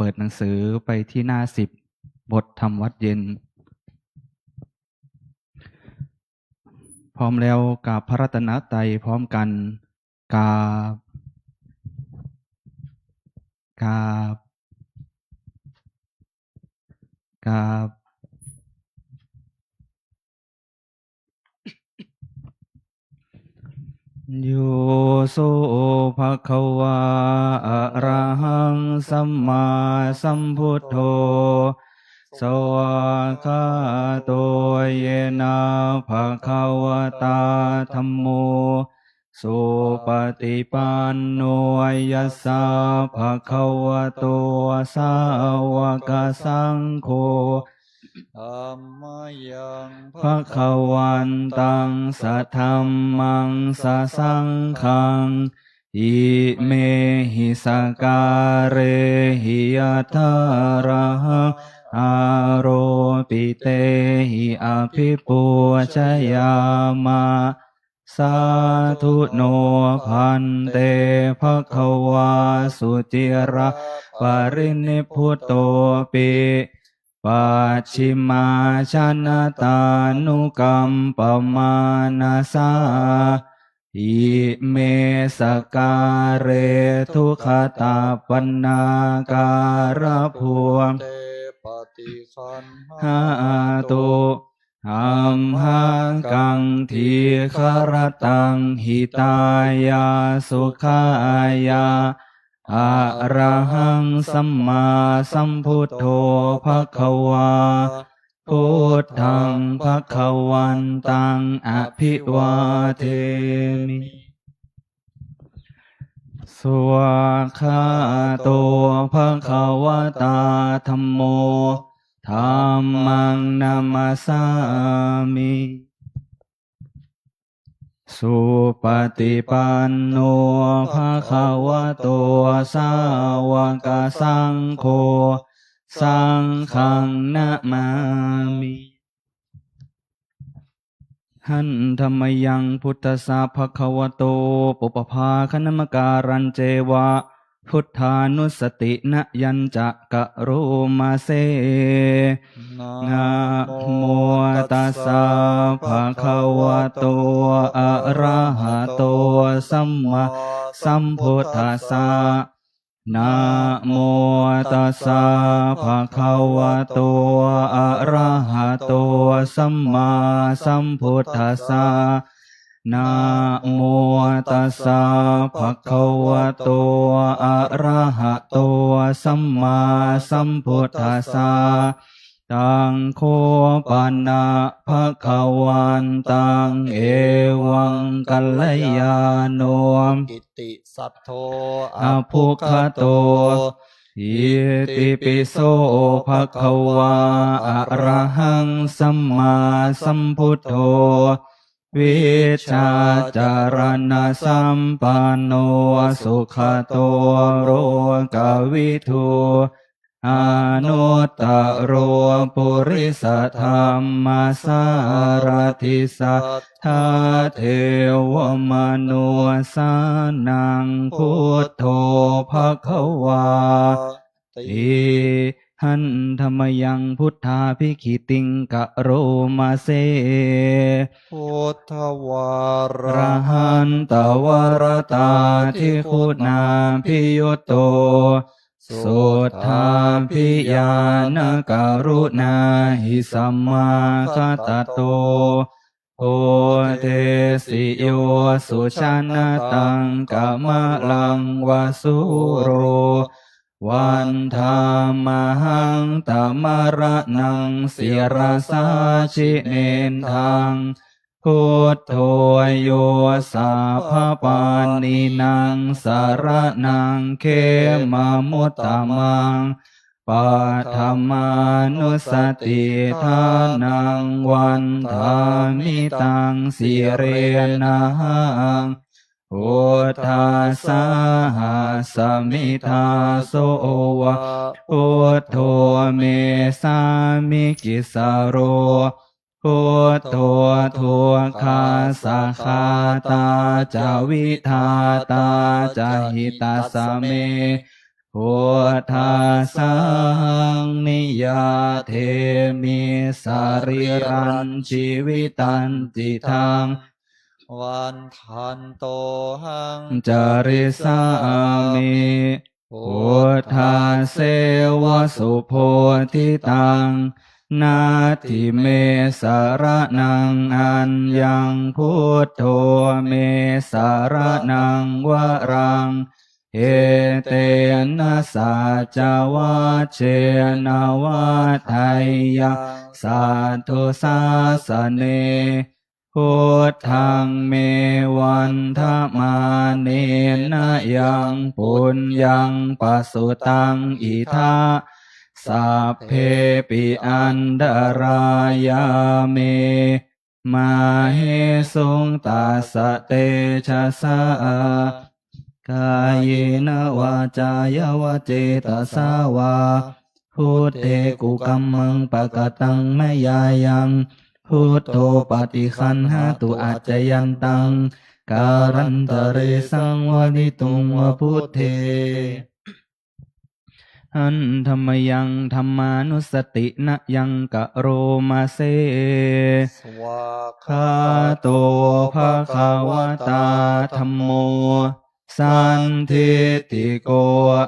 ปิดหนังสือไปที่หน้า10 บทธรรมวัดเย็นพร้อมแล้วกราบพระรัตนตรัยพร้อมกันกราบกราบกราบโยโสภะคะวาอะระหังสัมมาสัมพุทโธสวากขาโตเยนะภะคะวะตาธัมโมสุปฏิปันโนยัสสะภะคะวะโตสาวกสังโฆธัมมายังภะคะวันตังสัทธัมมังสสังฆังอิเมหิสการะหิยัตถาระหังอาโรปิเตหิอภิปูชยามะสาธุโนพันเตภคะวาสุจิระปรินิพพุตโตปิปัจฉิมาชนะตานุกัมปมานาสาอิเมสการะทุขตาปันนาการะภูมเตปฏิคันหาตุอัมหังกังทีคารตังหิตายาสุขายาอะระหังสัมมาสัมพุทโธภคะวาพุทธังภคะวันตังอภิวาเทมิสวากขาโตภคะวะตาธัมโมธัมมังนามัสสามิสุปฏิปันโนภะคะวะโตสาวกสังโฆสังฆังนะมามิหันธรรมยังพุทธสสะภะคะวะโตปุปภาคณมการันเจวะพุทธานุสตินะยัญจะกะโรมาเซนะโมตัสสะภะคะวะโตอะระหะโตสัมมาสัมพุทธัสสะนะโมตัสสะภะคะวะโตอะระหะโตสัมมาสัมพุทธัสสะนะโมตัสสะภะคะวะโตอะระหะโตสัมมาสัมพุทธัสสะตังโคปันนะภะคะวันตังเอวังกัลยาโนกิติสัทโธอภุคโตอิติปิโสภะคะวาอะระหังสัมมาสัมพุทโธวิชาจารณะสัมปันโนสุขโตโรกวิทูอนุตตโรปุริสธรรมสารทิสัทธาเทวมนุสานังพุทโธภคะวาติหันธรรมยังพุทธาภิกขิติงกะโรมาเซพุทธวาระหันตวรตาทิคุณาภิยุตโตสุทธาภิญาณการุณาหิสัมมาคัตโตโอเทสิโยสุชนะตังกามะลังวาสุโรวันธามหังตมระนังศิรสาชิเนนทังพุทโธโยสาภปานินางสารนังเขมามุตตมังปัฏฐมานุสติทานังวันธามิตังสิเรนังพุทธัสสะสมิทาโสวะพุทโธเมสามิกิสโรพุทโธทุกขาสัคคาตาจาวิธาตาจาหิตาสเม พุทธาสังนิยาเทมิสาริรันชีวิตันติทังวันทันโตหัง จาริสามิพุทธาเสวสุโพธิตังนาทิเมสารนังอัญญังพุทโธเมสารนังวรังเอเตนะสัจวัชเชนะวัฏไทยะสัทธุสาสเนพุทธังเมวันทมาเนนะยังปุญญังปสุตังอิทาสัพเพปิอันดารายาเมมาเหสุงตัสสะเตชะสากายเนวาจายวเจตสาวาพุทเทกุกัมมังปะกตังมยายังพุทโธปฏิคันหาตุอาจจยันตังการันตเรสังวดิตุงวพุทเทหันธรรมยังธรรมานุสตินะยังกะโรมาเซสวาคาโตภะคะวะตาธัมโมสันทิติโก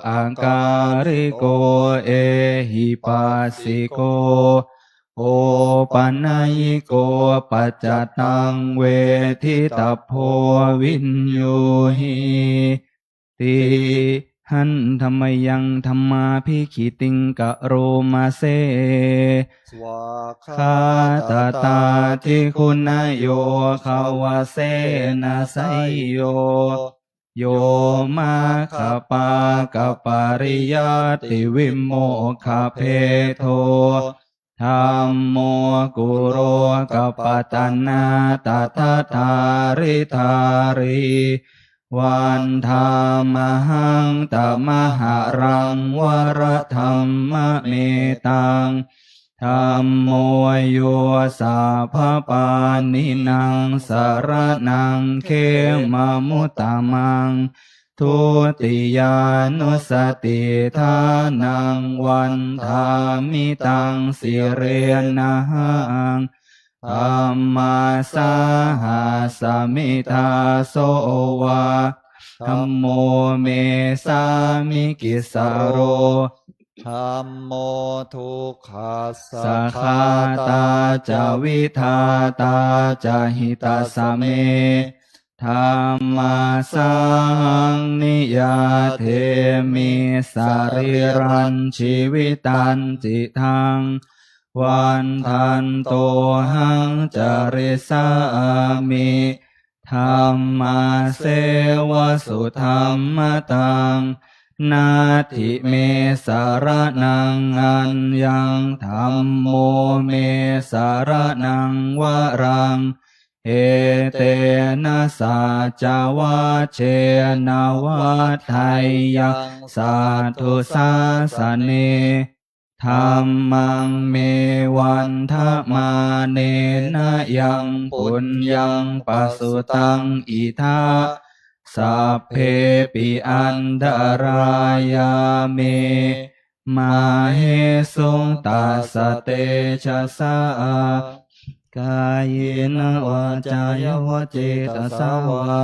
อาการิโกเอหิปัสสิโกโอปัญญิโกปัจจตังเวทิตาโพวินยูหิติหันธรรมยังธรรมาภิคิติงกะโรมาเซสวาคาตาตาทิคุณโยขาวาเสนะไสโยโยมาคปากปาริยติวิโมคเพโทธัมโมกุโรกัปปตันนาตถาทาริธาริวันธามหังตมหารังวรธรรมเมตังธัมโมโยสัพพปานินางสารนังเขมมุตตมังทุติยานุสติทานังวันธามิตังสิเรนะหังธัมมาสาหาสมิทาโสวาธัมโมเมสามิกิสโรธัมโมทุกขัสสะสัคาตาจาวิทาตาจาหิตาสเมธัมมาสังนิยาเทมิสาริรันชีวิตันติทังวันทันโตหังจาริสามิธัมมาเสวสุธัมมตังนาทิเมสารนังอัญญังธัมโมเมสารนังวรังเอเตนะสัจวัชเชนะวัฏไทยะสัทธุสาสเนธัมมังเมวันทมาเนนะยังปุญญังปสุตังอิทาสัพเพปิอันดารายาเมมาเหสุงตัสสะเตชะสากายเนวาจายวเจตสาวา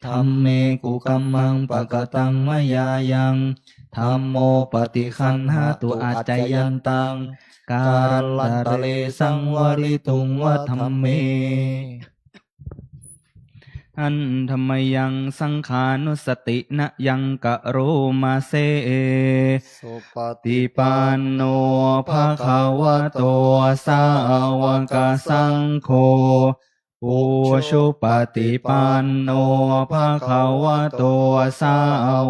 ธัมเมกุกัมมังปะกตังมยายังธัมโมปฏิคันหาตุอาจจยันตังการลันตะเลสังวริตุงวะธัมเมอันธรรมยังสังขานุสตินะยังกะโรมาเซสุปฏิติปันโนภะคะวะโตสาวกสังโฆอุชุปฏิปันโนภะคะวะโตสา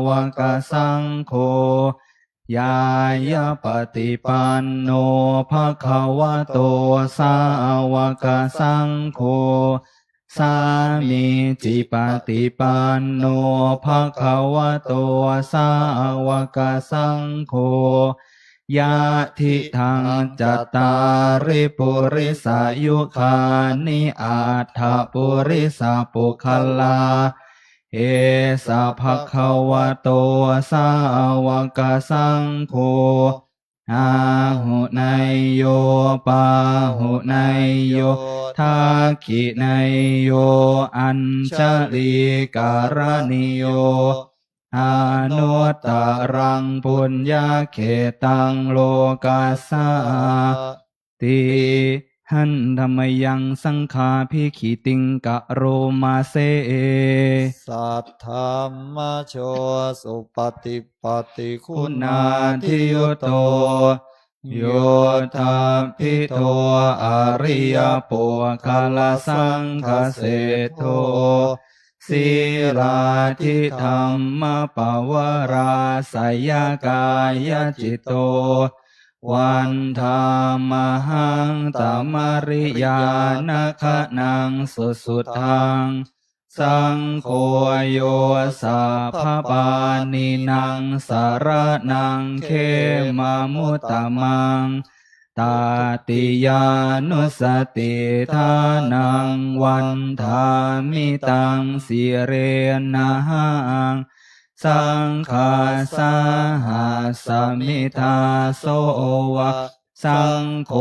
วกสังโฆยายะปฏิปันโนภะคะวะโตสาวกสังโฆสามิจิปฏิปันโนภะคะวะโตสาวกสังโฆยะทิทังจัตตาริปุริสายุคานิอัฏฐปุริสปุคลา เอสะภะคะวะโตสาวกสังโฆอาหุไนยโยปาหุไนยโยทักขิไนยโยอัญชลีการณิโยอนุตตรังปุญญาเขตังโลกัสสาติหันธรรมยังสังฆาภิกขิติงกะโรมาเซ สัทธรรมโชสุปฏิปันติคุ คุณ ณา า ทิ ทิ ยุ ยุ โต โต โยธาภิโทอริยปุคลสังคเสโทสีราธิธรรมปวราสยกายจิตโต วันธามหังตมริยานคนังสุสุทังสังโฆโยสัพพปานินางสารนังเขมามุตตมังตาติยานุสติทานังวันธามิตังสิเรนะหังสังฆาสาหัสมิทาโสวะสังโฆ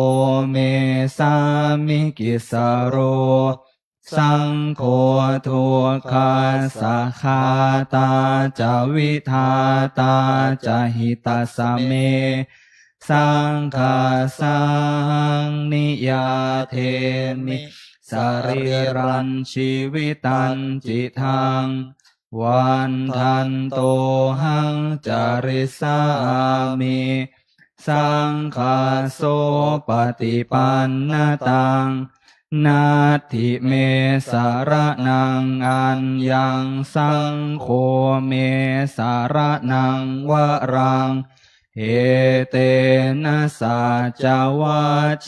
เมสามิกิสโรสังโฆทุกขาสัคคาตาจาวิทาตาจาหิตาสเมสังฆาสังนิยาเทมิสรีรันชีวิตันจิทังวันทันโตหังจาริสามิสังฆาโสปฏิปันนตังนาทิเมสารนังอัญญังสังโฆเมสารนังวรังเอเตนะสัจวะเช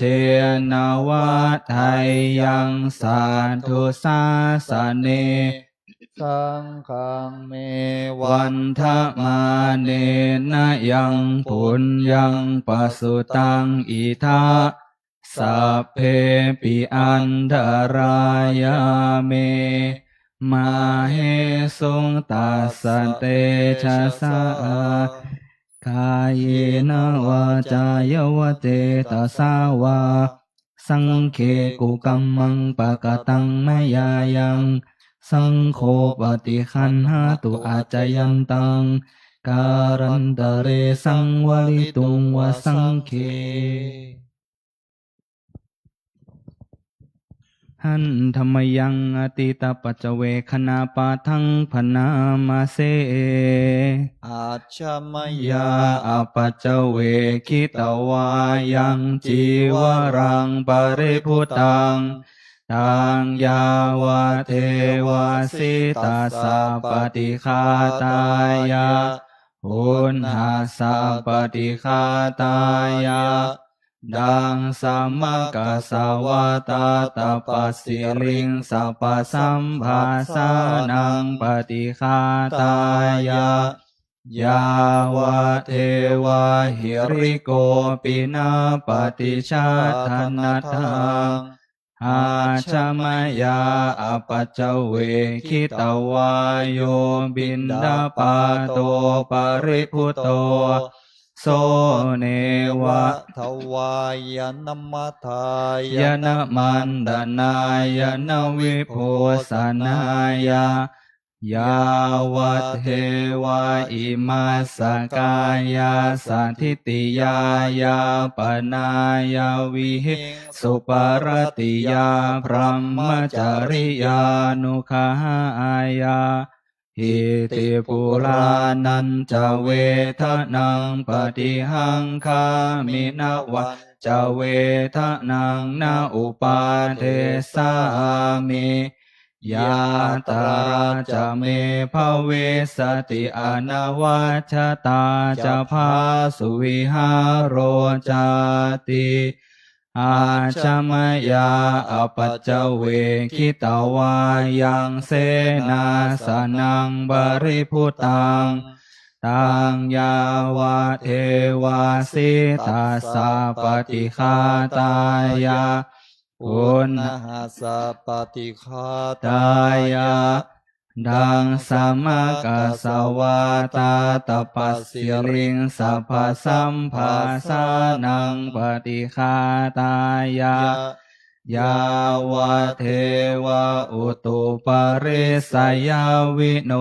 นวะไทยังสาธุสาสเนสังฆังเมวั วัน นทมาเนนะยังปุญญังปสุตังอิทาสัพเพปิอันธรายาเมมาเฮสุงตัสสะเตชะสะกายเนวาจายวเตตัสสาวาสังเคกุกัมมังปะกะตังมยายังสังโฆปฏิคันหาตุอาจายันตังการันตะเรสังวลิตุงวสังเคหันธรรมยังอติตาปัจจเวคณาปาทังพนามาเส อาชมย ยาอปัจจเวคิตวายังจีวรังปริพุตังตังยาวะเทวาสิตาสาปฏิคาตายาหุนหาสาปฏิคาตายาดังสัมมกัสสวะตาตปัสสิลิงสัพพสัมภาสานังปฏิคาตายายาวะเทวะหิริโกปินาปฏิชาธนัตถังอาชมยาอปัจจเวคิตวาโยบินดาปาโตปริพุตโตโสเนวะ ทวายนมัทาย ยะนะมันดานายะนะวิโภสนายะยาวะเทวะอิมาสกายาสัทธิติยายาปนายาวิหิสุปารติยาพรหมจาริยานุขายาหิติปุรานันจะเวทนังปฏิหังคามินาวัจจะเวทนังนาอุปาเทสามิยาตาราจะเมภเวสติอนวัชตาจะพาสุวิหารโรจาติอาชมยาอปัจจเวคิตวายังเสนาสนังบริพุตังตังยาวะเทวาสิตาสาปฏิคาตายาปุณ นะหาสปฏิคา ตายา ดังสมกัสสวาตาตปัสสิลิงสัพพสัมภาสานังปฏิฆาตายะ ยาวะเทวะอุตุปริสยาวิโน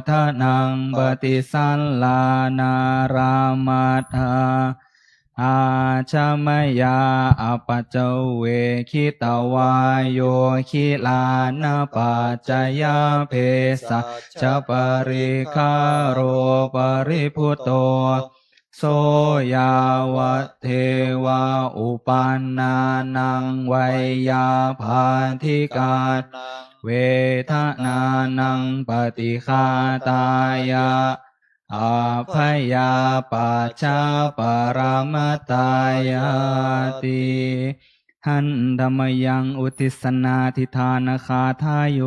ทนังปฏิสันลานารามัฏฐาอาชมยาอปัจจเวคิตวายโยคิลานะปัจจยาเพสัชปริคาโรปริพุตโตโสยาวะเทวาอุปันนานังไวยาภาธิกาเวทนานังปฏิฆาตายะอาภยาปัจจาปรามตายาติหันธรรมยังอุทิสนาทิธานคาทายโย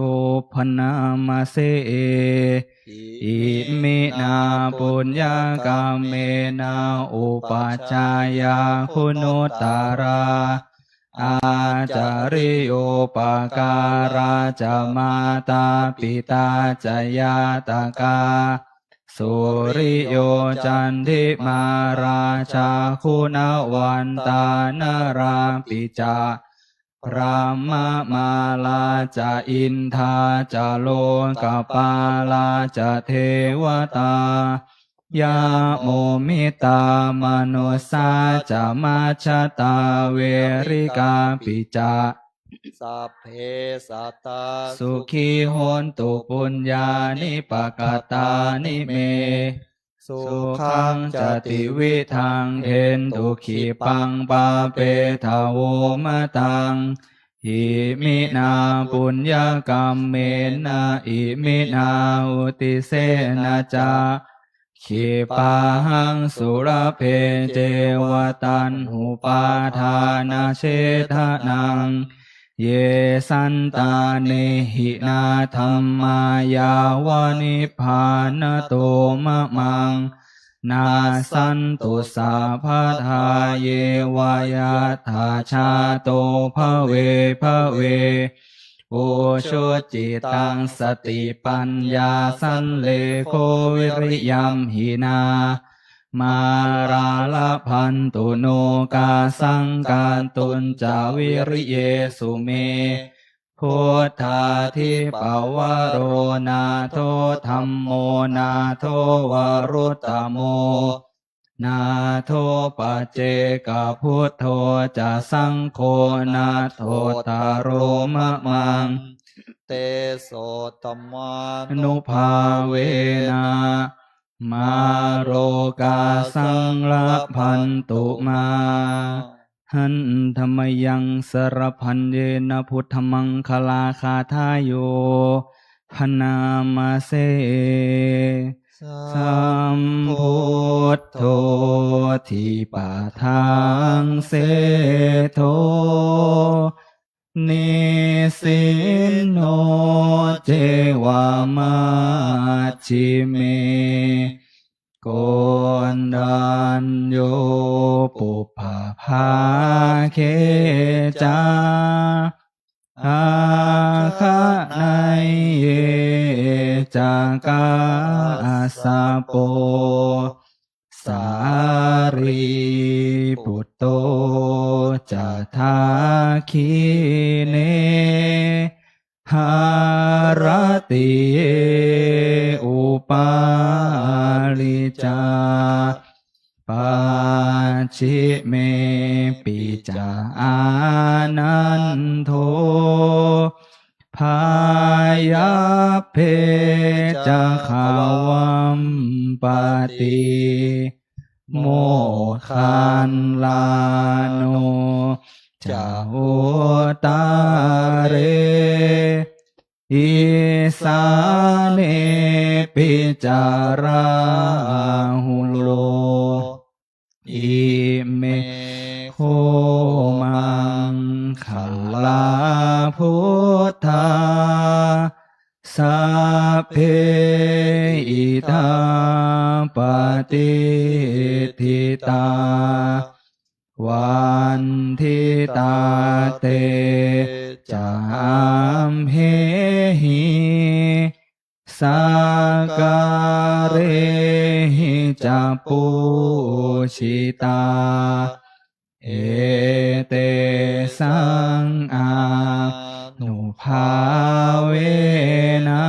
พนามาเสอิมินาปุญญากรรมเมนาอุปัชฌายาคุณุตตาราอาจาริโอปการาจะมาตาปิตาจะยาตากาสุริโยจันทิมาราชาคุณวันตานราปิจาพระมมาลาจะอินทาจะโลกปาลาจะเทวตายาโมมิตามนุสาจะมาชตาเวริกาปิจาสัพเพสัตตาสุขีโหนตุปุญญานิปกตานิเมสุขังจติวิทังเทนตุขีปังปาเปทาโวมะตังอิมินาปุญญกรรมเมนะอิมินาอุติเสนะจาขีปาหังสุรเพเจวตันหุปาทานาเชทนังเยสันตาเนหินาธรรมายาวานิพานโตมะมังนาสันตุสาภาทาเยวายาธาชาโตภเวภเวโอชุจิตังสติปัญญาสันเลโควิริยัมหินามาราลพันตุโนกาสังการตุนจาวิริเยสุเมพุทธาทิปวโรนาโทธัมโมนาโทวรุตตโมนาโทปัจเจกพุทโธจะสังโฆนาโทตาโรมะมังเตโสตมานุภาเวนะมาโรกาสังละพันตุมาหันธรรมยังสรพันเยนะพุทธมังคลาคาทายโยพนามาเสสัมพุทโธทิปาทังเสโธนิสินโนเจวามาชิเมโกนดันโยปุปภาภาเคจาอาคาไนเยจากาสาโปสารีปุตโตจะทาคีเนหารติเยอุปาลิจาปัจฉิเมปิจาอานันโทพายาเพจะขาวมปติโมคันลาโนจะโอตาเรอิสาเนปิจาราหุโลอิเมโคมังขลาพุทธาสัพเพอิทาปฏิทิตาวันทิตาเตจามเหหิ สาการเรหิจัปปูชิตาเอเตสังอานุภาเวนะ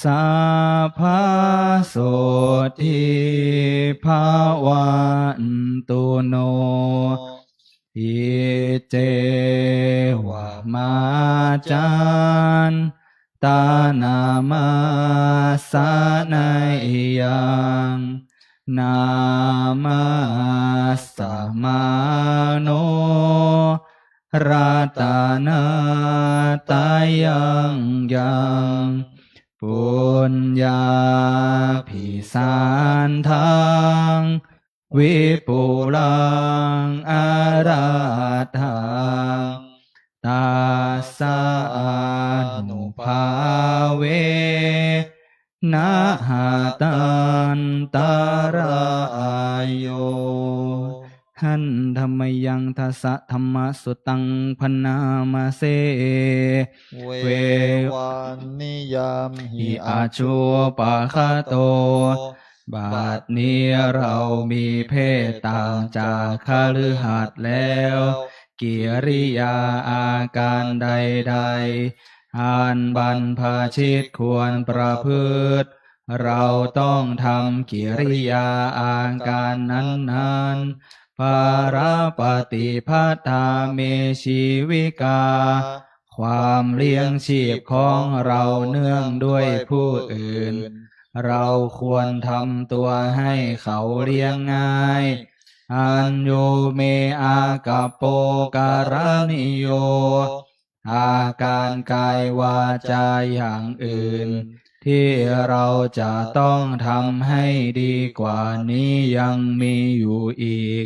สัพพะโสทิภาวันตุโนอิเจวะมาจันตานามาสานัยยังนามาสมาโนรัตนาตายังยังปุญญาภิสานทังวิปุลังอาราธังตาสานุภาเวนะหาตันตารายโยหันธรรมยังทัสสะธรรมสุตังพนามาเสเววันนิยามหิ หิ อา อา ชุ ชัวปะคะโต บา บั ด ดนี้เรามีเพศต่างจากคฤหัสถ์แล้ว กิริยาอาการใดๆอันบรรพชิตควรประพฤติ เราต้องทำกิริยาอาการนั้นๆปาราปฏิภัทธาเมชีวิกา ความเลี้ยงชีพของเราเนื่องด้วยผู้อื่น เราควรทำตัวให้เขาเลี้ยงง่าย อัญโยเมอากาโปการณิโย อาการกายวาจาอย่างอื่น ที่เราจะต้องทำให้ดีกว่านี้ยังมีอยู่อีก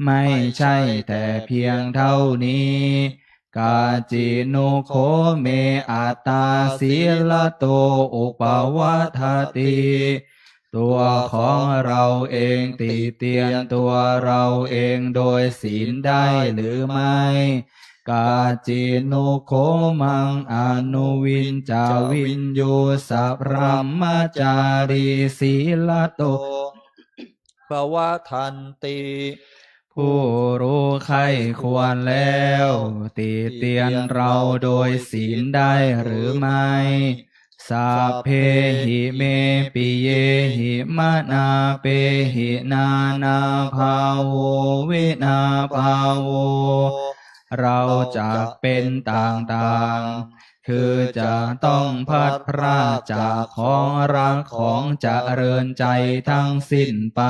ไม่ใช่แต่เพียงเท่านี้ กาจินุโคเมอัตตาศีลโตอุปวัฏฐติ ตัวของเราเองติเตียนตัวเราเองโดยศีลได้หรือไม่ กาจินุโคมังอนุวินจาวินโยสัพพรหมจารีศีลโต ปวะทันติ ผู้รู้ใครควรแล้วติเตียนเราโดยศีลได้หรือไม่สัพเพหิเมปิเยหิมะนาเปหินานาภาโววินาภาโว เราจะเป็นต่างๆ คือจะต้องพัดพรากจากของรักของเจริญใจทั้งสิ้นไป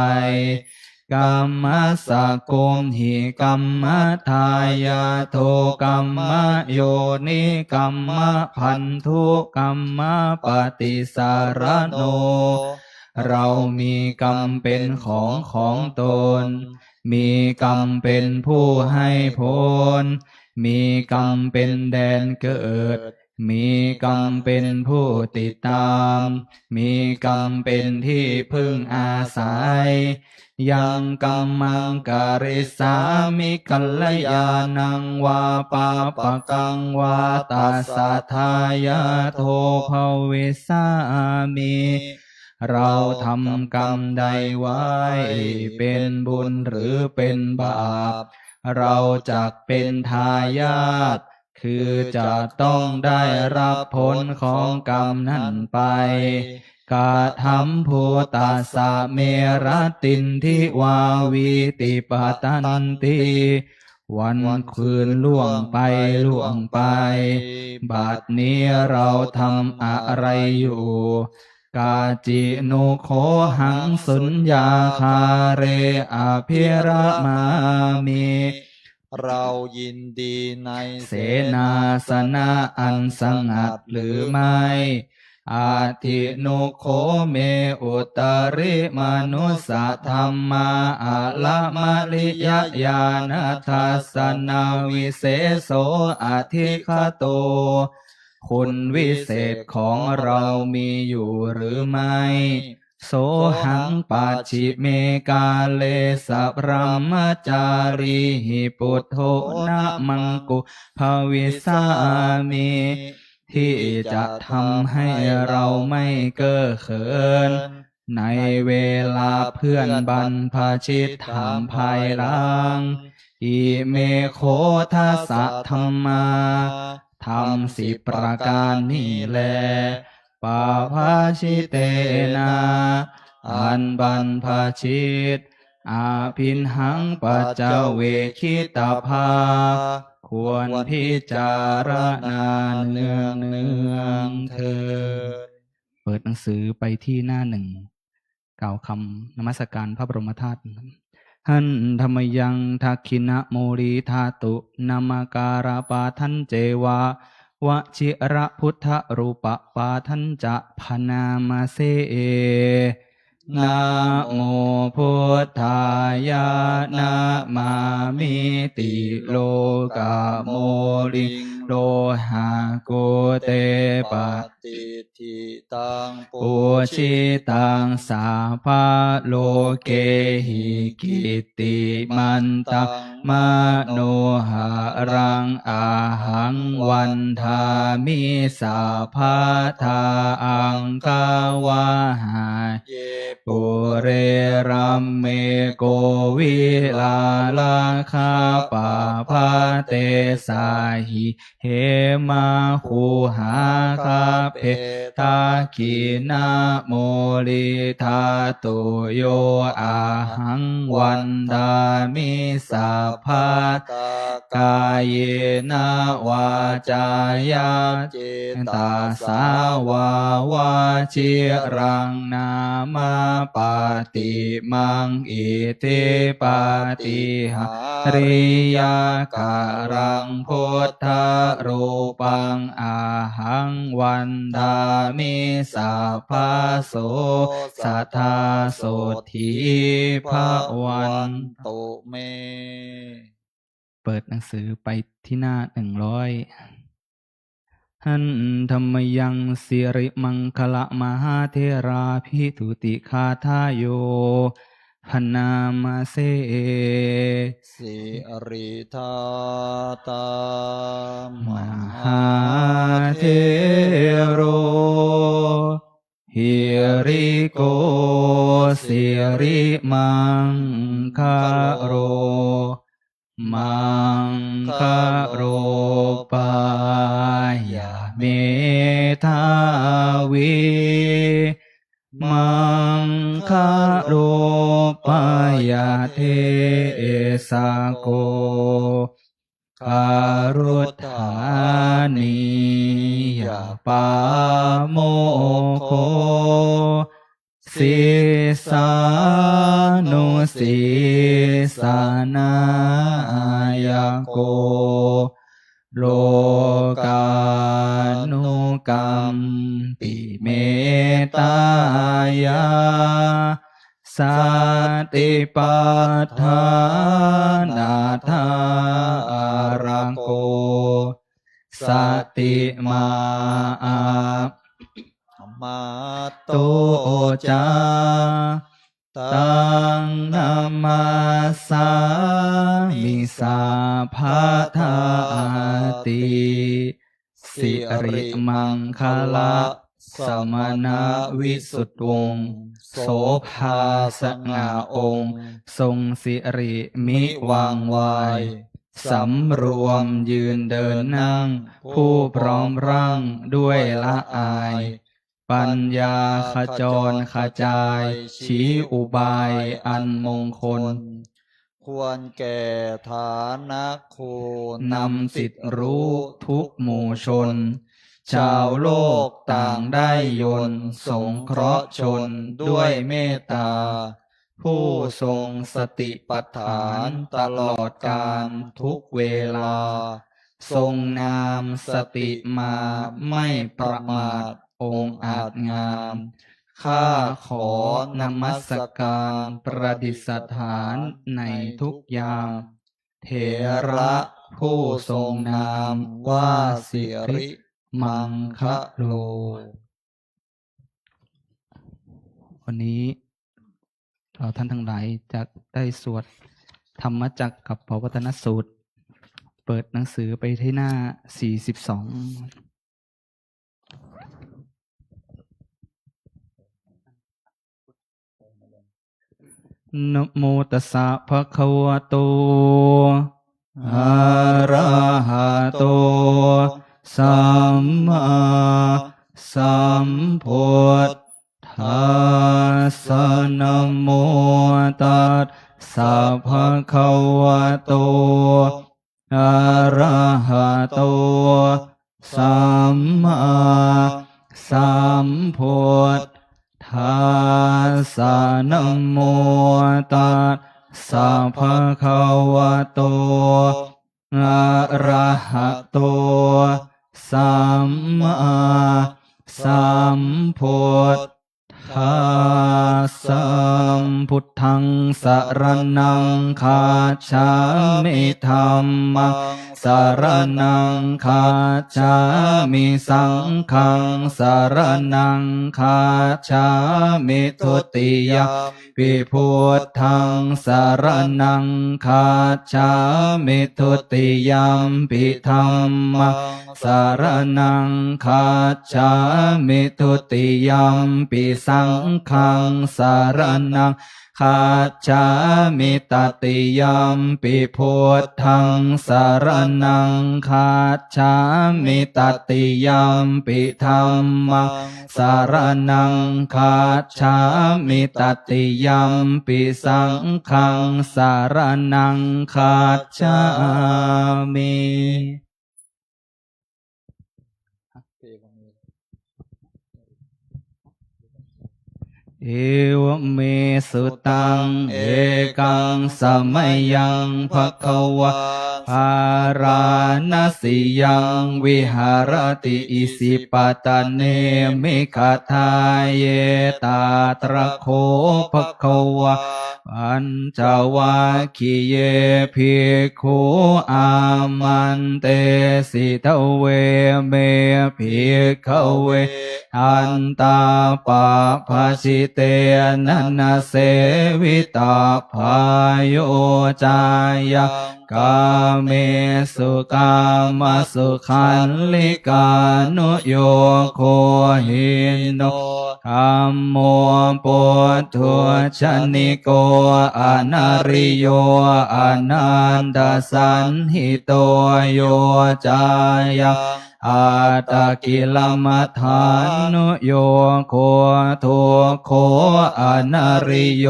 กัมมะสะโกมหิกัมมะทายาโทกัมมะโยนิกัมมะพันธุกัมมะปฏิสารโน เรามีกรรมเป็นของตน มีกรรมเป็นผู้ให้ผล มีกรรมเป็นแดนเกิด มีกรรมเป็นผู้ติดตาม มีกรรมเป็นที่พึ่งอาศัย ยังกัมมังการิสามิกัลยาณังวาปาปะกังวาตัสสะทายาโทภเวสามิ เราทำกรรมใดไว้เป็นบุญหรือเป็นบาป เราจักเป็นทายาทคือจะต้องได้รับผลของกรรมนั้นไปกาธัมโพตัสสะเมรตินทิวาวีติปตันติวันคืนล่วงไป บัดนี้เราทำอะไรอยู่ กาจิโนโคหังสุญญาคาเรอภิระมามิ เรายินดีใน เสนาสนะอันสงัดหรือไม่ อาทิโนโคเมอุตริมนุสสะธรรมาอะละมะลิยญาณทัสสนาวิเศโสอธิคโต คุณวิเศษของเรามีอยู่หรือไม่ โสหังปัจฉิเมกาเลสัพพรหมจารีหิปุถโธนะมังกุภวิสามิ ที่จะทำให้เราไม่เก้อเขิน ในเวลาเพื่อนบรรพชิตถามภายหลัง อิเมโคทัสสะธรรมาทำ10 ประการนี้แลปาภาชิเตนะอันบรรพชิตอาภินหังปัจจเวคิตาภาควรพิจารณาเนืองเนืองเธอเปิดหนังสือไปที่หน้า1กล่าวคำนมัสการพระบรมธาตุหันธรรมยังทักขินะโมรีธาตุนามาการาปาทันเจวาวชิระพุทธรูปปาทันจะพนามาเสนะโมพุทธายะนะมามิติโลกะโมลิงโลหะโกเตปะติทิตังปุชิตังสาภาโลเกหิกิติมันตังมโนหะรังอาหังวันทามิสาภาทาอังคาวาหาเยปุเรรัมเมโกวิลาลาคาปาภาเตสาหิเหมาคูหาคาเพทาคินาโมลิธาตุโยอาหังวันดามิสาภากายนาวาจายาเจตาสาวาวาชิรังนามาปาติมังอิทิปาติหาริยาการังพุทธรูปังอาหังวันดามิสัพพะโสสัทธาโสธีภะวันตุเมเปิดหนังสือไปที่หน้า100หันธรรมยังสิริมังคละมหาเทราภิทุติคาทาโยพนามาเสสิริธาตาม หาเทโรหิริโกสิริมังคาโรมังคาโรปายาเมทาวิมังคาโรปายาเทสาโกคารุธานิยาปาโมโคสิสานุสิสานายโกโลกานุกรรมปิเมตายาสัตติปัฏฐานาทาระโกสติมามาโตโตจาตังนามาสามิสาภาทาติสิริมังคละสมณวิสุทธวงศ์โสภาสง่าองค์ทรงสิริมิวังวายสำรวมยืนเดินนั่งผู้พร้อมร่างด้วยละอายปัญญาขจรขจายชี้อุบายอันมงคลควรแก่ฐานะคุณนำสิทธิรู้ทุกหมู่ชนชาวโลกต่างได้ยนสงเคราะห์ชนด้วยเมตตาผู้ทรงสติปัฏฐานตลอดกาลทุกเวลาทรงนามสติมาไม่ประมาทองค์อาจงามข้าขอนมัสการประดิษฐานในทุกยามเถระผู้ทรงนามว่าสิริมังคะโลวันนี้เราท่านทั้งหลายจะได้สวดธรรมจักรกับปวัตนสูตรเปิดหนังสือไปที่หน้า42 นะโมตัสสะภะคะวะโตอะระหะโตสัมมาสัมพุทธัสสะนะโมตัสสะภะคะวะโตอะระหะโตสัมมาสัมพุทธัสสะนะโมตัสสะภะคะวะโตอะระหะโตสัมมาสัมพุทธัสสะพุทธังสรณังคาฉามิธัมมังสรณังคาฉามิสังฆังสรณังคาฉามิทุติยมปิพุทธังสรณังคาฉามิทุติยมปิธัมมังสรณังคาฉามิทุติยมปิสังฆังสรณังคาฉามิตติยมปิพุทธังสรณังคาฉามิตติยมปิธัมมังสรณังคาฉามิตติยมปิสังฆังสรณังคาฉามิ เอวเมสุตังเอกังสมัยยังภควาภาราณสียังวิหารติอิสิปตะเนมิขทาเยตาตระโคภควาปัญจวัคคีเยภิกขุอามันเตสิทเวเมภิกขเวอันตาปะภาชิเตนะนะเสวิตาภายโยจายกาเมสุกามสุขันลิกานุโยโคหินโนธัมโมปุถถุชนิโกอนาริโยอนันตสันหิโตโยจายอาตากิลมัฏฐานุโยโคทุโคอนาริโย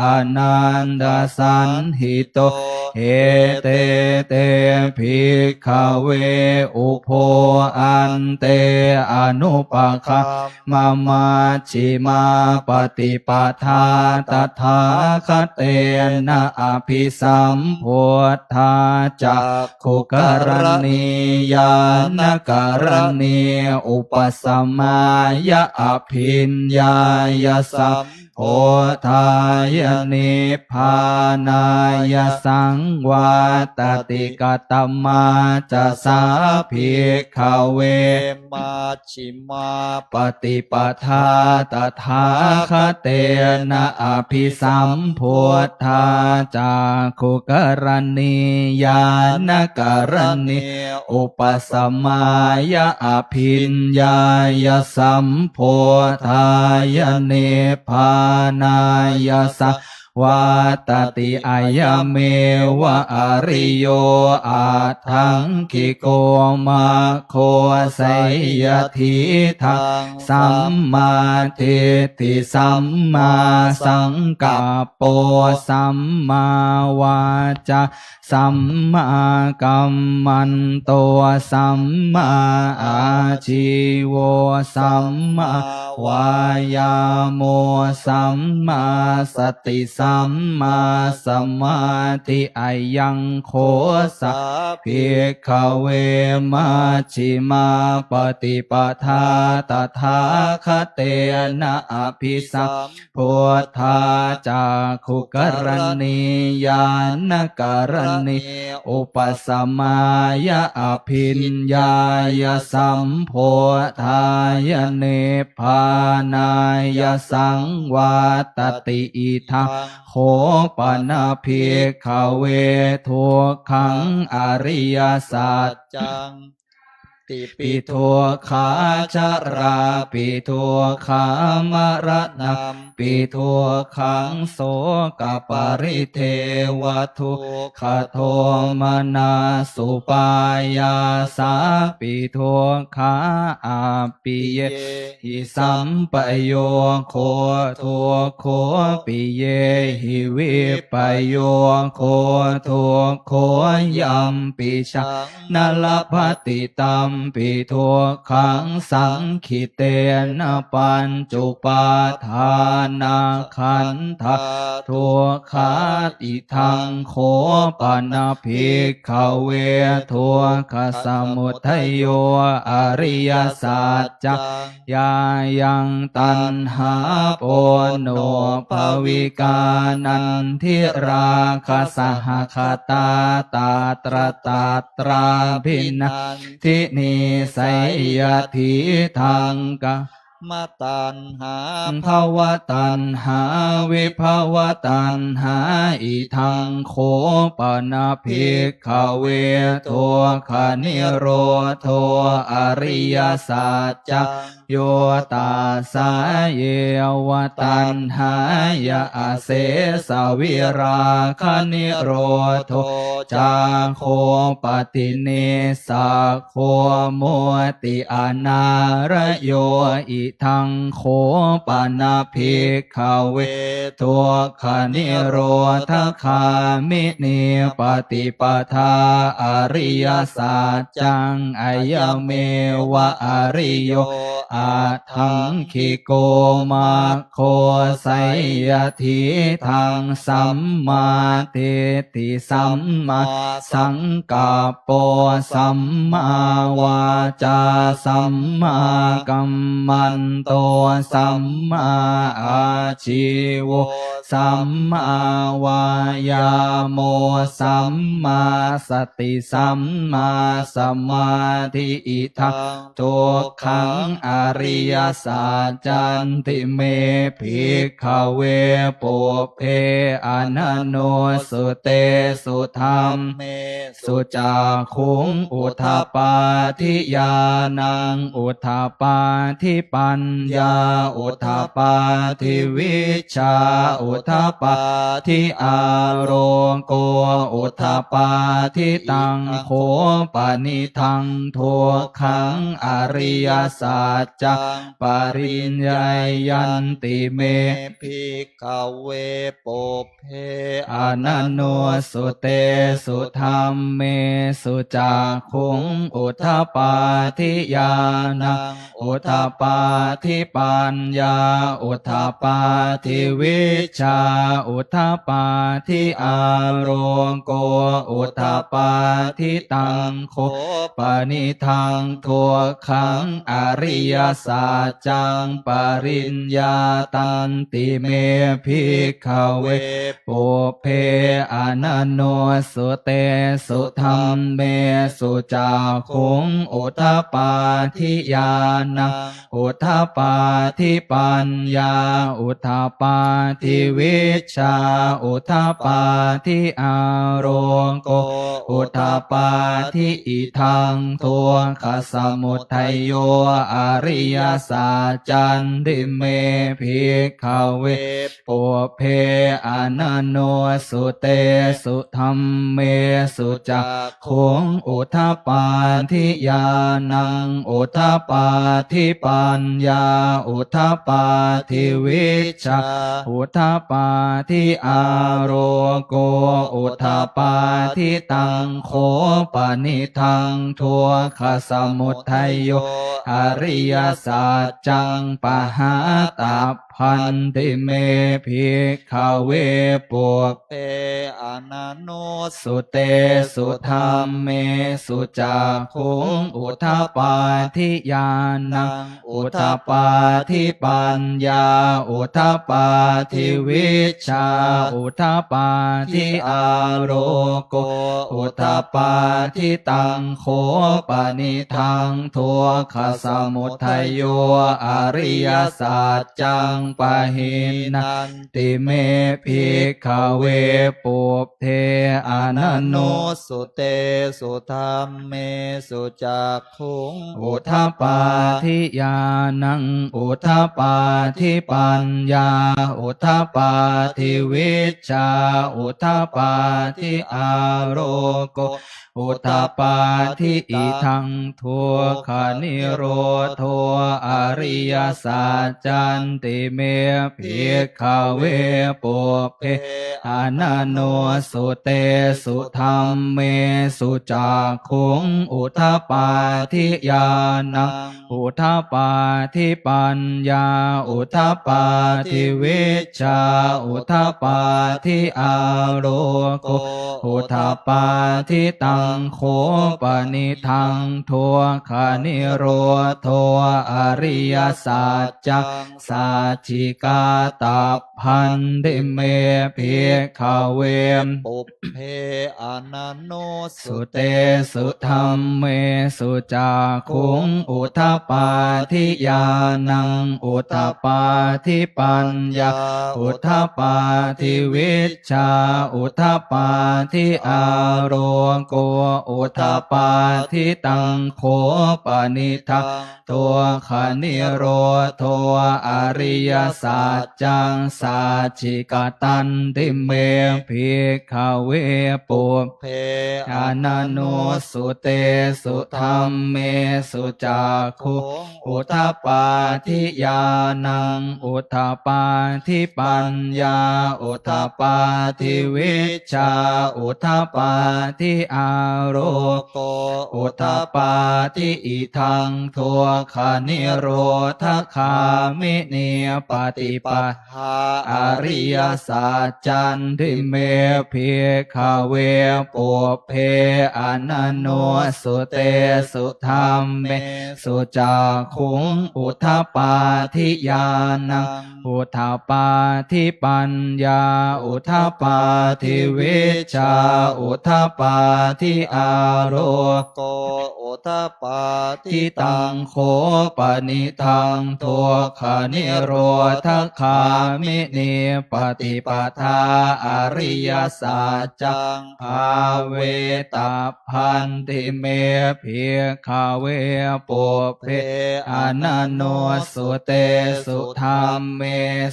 อนันตสันหิโตเอเตเตภิกขเวอุโพอันเตอนุปคัมมามาชิมาปฏิปทาตถาคเตนะอภิสัมพุทธาจักขุกรณียานการณีอุปสัมมายะอภิญญายสัมโพธายนิพพานายสังวาตติกตมาจะสาภิกขเวมัชฌิมาปฏิปทาตถาคเตนะอภิสัมพุทธาจาคุกรณียานการณีอุปสัมมายะอภิญญายสัมโพธายนิพพานายสังวาตติอายเมวะอริโยอาทังคิโกมาโคไสยทิทังสัมมาทิฏฐิสัมมาสังกัปโปสัมมาวาจาสัมมากัมมันโตสัมมาอาชีโวสัมมาวายาโมสัมมาสติสัมมาสมาธิอายังโคสะภิกขเวมัชฌิมาปฏิปทาตถาคเตนะอภิสัมพุทธาจาคุกรณียานการณีอุปสัมมายะอภิญญายสัมโพธายเนพพานายสังวาตติอิทังโขปนาภิกขเวทุกขังอริยสัจจังติ ติปิ ปิทุกขาชราปิทุกขามรณะปิทุกขังโสกปริเทวทุกขโทมนาสุปายาสาปิทุกขาอาปิเยหิสัมปโยโคทุกโคปิเยหิวิปโยโคทุกโคยัมปิชานลภติตัมปิทุกขังสังขิเตนะปัญจุปาทานาขันธาทุกขาติทังโคปนะภิกขเวทุกขสมุทัยโยอริยสัจจยายังตัณหาโปโนภวิกานันทิราคสหคตาตาตรตาตราภินันทินิสัยยทิทังกะมตัณหา ภวตัณหาวิภวตัณหาอิทังโคปนะภิกขเวทุกขานิโรโธอริยสัจจโยตาสาเยวตัณหายะอาเสสวิราคนิโรโธจาโคปติเนสาโคโมติอนารโยอิทังโคปนะภิกขเวทุกขานิโรธคามินิปฏิปทาอริยสัจจังอายเมวะอริโยอาทังคิโกมาโคไสยทิทังสัมมาทิฏฐิสัมมาสังกัปโปสัมมาวาจาสัมมากัมมันโตสัมมาอาชีวสัมมาวายาโมสัมมาสติสัมมาสมาธิอิทังทุกขังอริยสัจจันติเมภิกขเวปุเพอนันโนสุเตสุธรรมเม สุจาคุงอุทาปาทิยานังอุทาปาทิปัญญาอุทาปาทิวิชาอุทาปาทิอารมโกอุทาปาทิตังโคปนิทังทุกขังอริยสัจจังปริญญายันติเมภิกขเวปุเพอนันโนสุเตสุธรรมเมสุจาคุงอุทาปาทิยานังอุทาปาทิปัญญาอุทาปาทิวิชาอุทาปาทิอารมโกอุทาปาทิตังโคปนิทังทุกขังอริยสัจจังปริญญาตันติเมภิกขเวปุเพอนันโนสุเตสุธรรมเมสุจาคุงอุทาปาทิยานังอุทาปาทิปัญญาอุทาปาทิวิชาอุทาปาทิอารมโกอุทาปาทิอิทังทุกขสมุทัยโยอริยสัจจันติเมภิกขเวปุเพอนันโนสุเตสุธรรมเมสุจักขุงอุทาปาทิยานังอุทาปาทิปัญญาอุทาปาทิวิชาอุทาปาทิอารมโกอุทาปาทิตังโคปนิทังทุกขสมุทัยโยอริยสัจจังปหาตัพพันติเมภิกขเวปุเปอนันโนสุเตสุธรรมเมสุจาคุงอุทาปาทิยานังอุทาปาทิปัญญาอุทาปาทิวิชาอุทาปาทิอารมโกอุทาปาทิตังโคปนิทังทุกขสมุทัยโยอริยสัจจังปะหินันติเมภิกขเวปุเพอ อนันโน สุเตสุธรรมเมสุจักขุง อุทปาทิญาณังอุทปาทิปัญญาอุทปาทิวิชชาอุทปาทิอาโรโกอุทปาทิอิทังทัวขานิโรโทอริยสัจจันติเมภิกขเวปุเพอนันโนสุเตสุธรรมเมสุจักขุงอุทปาทิญาณังอุทปาทิปัญญาอุทปาทิวิชชาอุทปาทิอาโรโกอุทปาทิตังโคปนิทังทัวขานิโรโทอริยสัจจังสัจจิกาตัพพันธิเมภิกขเวม ปุพเพอนันโน สุเตสุธรรมเมสุจักขุงอุทปาทิญาณังอุทปาทิปัญญาอุทปาทิวิชชาอุทปาทิอาโรโกอุทปาทิตังโคปนิทังตัวขานิโรโทอริยสัจจังสัจจิกตันติเมภิกขเวปุพเพอนันโนสุเตสุธรรมเมสุจักขุอุทปาทิญาณังอุทปาทิปัญญาอุทปาทิวิชชาอุทปาทิอาโรโกอุทปาทิอิทังทัวขานิโรธคามิเนปฏิปทาอริยสัจจันติเมภิกขเวปุพเพอนันโนสุเตสุธรรมเมสุจักขุงอุทปาทิญาณังอุทปาทิปัญญาอุทปาทิวิชชาอุทปาทิอาโรโกอุทปาทิตังโคปนิทังทัวขานิโรธคามิเนปฏิปทาอริยสัจจังภาเวตาพันธิเมภิกขเวปุพเพอนันโนสุเตสุธรรมเม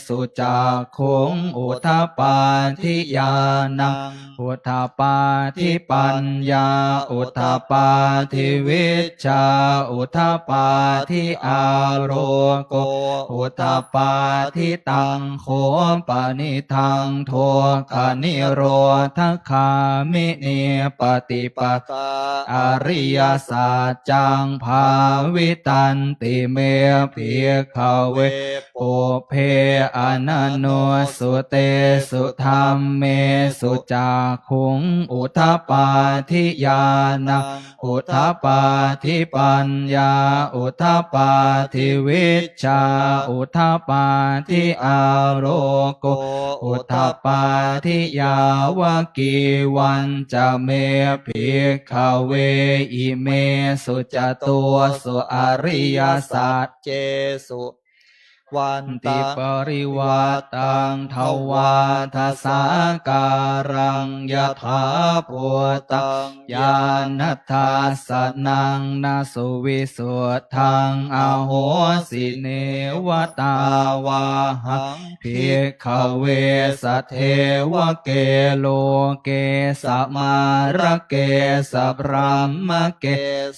สุจักขุงอุทปาทิญาณังอุทปาทิปัญญาอุทปาทิวิชชาอุทปาทิอาโรโกอุทปาทิตังโคปนิทังทัวขานิโรธคามิเนปฏิปทาอริยสัจจังภาวิตันติเมภิกขเวปุพเพอนันโนสุเตสุธรรมเมสุจักขุงอุทปาทิญาณังอุทปาทิปัญญาอุทปาทิวิชชาอุทปาทิอาโรโกอุทปาทิยาวกีวันจะเมภิกขเวอิเมสุจตัวสุอริยสัจเจสุวันติปริวัตังทวาทสาการังยถาภูตังญาณทัสสนังนาสุวิสุทธังอโหสิเนวตาวาหังภิกขเวสเทวเกโลเกสมาระเกสพรหมเก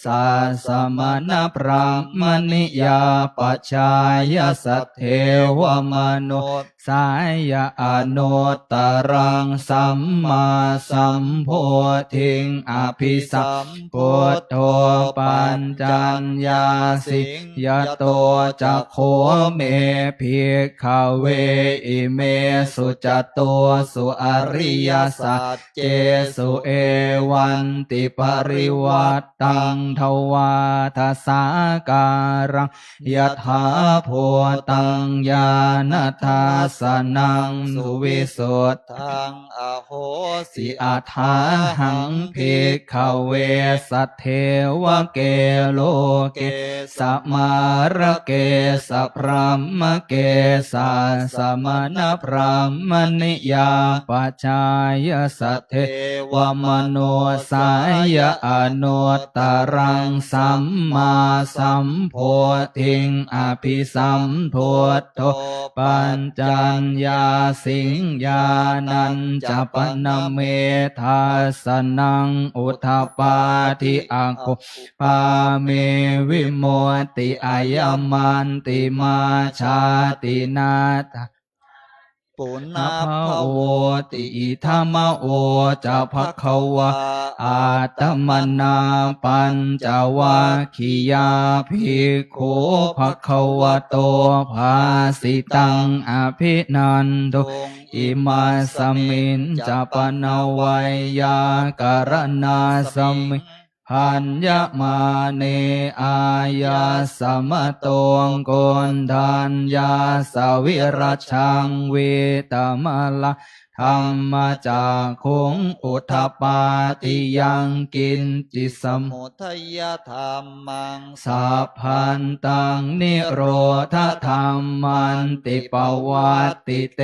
สัสมณพรหมนิยาปัจจายสัทเทวมนุษย์สายอนุตตรังสัมมาสัมโพธิงอภิสัมพุทโธปัญจัญญาสิยโตจักโขเมภิกขเวอิเมสุจตัวสุอริยสัจเจสุเอวันติปริวัตตังทวาทสาการังยถาภูต ตังญาณทัสสนังสุวิสุทธังอโหสิอัฏฐาหังภิกขเวสัทเทวเกโลเกสัมมาระเกสัพรหมเกสัสมณพรหมนิยาปัจจายสัทเทวมโนสายอนุตตรังสัมมาสัมโพธิงอภิสัมโพธโธปัญจัญญาสิงญานันจะปนเมธาสนังอุทธปาทิอากุปาเมวิโมติอายมันติมาชาตินาตปุณณภะโอติอิธรรมโอจะภควะอาตมนาปัญจวัคคียาภิกขุภควโตภาสิตังอภินันทุอิมาสมินจะปนวัยยาการณาสมิพัญญมาเนอายาสมะตวงโกนทัญญาสวิรัชังเวตมะละธรรมจากขุงอุทธปาติยังกินจิสมุทัยธรรมังสัพพันตังนิโรธธรรมันติปวัตติเต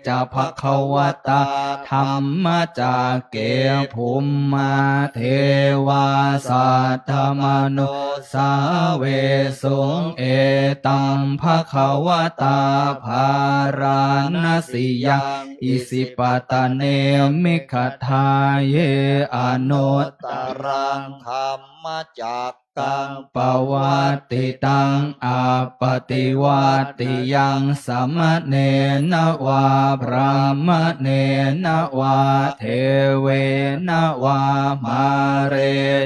จะภควตาธรรมจากเกภูมิมาเทวาสัทธมโนสาเวสุงเอตังภควตาภารณสิยังอิสิปตะเนมิขทาเยอนุตตรังธรรมจักกังปวัตติตังอาปติวัตติยังสมะเนนวาพระมะเนนวาเทเวนวามาเร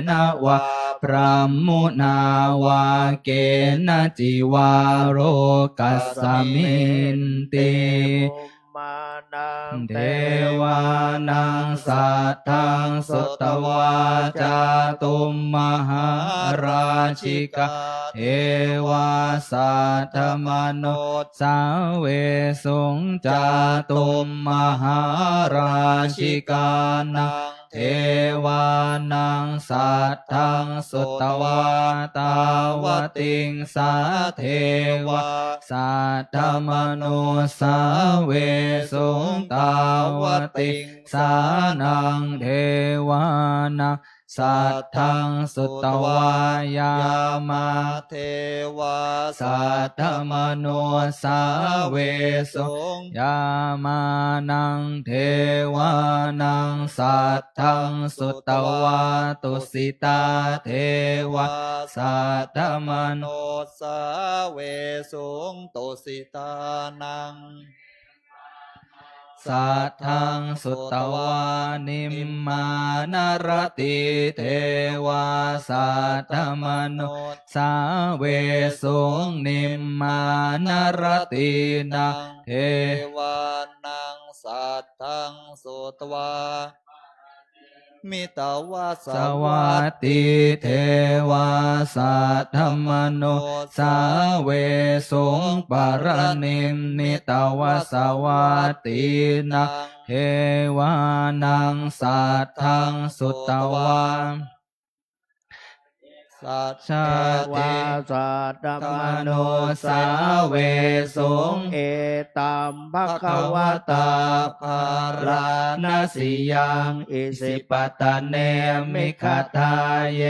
นวาพระมุนาวาเกณจิวาโรกัสสมินติเทวานังสัทธังสุตวาจาตุมมหาราชิกาเทวาสัทธมโนสาเวสุงจาตุมมหาราชิกานังเทวานังสัทธังสุตวาตาวติงสาเทวาสัทธมโนสาเวสุงตาวติงสานังเทวานังสัทธังสุตวายามาเทวาสัทธมโนสาเวสุงยามานังเทวานังสัทธังสุตวาตุสิตาเทวาสัทธมโนสาเวสุงตุสิตานังสัทธังสุตวานิมมานรติเทวาสัทธมโนสาเวสุงนิมมานรตินังเทวานังสัทธังสุตวามิตาวาสวัตติเทวาสัทธมโนสาเวสุงปรณิมมิตาวาสวัตตินะเทวานังสัทธังสุตวาสัจจวาสัตตมโนสาเวสุงเอตัมภควตาภารณสิยังอิสิปตะเนมิขทาเย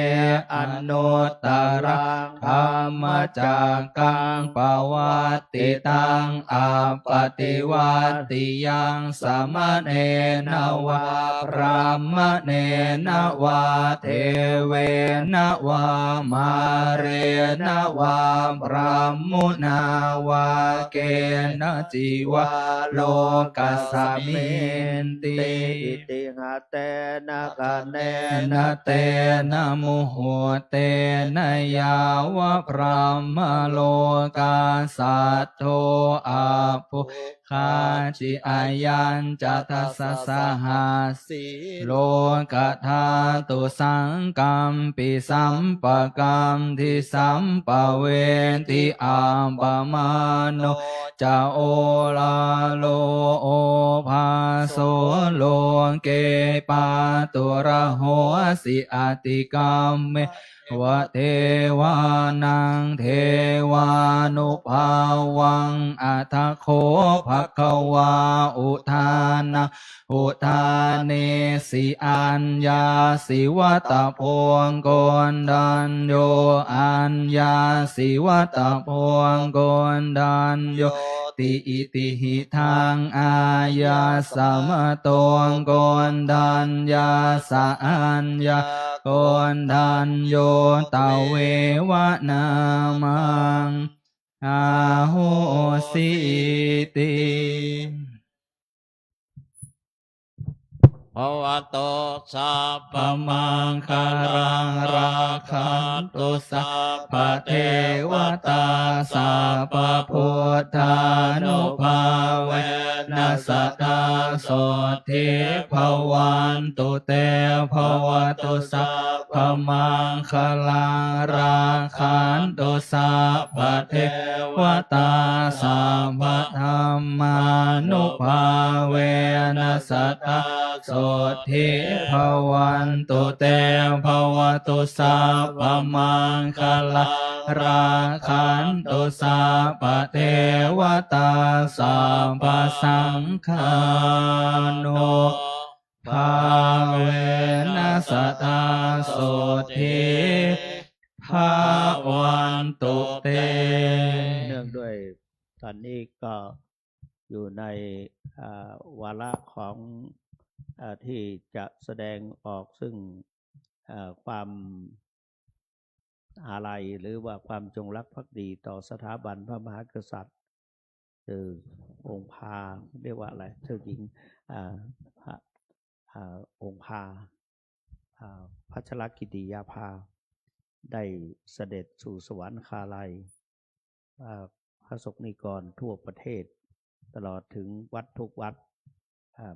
อนุตตรังธรรมจักกังปวัตติตังอาปติวัตติยังสมะเนนวาพระมะเนนวาเทเวนวามาเรนวาพระมุนาวาเกณจิวาโลกัสสมินติติหะเตนะคะเนนะเตนะมุโหเตนะยาวะพระมโลกาสัทโธอาภุ คาจิอายัญจะทัสสะสหัส สี โลกธาตุสังกัมปิสัมปกรรมทิสัมปเวทิอาปมาโนจะโอลาโลโอภาโสโลเกปาตุระโหสิอติกรรมเมวะเทวานังเทวานุภาวังอัทโคภควาอุทานะอุทาเนสิอัญญาสิวัตโพงโกนดันโยอัญญาสิวัตโพงโกนดันโยติอิติหิทางอายาสมะตงโกนดันยาสะอัญญาโกนดันโยตาเววะนามังอาโหสิติ ภวโตสัพพ ปมังคารังราคันตุสัพพเทวตาสัพพพุทธานุภาเวนัสสตาโสทิภวันตุเตภวตุสัพพมังคารังราคันตุสัพพเทวตาสัพพธรรมานุภาเวนัสสตาโสทิภวันตุเตภวตุสัพพมังคลังราคันตุสัพพเทวตาสัพพสังฆานุภาเวนัสสตาโสทิภวันตุเต เนื่องด้วยตอนนี้ก็อยู่ในวาระของที่จะแสดงออกซึ่งความอาลัยหรือว่าความจงรักภักดีต่อสถาบันพระมหากษัตริย์คือองค์พาเรียกว่าอะไรเจ้าหญิงองค์พาพัชรกิติยาภาได้เสด็จสู่สวรรคาลัยพระสงฆ์นิกรทั่วประเทศตลอดถึงวัดทุกวัด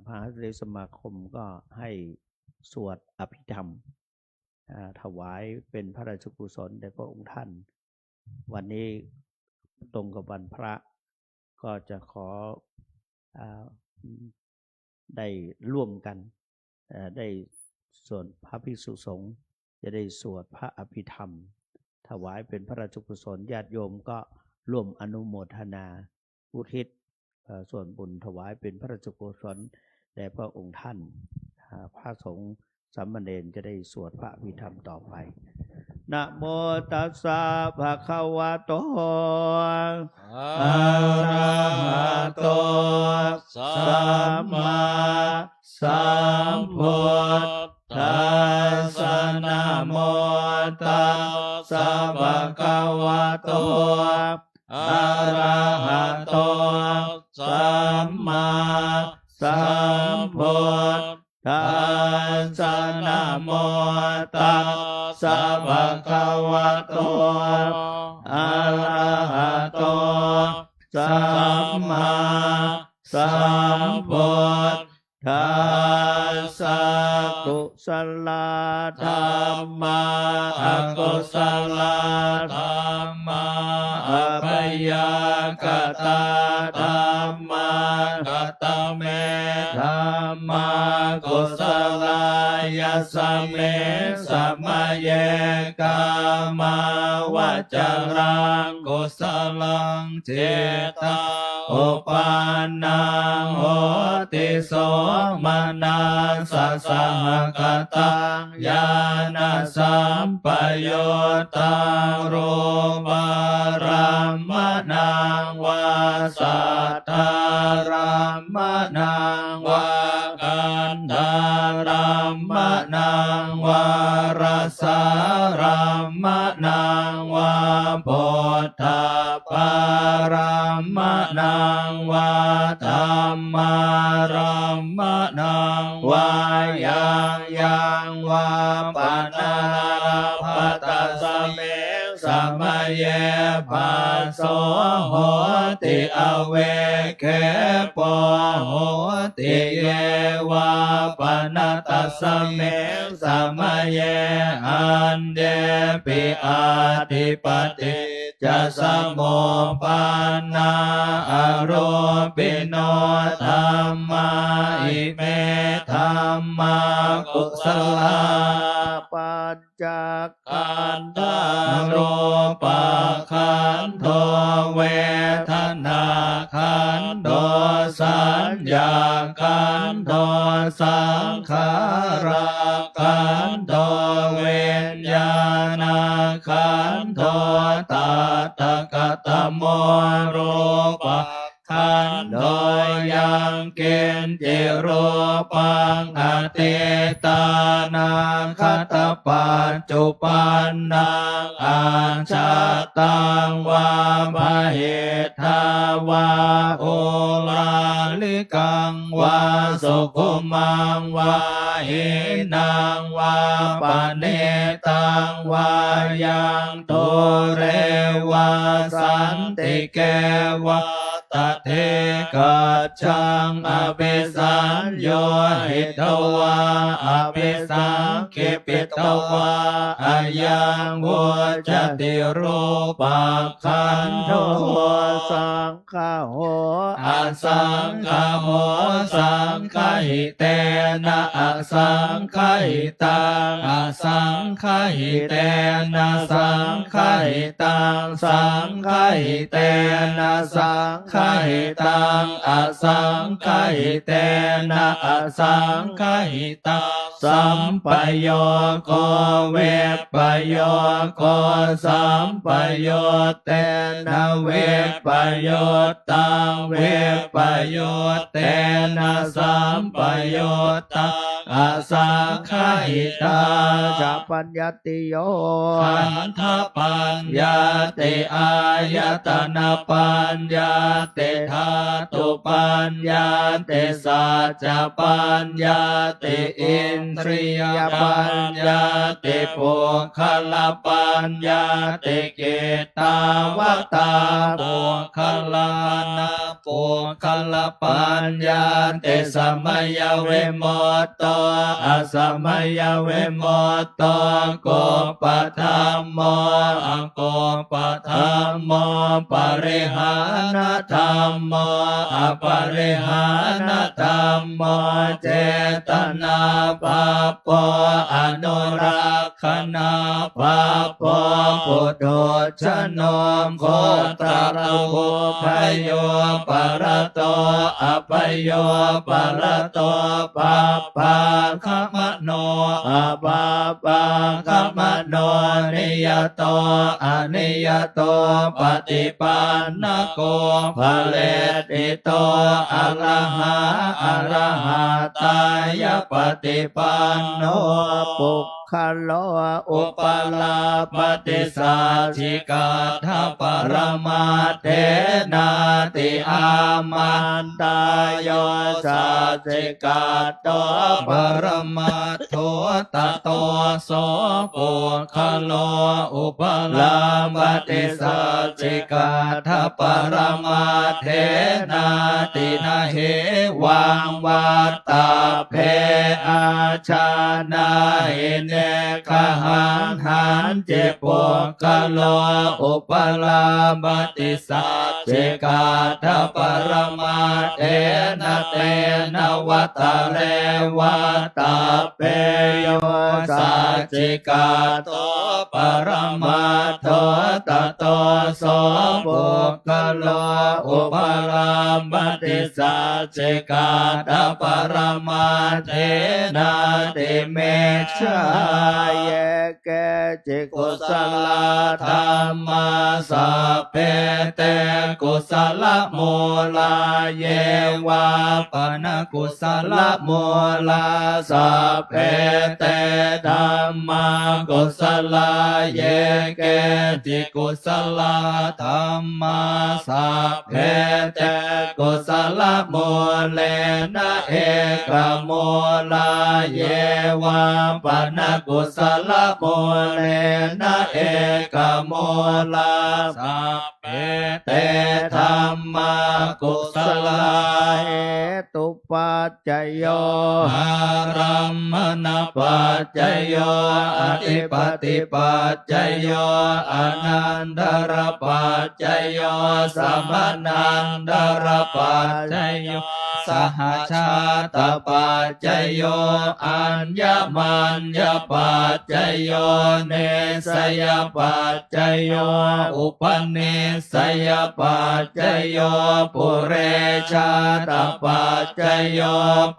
มหาเถรสมาคมก็ให้สวดอภิธรรมถวายเป็นพระราชกุศลแด่พระองค์ท่านวันนี้ตรงกับวันพระก็จะขอได้ร่วมกันได้ส่วนพระภิกษุสงฆ์จะได้สวดพระอภิธรรมถวายเป็นพระราชกุศลญาติโยมก็ร่วมอนุโมทนาอุทิศส่วนบุญถวายเป็นพระราชกุศลแด่พระองค์ท่านพระสงฆ์สามเณรจะได้สวดพระอภิธรรมต่อไปนะโมตัสสะภะคะวะโตอะระหะโตสัมมาสัมพุทธัสสะนะโมตัสสะภะคะวะโตอะระหะโตสัมมาสัมพุทธัสสะนะโมตัสสะภะคะวะโตอะระหะโตสัมมาสัมพุทธัสสะกุศลธรรมะอกุศลธรรมะอัปยากตาธรรมะกตเมธรรมะกุศลายสัมเมสัมมาเยกามาวจารังกุศลังเจตาอุปานังโหติโสมนัสสะสหกตังญาณสัมปโยตังรูปารามนังวาสัทธารามนังวากันธารามนังวารสารามนังวาโพธปารามนังวาธรรมารามนังวายังวาปนาภัตตสเมสัมเย ปัสโสโหติอเวเคปโหติเยวาปนัตสสเมสมเยอันเดปิอาทิปติจะสมโมปันนาอโรปิโนธัมมาอิเมธัมมากุศลาปัญจขันธาโรปะขันโทเวทนาขันโทสัญญาขันโทสังขาราขันโทเวิญญาณขันโทตัตตะกตโมโรปะขันโดยยังเกณฑ์จิรูปังอติตานังคตปัจจุปันนังอาชาตังวาภเหทาวาโอลาลิกังวาสุขุมังวาหินังวาปเนตังวายังโตเรวาสันติเกวาตเทกัจจังอภิสัญโยหิตวาอภิสังคิปิตวาอายังวุจติรูปังขันโทสังฆาโหอสังฆโหสังฆหิเตนะอสังฆหิตังอสังฆหิเตนะสังฆหิตังสังฆหิเตนะสังฆหิตังอสังฆหิเตนะอสังฆหิตังสัมปโยโกเวปโยโกสัมปโยเตนะเวปโยตังเวปโยเตนะสัมปโยตังอสังฆหิตังจะปัญญติโยขันธปัญญาติอายตนะปัญญาติธาตุปัญญาติสัจจปัญญาติอินทรียปัญญาติปุคลปัญญาติเกตาวตาปุคลานาปุคลปัญญาติสมัยเวโมตโตอสมัยเวโมตโตโกปะธัมโมอโกปะธัมโมปริหานธัมโมอปริหานธัมโมเจตนาปะปะอนุรักขณาปะปะปุถุชนมโคตรภูพโยปรโตอปโยปรโตปะปะขมโนอปะปะขมโนนิยโตอนิยโตปฏิปันนโกภเลติโตอะระหะอะระหะตายปฏิปันโนปุคคโลอุปลาปฏิสัจจิกาทปรมาเทนาติอามันตายโยสัจจิกาโตปรมาโทตโตโสปุคคโลอุปลาปฏิสัจจิกาทปรมาเทนาตินะเหวังวัตตาเพอาชานาหิเนกหังหันเจปุคโลอุปลาปฏิสัจจิกาทปรมาเทนะเตนะวัตเลวัตตาเปโยสัจจิกาโตปรมาโทตโตโสปุคโลอุปลาปฏิสัจจิกาทปรมาเทนะติเมชายเกจิกุศลธรรมสัพเพเตกุศลมูลาเยวาปนกุศลมูลาสัพเพเตธัม มมากุศลาเยเกจิกุศลาธรรมาสัพเพเตกุศลมูเลนะเอกมูลาเยวาปนกุศลมูเลนะเอกมูลาสัพเพเตธรรมากุศลาเหตุปัจจโย อารัมมณปัจจโยอธิปติปัจจโยอนันตรปัจจโยสัมมนันตรปัจจโยสหชาตปัจจโยอัญญมัญญปัจจโยเนสยปัจจโยอุปนิสยปัจจโยปุเรชาตปัจจโย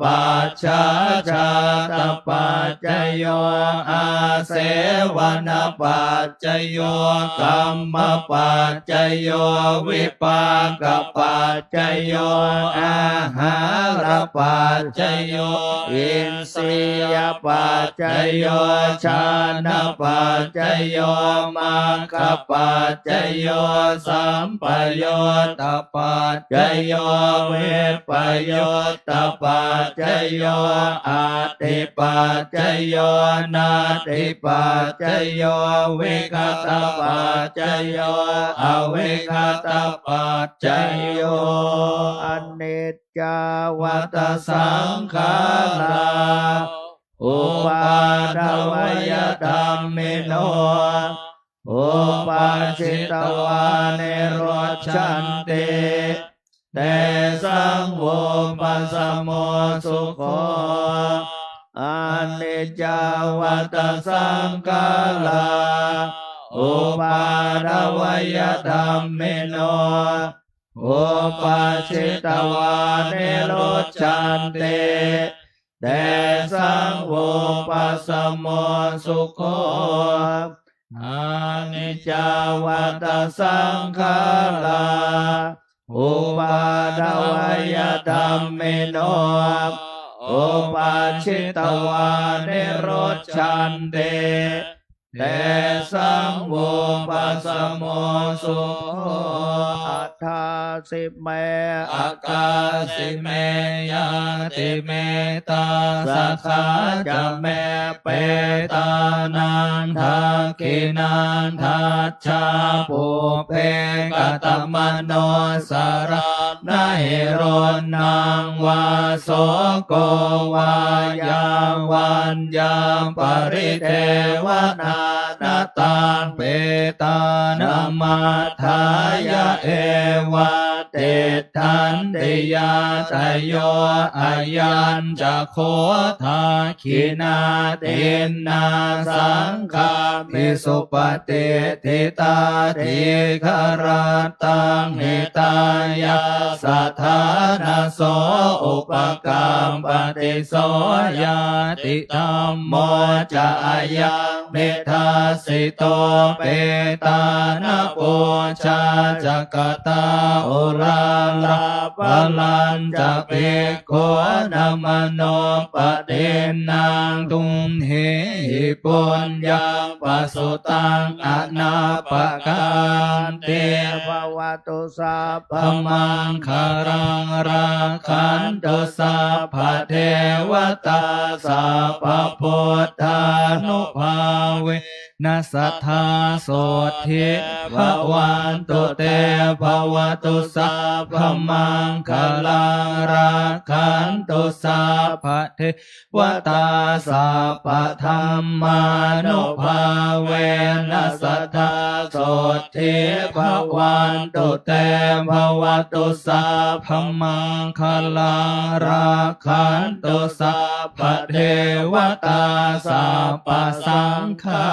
ปัจฉาชาตปัจจโยอาเสวนปัจจโยกัมมปัจจโยวิปากปัจจโยอาหารปัจจโยอินทรียปัจจโยชานะปัจจโยมังคปัจจโยสัมปโยตปัจจโยเวปโยตปัจจโยอาติปัจจโยนาติปัจจโยวิคตปัจจโยอวิคตปัจจโยอนิจจาวั วั ต ต สั สั ง ง ขา ขา รา ราอุปาทวยธรรมิโนอุปาชิตวานิโรชันติเตสังโวปัสสโมสุโขอนิจจาวัตสังขาราอุปาทวยธรรมิโนอุปาชิตวานิโรชันติเตสังโวปัสสโมสุโขอานิจจาวัตสังขาราอุปาทวยธรรมิโนอุปาชิตวานิโรชันติเตสังโวปัสสโมสุโข อัฏฐาสิเม อากาสิเมยาติเมตาสะขาจะเมเปตานังทักขินังทัจฉาปุเพกตมโนสารนาหิโรนังวาโสโกวายาวันยามปริเทวนานาตังเปตานามาทายะเอวะเตทันติยาตโยอายัญจะโคทาคินาเตนาสังฆามิสุปฏิทิตาทิคารตังหิตายาสัทธานาโสอุปกรรมปฏิโสยาติธัมโมจะอายังเมธาสิโตเปตานาปูชาจักตาโอราลาปลัญจะเปโกนามโนปเทนังตุมเหหิปุญญาปสุตังอนาปกันเต ภวตุสัพพ พมังคารังราคันตุสัพพะเทวตาสัพพะพุทธานุภาเวนัสสัทธาโสทิภวันตุเตภวตุสัพพมังคารังราคันตุสัพพะเทวตาสัพพะธรรมานุภาเวนัสสัทธาโสทิภวันตุเตภวตุสัพพมังคลังราคันตุสัพพะเทวตาสัพพสังฆา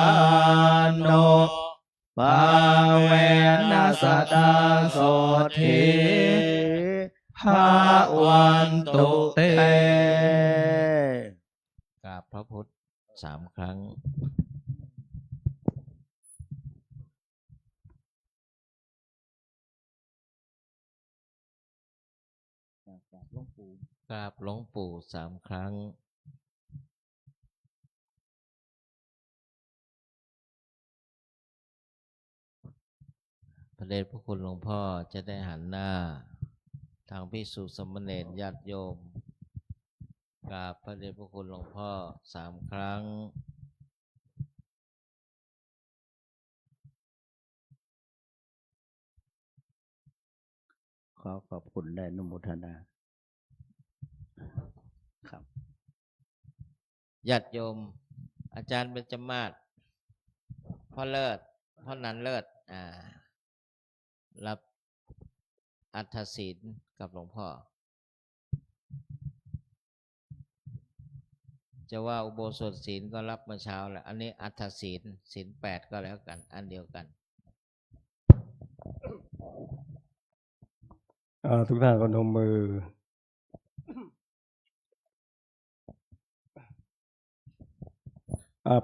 นุภาเวนัสสัทธาโสทิภวันตุเต กราบพระพุทธ3 ครั้งกราบหลวงปู่3 ครั้ง พระเดชพระคุณหลวงพ่อจะได้หันหน้าทางภิกษุสามเณรญาติโยมกราบพระเดชพระคุณหลวงพ่อ3 ครั้งขอขอบคุณและอนุโมทนาครับ ญาติโยมอาจารย์เบญจมาศพ่อเลิศพ่อนันเลิศรับอัฐศีลกับหลวงพ่อจะว่าอุโบสถศีลก็รับเมื่อเช้าแหละอันนี้อัฐศีลศีล8ก็แล้วกันอันเดียวกันทุกท่านก็นมมือ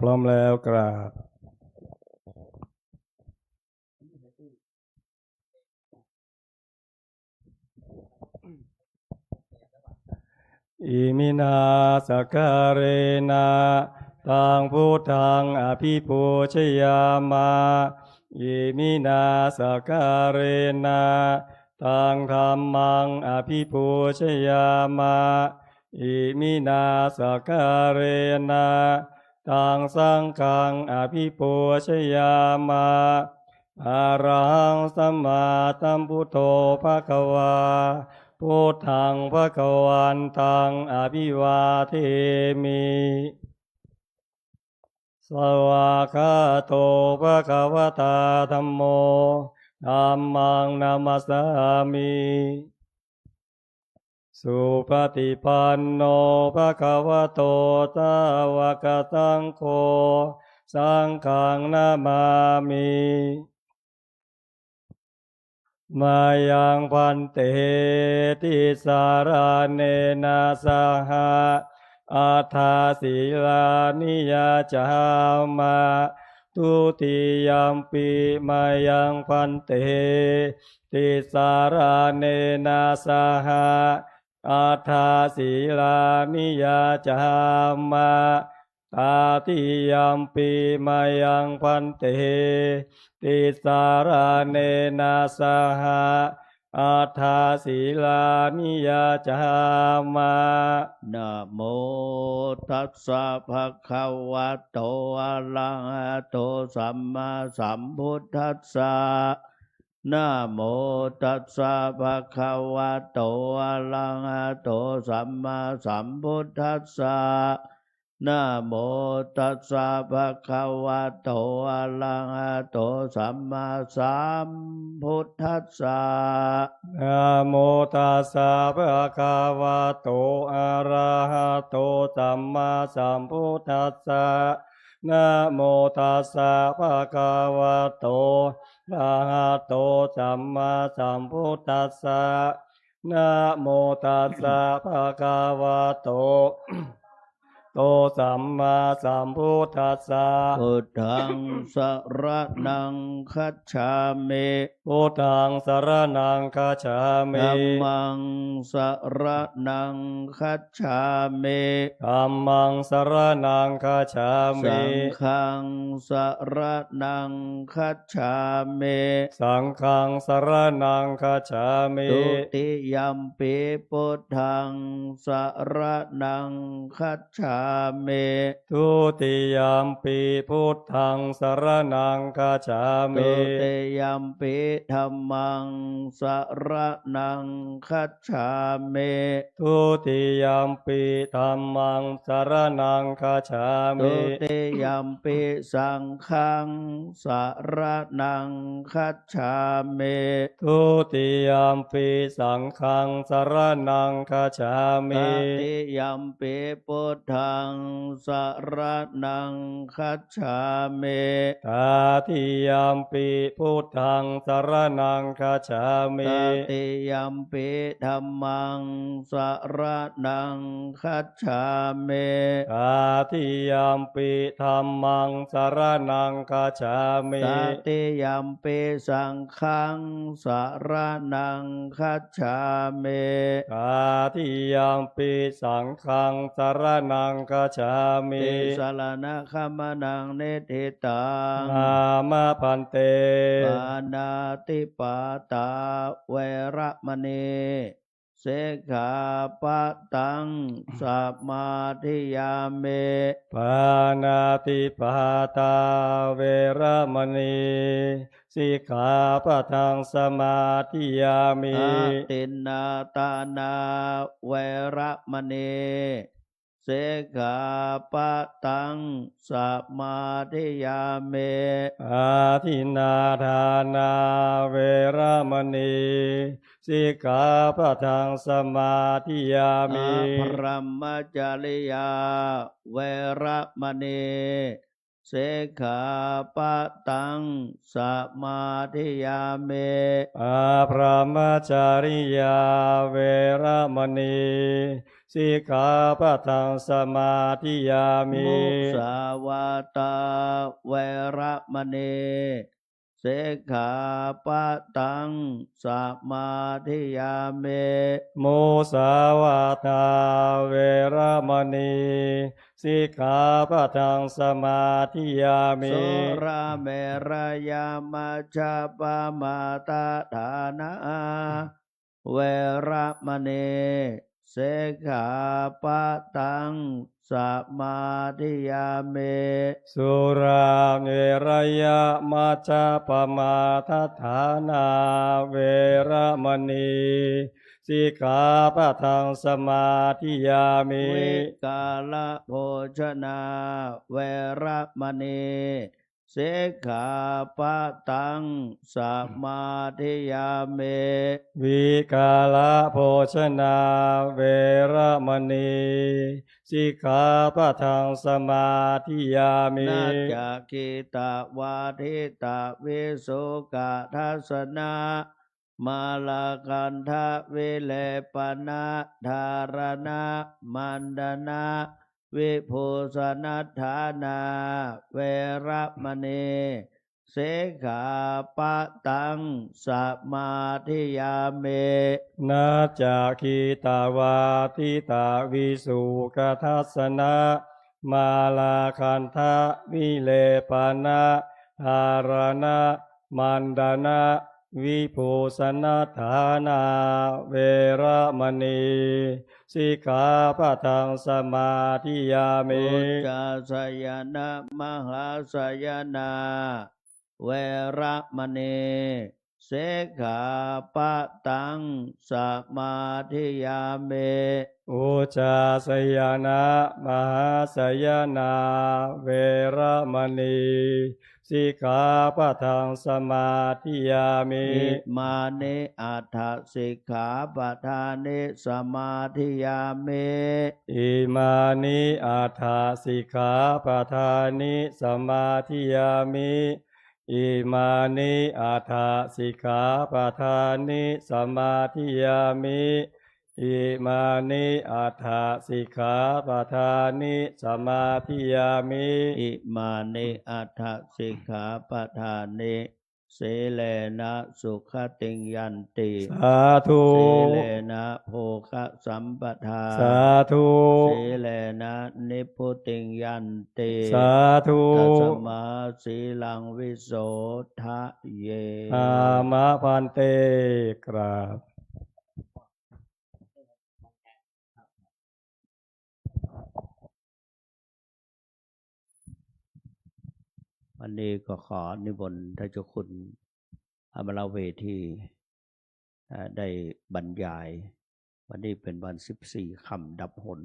พร้อมแล้วกราบอิมินาสการเรนะตังพุทธังอภิปูชยามาอิมินาสการเรนะตังธัมมังอภิปูชยามาอิมินาสการเรนะตังสังฆังอภิปูชยามาอะระหังสัมมาสัมพุทโธภควาพุทธังภควันตังอภิวาเทมิสวากขาโตภควตาธัมโมธัมมังนามัสสามิสุปฏิปันโนภควโตสาวกสังโฆสังฆังนามามิมายังพันเตติสารเนนะสหะอัฏฐาศิลานิยาจามาทุติยัมปิมายังพันเตติสารเนนะสหะอัฏฐาศิลานิยาจามาตาติยัมปิมายังพันเตติสารเนนะสหะอัฏฐาศิลานิยาจามานะโมตัสสะภะคะวะโตอะระหะโตสัมมาสัมพุทธัสสะนะโมตัสสะภะคะวะโตอะระหะโตสัมมาสัมพุทธัสสะนะโมตัสสะภะคะวะโตอะระหะโตสัมมาสัมพุทธัสสะนะโมตัสสะภะคะวะโตอะระหะโตสัมมาสัมพุทธัสสะนะโมตัสสะภะคะวะโตอะระหะโตสัมมาสัมพุทธัสสะนะโมตัสสะภะคะวะโตโตสัมมาสัมพุทธัสสะพุทธังสรณังคัจฉามิพุทธังสรณังคัจฉามิธัมมังสรณังคัจฉามิธัมมังสรณังคัจฉามิสังฆังสรณังคัจฉามิสังฆังสรณังคัจฉามิตุติยัมปิพุทธังสรณังคัจฉามิทุติยัมปิพุทธังสรณังคัจฉามิทุติยัมปิธัมมังสรณังคัจฉามิทุติยัมปิธัมมังสรณังคัจฉามิทุติยัมปิสังฆังสรณังคัจฉามิทุติยัมปิสังฆังสรณังคัจฉามิตติยัมปิพุทธังสรณังคัจฉามิตติยัมปิพุทธังสรณังคัจฉามิตติยัมปิธัมมังสรณังคัจฉามิตติยัมปิธัมมังสรณังคัจฉามิตติยัมปิสังฆังสรณังคัจฉามิตติยัมปิสังฆังสรณัง กัจฉามิ ติสรณะขมนังนิทิตัง อามะพันเต ปานาติปาตาเวระมณีสิกขาปะตังสัมมาทิยามิ ปานาติปาตาเวระมณีสิกขาปะทังสมาธิยามิ อาตินนาตานาเวระมณีสิกขาปะตังสัมมาทิยามิ อาทินนาทานาเวระมณีสิกขาปะทังสมาธิยามิ อภรหมจริยาเวระมณีสิกขาปะตังสัมมาทิยามิ อาพระมจาริยาเวระมณีสิกขาปะทังสมาธิยามิ มุสาวาตาเวระมณีสิกขาปะตังสัมมาทิยามิ มุสาวาทาเวระมณีสิกขาปะทังสมาธิยามิ สุราเมรยามัจจปมาตาฐานะเวระมณีสิกขาปะตังสัมมาทิยามิ สุราเมรยมัจจปมาทัฏฐานาเวระมณีสิกขาปะทังสมาธิยามิ วิกาลโภชนาเวระมณีสิกขาปะตังสัมมาทิยามิ วิกาลโภชนาเวระมณีสิกขาปะทังสมาธิยามิ นาจากกิตาวาทิตาวิสุกาทัสนะมาลากันทะวิเลปนะธารณะมันดนะวิภูสนัฏฐานาเวระมณีสิกขาปะตังสัมมาทิยามิ นาจากขีตาวาทิตาวิสุกทัสสนะมาลาคันทะวิเลปนะธารณะมันดานะวิภูสนัฏฐานาเวระมณีสิกขาปะทังสมาธิยามิ อุจจาสยนะมหาสยนาเวระมณีสิกขาปะตังสัมมาทิยามิ อุจจาสยนะมหาสยนาเวระมณีสิกขาปะทังสมาธิยามิ อิมานิอัฏฐสิกขาปะทานิสมาธิยามิ อิมานิอาถาสิกขาปะทานิสมาธิยามิอิมานิอาถาสิกขาปะทานิสมาธิยามิอิมานิอาถาสิกขาปะทานิสมาธิยามิ อิมานิอัฏฐสิกขาปะทานิสีเลนะสุขติงยันติ สาธุ สีเลนะโภคะสัมปทา สาธุ สีเลนะนิพพุติงยันติ สาธุ ตัสมาสีลังวิโสทะเย อามะพันเตกราบ วันนี้ก็ขอนิมนต์ท่านเจ้าคุณอมรเวทีได้บรรยาย วันนี้เป็นวัน14ค่ำดับหน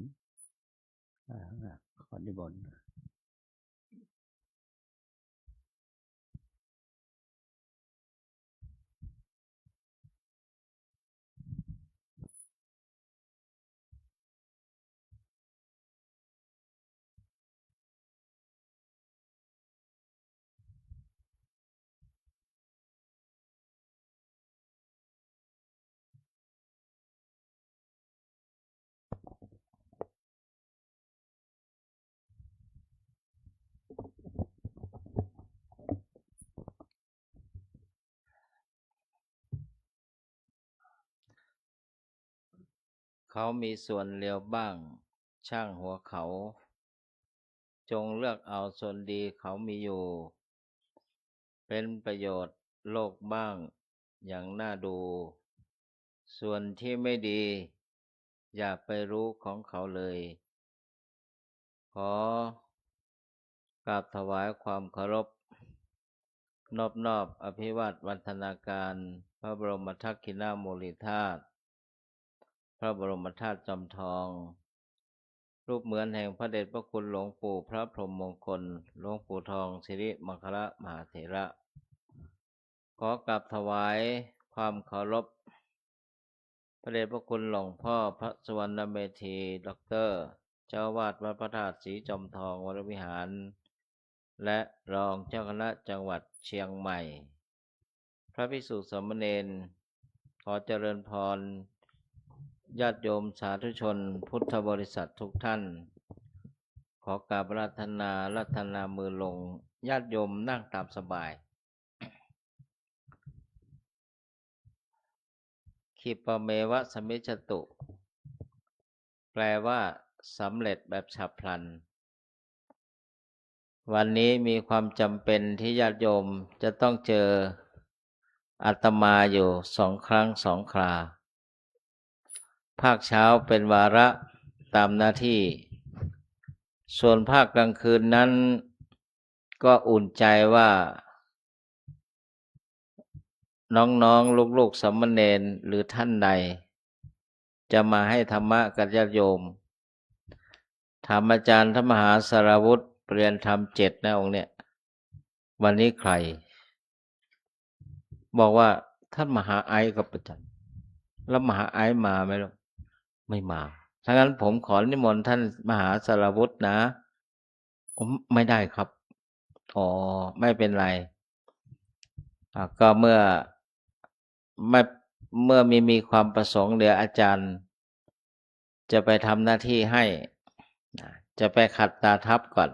ขอนิมนต์ เขามีส่วนเลียวบ้าง ช่างหัวเขา จงเลือกเอาส่วนดีเขามีอยู่ เป็นประโยชน์โลกบ้างอย่างน่าดู ส่วนที่ไม่ดี อย่าไปรู้ของเขาเลย ขอกราบถวายความเคารพนอบอภิวาทวันธนาการพระบรมทักษิณาโมลีธาตุพระบรมธาตุจอมทอง รูปเหมือนแห่งพระเดชพระคุณหลวงปู่พระพรหมมงคลหลวงปู่ทองสิริมังคละมหาเถระ ขอกราบถวายความเคารพพระเดชพระคุณหลวงพ่อพระสุวรรณเมธีด็อกเตอร์เจ้าอาวาสวัดพระธาตุศรีจอมทองวรวิหาร และรองเจ้าคณะจังหวัดเชียงใหม่ พระภิกษุสามเณรขอเจริญพรญาติโยมสาธุชนพุทธบริษัททุกท่าน ขอกราบรัตนามือลงญาติโยมนั่งตามสบายคิปะเมวะสมมิจฉตุ แปลว่าสำเร็จแบบฉับพลัน วันนี้มีความจำเป็นที่ญาติโยมจะต้องเจออาตมาอยู่2 ครั้ง 2 ครา ภาคเช้าเป็นวาระตามหน้าที่ ส่วนภาคกลางคืนนั้นก็อุ่นใจว่าน้องๆลูกๆสามเณรหรือท่านใดจะมาให้ธรรมะกับญาติโยมถามอาจารย์ธรรมหาสารวุฒิเรียนธรรม7นะองค์เนี่ยวันนี้ใครบอกว่าท่านมหาไอซ์กับอาจารย์แล้วมหาไอซ์มาไหมล่ะไม่มาถ้างั้นผมขอนิมนต์ท่านมหาสารวุฒินะผมไม่ได้ครับอ๋อไม่เป็นไรก็เมื่อมีความประสงค์เดี๋ยวอาจารย์จะไปทำหน้าที่ให้จะไปขัดตาทับก่อน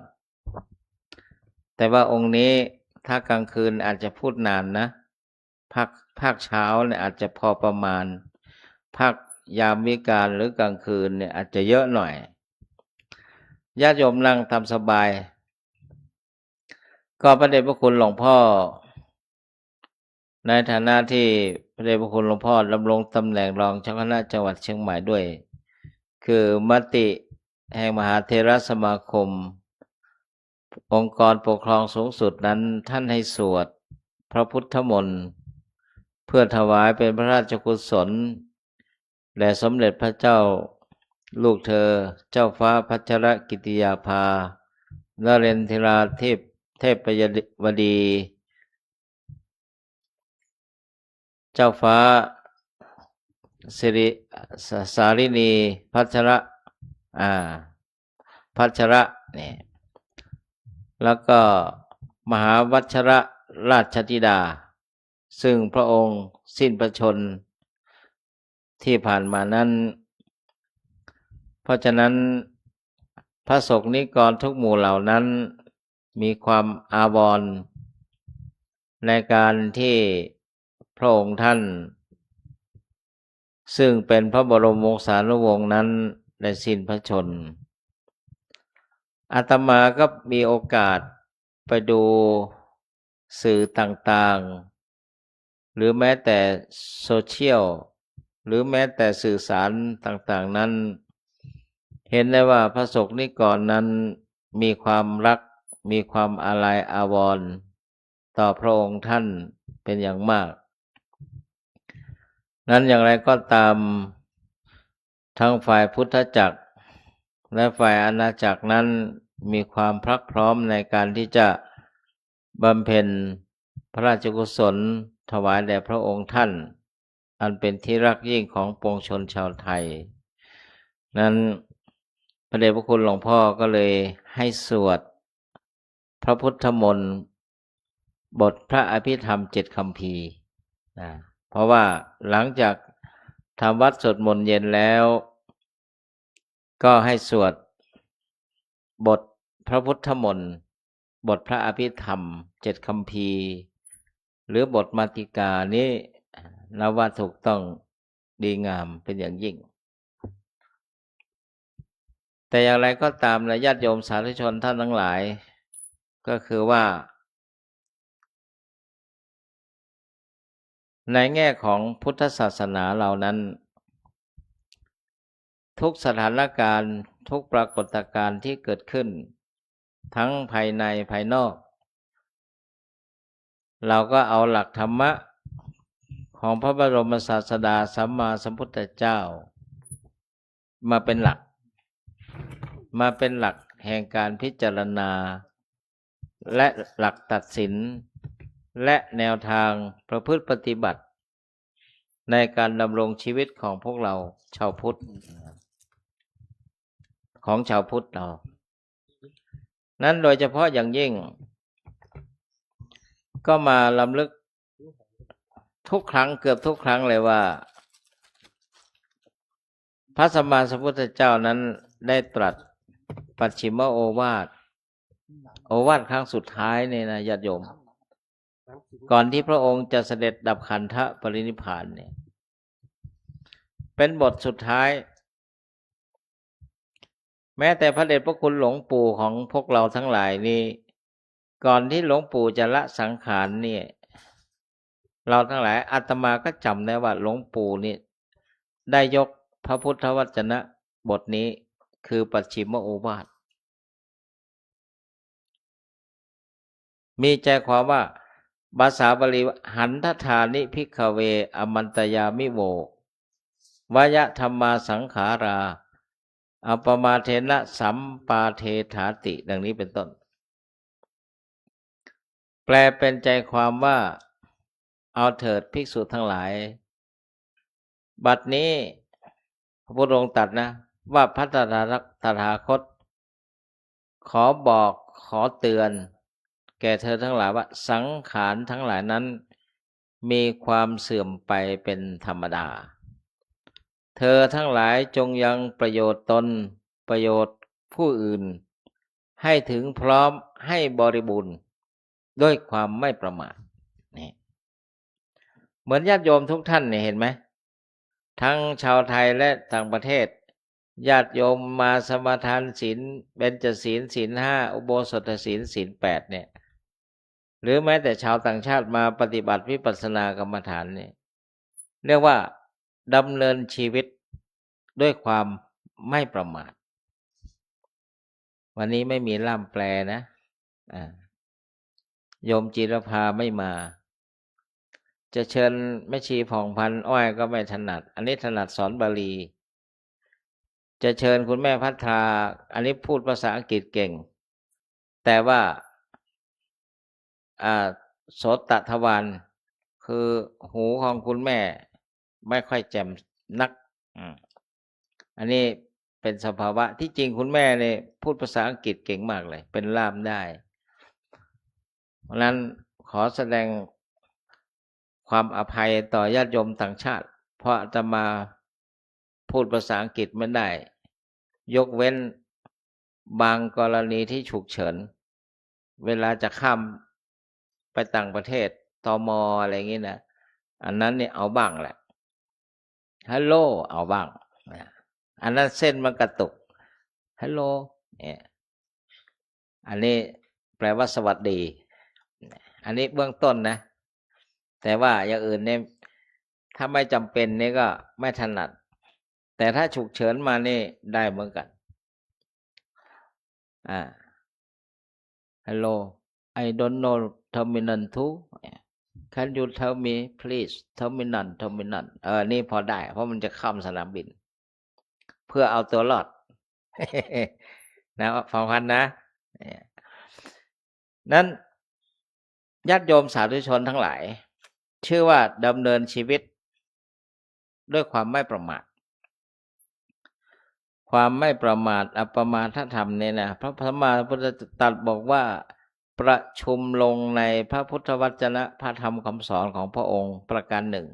แต่ว่าองค์นี้ถ้ากลางคืนอาจจะพูดนานนะภาคเช้าเนี่ยอาจจะพอประมาณภาคยามวิกาลหรือกลางคืนเนี่ยอาจจะเยอะหน่อยญาติโยมนั่งทำสบายก็พระเดชพระคุณหลวงพ่อในฐานะที่พระเดชพระคุณหลวงพ่อดำรงตำแหน่งรองเจ้าคณะจังหวัดเชียงใหม่ด้วยคือมติแห่งมหาเถรสมาคมองค์กรปกครองสูงสุดนั้นท่านให้สวดพระพุทธมนต์เพื่อถวายเป็นพระราชกุศลแด่สมเด็จพระเจ้าลูกเธอเจ้าฟ้าพัชรกิติยาภานเรนทราเทพยวดีเจ้าฟ้าสิริสารินีพัชระเนี่ยแล้วก็มหาวัชรราชธิดาซึ่งพระองค์สิ้นพระชนม์ที่ผ่านมานั้นเพราะฉะนั้นพระสงฆ์นิกรทุกหมู่เหล่านั้นมีความอาวรณ์ในการที่พระองค์ท่านซึ่งเป็นพระบรมวงศานุวงศ์นั้นได้สิ้นพระชนม์อาตมาก็มีโอกาสไปดูสื่อต่างๆหรือแม้แต่โซเชียลหรือแม้แต่สื่อสารต่างๆนั้นเห็นได้ว่าพระสงฆ์นิกรนั้นมีความรักมีความอาลัยอาวรณ์ต่อพระองค์ท่านเป็นอย่างมากนั้นอย่างไรก็ตามทั้งฝ่ายพุทธจักรและฝ่ายอาณาจักรนั้นมีความพรักพร้อมในการที่จะบำเพ็ญพระราชกุศลถวายแด่พระองค์ท่านอันเป็นที่รักยิ่งของปวงชนชาวไทยนั้นพระเดชพระคุณหลวงพ่อก็เลยให้สวดพระพุทธมนต์บทพระอภิธรรม7 คัมภีร์เพราะว่าหลังจากทำวัดสวดมนต์เย็นแล้วก็ให้สวดบทพระพุทธมนต์บทพระอภิธรรม7 คัมภีร์หรือบทมาติกานี้นับว่าถูกต้องดีงามเป็นอย่างยิ่ง แต่อย่างไรก็ตามนะญาติโยมสาธุชนท่านทั้งหลายก็คือว่าในแง่ของพุทธศาสนาเรานั้นทุกสถานการณ์ทุกปรากฏการณ์ที่เกิดขึ้นทั้งภายในภายนอกเราก็เอาหลักธรรมะของพระบรมศาสดาสัมมาสัมพุทธเจ้ามาเป็นหลักแห่งการพิจารณาและหลักตัดสินและแนวทางประพฤติปฏิบัติในการดำรงชีวิตของพวกเราชาวพุทธเรานั้นโดยเฉพาะอย่างยิ่งก็มาลำลึกทุกครั้งเกือบทุกครั้งเลยว่าพระสัมมาสัมพุทธเจ้านั้นได้ตรัสปัจฉิมโอวาทครั้งสุดท้ายเนี่ยนะญาติโยมก่อนที่พระองค์จะเสด็จดับขันธปรินิพพานเนี่ยเป็นบทสุดท้ายแม้แต่พระเดชพระคุณหลวงปู่ของพวกเราทั้งหลายนี่ก่อนที่หลวงปู่จะละสังขารเนี่ยเราทั้งหลายอาตมาก็จำได้ว่าหลวงปู่นี่ได้ยกพระพุทธวจนะบทนี้คือปัจฉิมโอวาทมีใจความว่าภาษาบาลีหันทธานิภิกขเวอมันตยามิโววยธรรมาสังขาราอปมาเทนะสัมปาเทถาติดังนี้เป็นต้นแปลเป็นใจความว่าเอาเถิดภิกษุทั้งหลายบัดนี้พระพุทธองค์ตรัสนะว่าพระตถาคตขอบอกขอเตือนแก่เธอทั้งหลายว่าสังขารทั้งหลายนั้นมีความเสื่อมไปเป็นธรรมดาเธอทั้งหลายจงยังประโยชน์ตนประโยชน์ผู้อื่นให้ถึงพร้อมให้บริบูรณ์ด้วยความไม่ประมาทนี่เหมือนญาติโยมทุกท่านเนี่ยเห็นไหมทั้งชาวไทยและต่างประเทศญาติโยมมาสมาทานศีลเบญจศีลศีล5อุโบสถศีลศีล8เนี่ยหรือแม้แต่ชาวต่างชาติมาปฏิบัติวิปัสสนากรรมฐานเนี่ยเรียกว่าดำเนินชีวิตด้วยความไม่ประมาทวันนี้ไม่มีล่ามแปลนะโยมจิรภาไม่มาจะเชิญแม่ชีผ่องพันธุ์อ้อยก็ไม่ถนัดอันนี้ถนัดสอนบาลีจะเชิญคุณแม่พัทราอันนี้พูดภาษาอังกฤษเก่งแต่ว่าโสตทวารคือหูของคุณแม่ไม่ค่อยแจ่มนักอันนี้เป็นสภาวะที่จริงคุณแม่เนี่ยพูดภาษาอังกฤษเก่งมากเลยเป็นล่ามได้เพราะนั้นขอแสดงความอภัยต่อญาติโยมต่างชาติเพราะอาตมาพูดภาษาอังกฤษไม่ได้ยกเว้นบางกรณีที่ฉุกเฉินเวลาจะข้ามไปต่างประเทศตม.อะไรอย่างนี้นะอันนั้นเนี่ยเอาบ้างแหละฮัลโหลเอาบ้างอันนั้นเส้นมันกระตุกฮัลโหลเนี่ยอันนี้แปลว่าสวัสดีอันนี้เบื้องต้นนะแต่ว่าอย่างอื่นเนี่ยถ้าไม่จำเป็นนี่ก็ไม่ถนัดแต่ถ้าฉุกเฉินมานี่ได้เหมือนกันHello I don't know terminal 2 Can you tell me please terminal นี่พอได้เพราะมันจะข้ามสนามบินเพื่อเอาตัวรอด นะฟังพันนะนั้นญาติโยมสาธุชนทั้งหลายชื่อว่าดำเนินชีวิตด้วยความไม่ประมาทความไม่ประมาทอัปปมาทธรรมเนี่ยนะพระสัมมาสัมพุทธเจ้าตรัสบอกว่าประชุมลงในพระพุทธวจนะพระธรรมคำสอนของพระองค์ประการหนึ่ง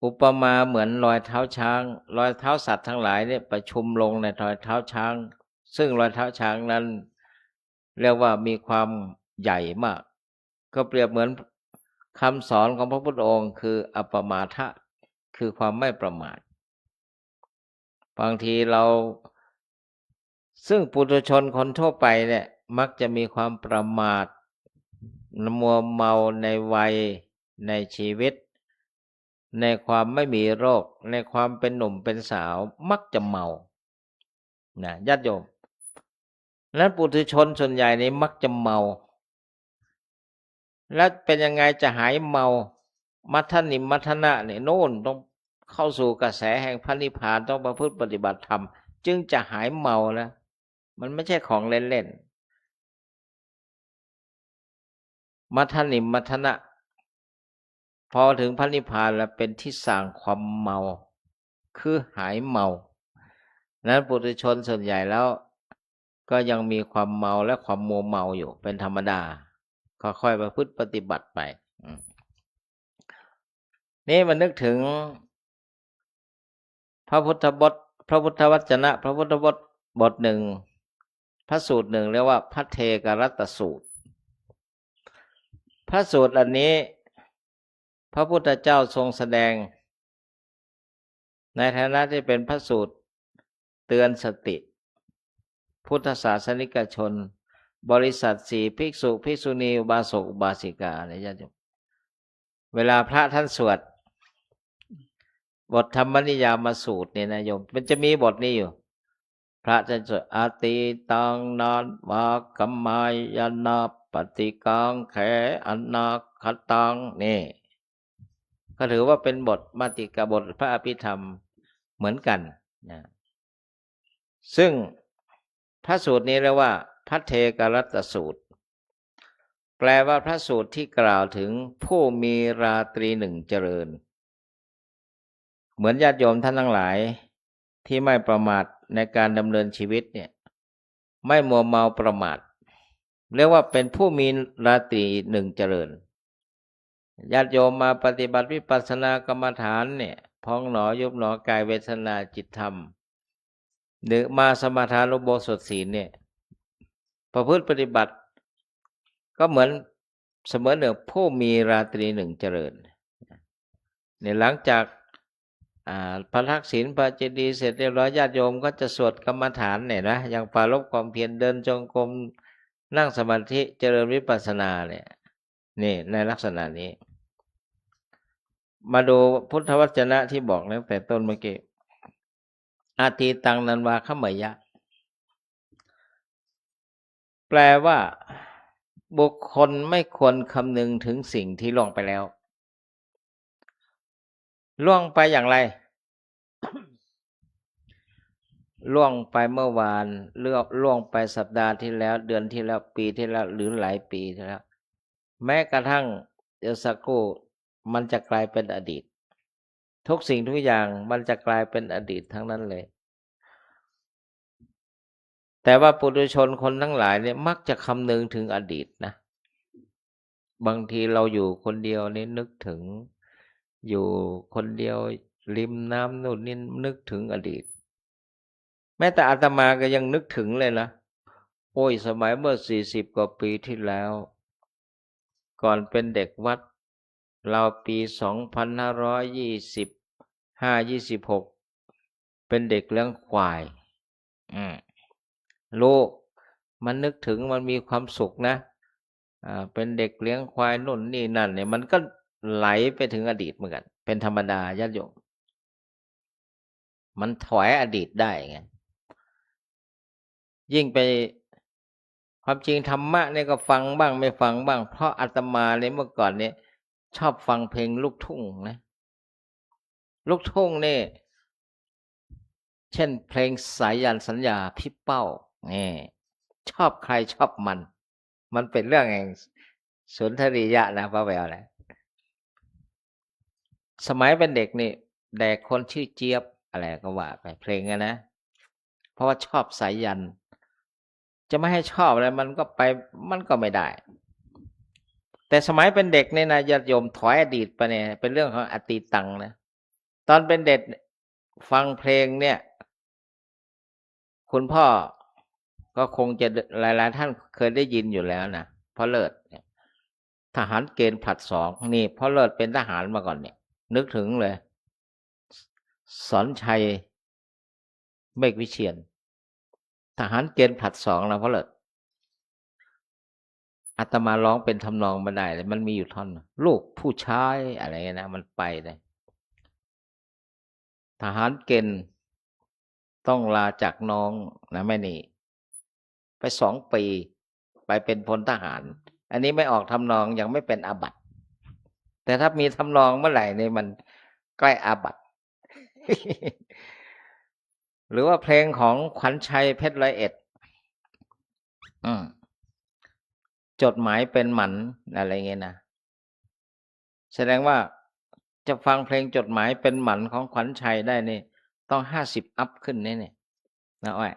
อุปมาเหมือนรอยเท้าช้างรอยเท้าสัตว์ทั้งหลายเนี่ยประชุมลงในรอยเท้าช้างซึ่งรอยเท้าช้างนั้นเรียกว่ามีความใหญ่มากก็เปรียบเหมือนคำสอนของพระพุทธองค์คืออัปปมาทะคือความไม่ประมาทบางทีเรา ซึ่งปุถุชนคนทั่วไปเนี่ยมักจะมีความประมาทมัวเมาในวัยในชีวิตในความไม่มีโรคในความเป็นหนุ่มเป็นสาวมักจะเมานะญาติโยมนั้นปุถุชนส่วนใหญ่นี้มักจะเมาแล้วเป็นยังไงจะหายเมามัทธนิมมัทนะเนี่ยโน่นต้องเข้าสู่กระแสแห่งพระนิพพานต้องประพฤติปฏิบัติธรรมจึงจะหายเมานะมันไม่ใช่ของเล่นๆมัทธนิมมัทนะพอถึงพระนิพพานแล้วเป็นที่สั่งความเมาคือหายเมานั้นปุถุชนส่วนใหญ่แล้วก็ยังมีความเมาและความมัวเมาอยู่เป็นธรรมดาค่อยๆประพฤติปฏิบัติไปนี่มันนึกถึงพระพุทธบทพระพุทธวจนะพระพุทธบทบทหนึ่งพระสูตรหนึ่งเรียกว่าพระเทกรัตตสูตรพระสูตรอันนี้พระพุทธเจ้าทรงแสดงในฐานะที่เป็นพระสูตรเตือนสติพุทธศาสนิกชนบริษัทสี่ภิกษุภิกษุณีอุบาสกอุบาสิกาเนี่ยญาติโยมเวลาพระท่านสวดบทธรรมนิยามสูตรเนี่ยนะโยมมันจะมีบทนี้อยู่พระท่านสวดอาติตังนานวากัมมายนาปฏิกังแขอนาคตังนี่ก็ถือว่าเป็นบทมาติกาบทพระอภิธรรมเหมือนกันนะซึ่งพระสูตรนี้เรียกว่าพระเทกรัตตสูตรแปลว่าพระสูตรที่กล่าวถึงผู้มีราตรีหนึ่งเจริญเหมือนญาติโยมท่านทั้งหลายที่ไม่ประมาทในการดำเนินชีวิตเนี่ยไม่มัวเมาประมาทเรียกว่าเป็นผู้มีราตรีหนึ่งเจริญญาติโยมมาปฏิบัติวิปัสสนากรรมฐานเนี่ยพองหนอยุบหนอกายเวทนาจิตธรรมหรือมาสมาทานอุโบสถศีลเนี่ยประพฤติปฏิบัติก็เหมือนเสมือนหนึ่งผู้มีราตรีหนึ่งเจริญเนี่ยหลังจากพระทักษิณพระเจดีย์เสร็จเรียบร้อยญาติโยมก็จะสวดกรรมฐานเนี่ยนะอย่างปรารภความเพียรเดินจงกรมนั่งสมาธิเจริญวิปัสสนาเนี่ยนี่ในลักษณะนี้มาดูพุทธวจนะที่บอกตั้งแต่ต้นเมื่อกี้อาทิตังนันวาขมยะแปลว่าบุคคลไม่ควรคำนึงถึงสิ่งที่ล่วงไปแล้วล่วงไปอย่างไร ล่วงไปเมื่อวานล่วงไปสัปดาห์ที่แล้วเดือนที่แล้วปีที่แล้วหรือหลายปีที่แล้วแม้กระทั่งเดี๋ยวสักครู่มันจะกลายเป็นอดีตทุกสิ่งทุกอย่างมันจะกลายเป็นอดีตทั้งนั้นเลยแต่ว่าปุถุชนคนทั้งหลายเนี่ยมักจะคำนึงถึงอดีตนะบางทีเราอยู่คนเดียวนี่นึกถึงอยู่คนเดียวริมน้ำนู่นนี่นึกถึงอดีตแม้แต่อาตมาก็ยังนึกถึงเลยนะโอ้ยสมัยเมื่อ40 กว่าปีที่แล้วก่อนเป็นเด็กวัดเราปี2526เป็นเด็กเลี้ยงควายลูกมันนึกถึงมันมีความสุขนะเป็นเด็กเลี้ยงควายนู่นนี่นั่นเนี่ยมันก็ไหลไปถึงอดีตเหมือนกันเป็นธรรมดาญาติโยมมันถอยอดีตได้ไงยิ่งไปความจริงธรรมะเนี่ยก็ฟังบ้างไม่ฟังบ้างเพราะอาตมาเนี่ยเมื่อก่อนเนี่ยชอบฟังเพลงลูกทุ่งนะลูกทุ่งนี่เช่นเพลงสายันสัญญาพี่เป้านี่ชอบใครชอบมันเป็นเรื่องแห่งสุนทรียะนะป้าแววแหละสมัยเป็นเด็กนี่แดกคนชื่อเจี๊ยบอะไรก็ว่าไปเพลงนะเพราะว่าชอบสายันจะไม่ให้ชอบอะไรมันก็ไปมันก็ไม่ได้แต่สมัยเป็นเด็กเนี่ยนะญาติโยมถอยอดีตไปเนี่ยเป็นเรื่องของอตีตังนะตอนเป็นเด็กฟังเพลงเนี่ยคุณพ่อก็คงจะหลายๆท่านเคยได้ยินอยู่แล้วนะพ่อเลิศทหารเกณฑ์ผลัด2นี่พ่อเลิศเป็นทหารมาก่อนเนี่ยนึกถึงเลยสอนชัยเมฆวิเชียร ทหารเกณฑ์ผลัดสองนะเพราะเลยอาตมาร้องเป็นทำนองไม่ได้เลยมันมีอยู่ท่อนลูกผู้ชายอะไรเงี้ยนะมันไปเลยทหารเกณฑ์ต้องลาจากน้องนะแม่นี่ไป2 ปีไปเป็นพลทหารอันนี้ไม่ออกทำนองยังไม่เป็นอาบัติแต่ถ้ามีทำนองเมื่อไหร่นี่มันใกล้อาบัติ หรือว่าเพลงของขวัญชัยเพชรร้อยเอ็ดจดหมายเป็นหมันอะไรเงี้ยนะแสดงว่าจะฟังเพลงจดหมายเป็นหมันของขวัญชัยได้นี่ต้อง50 อัพขึ้นนี่นะอ้อย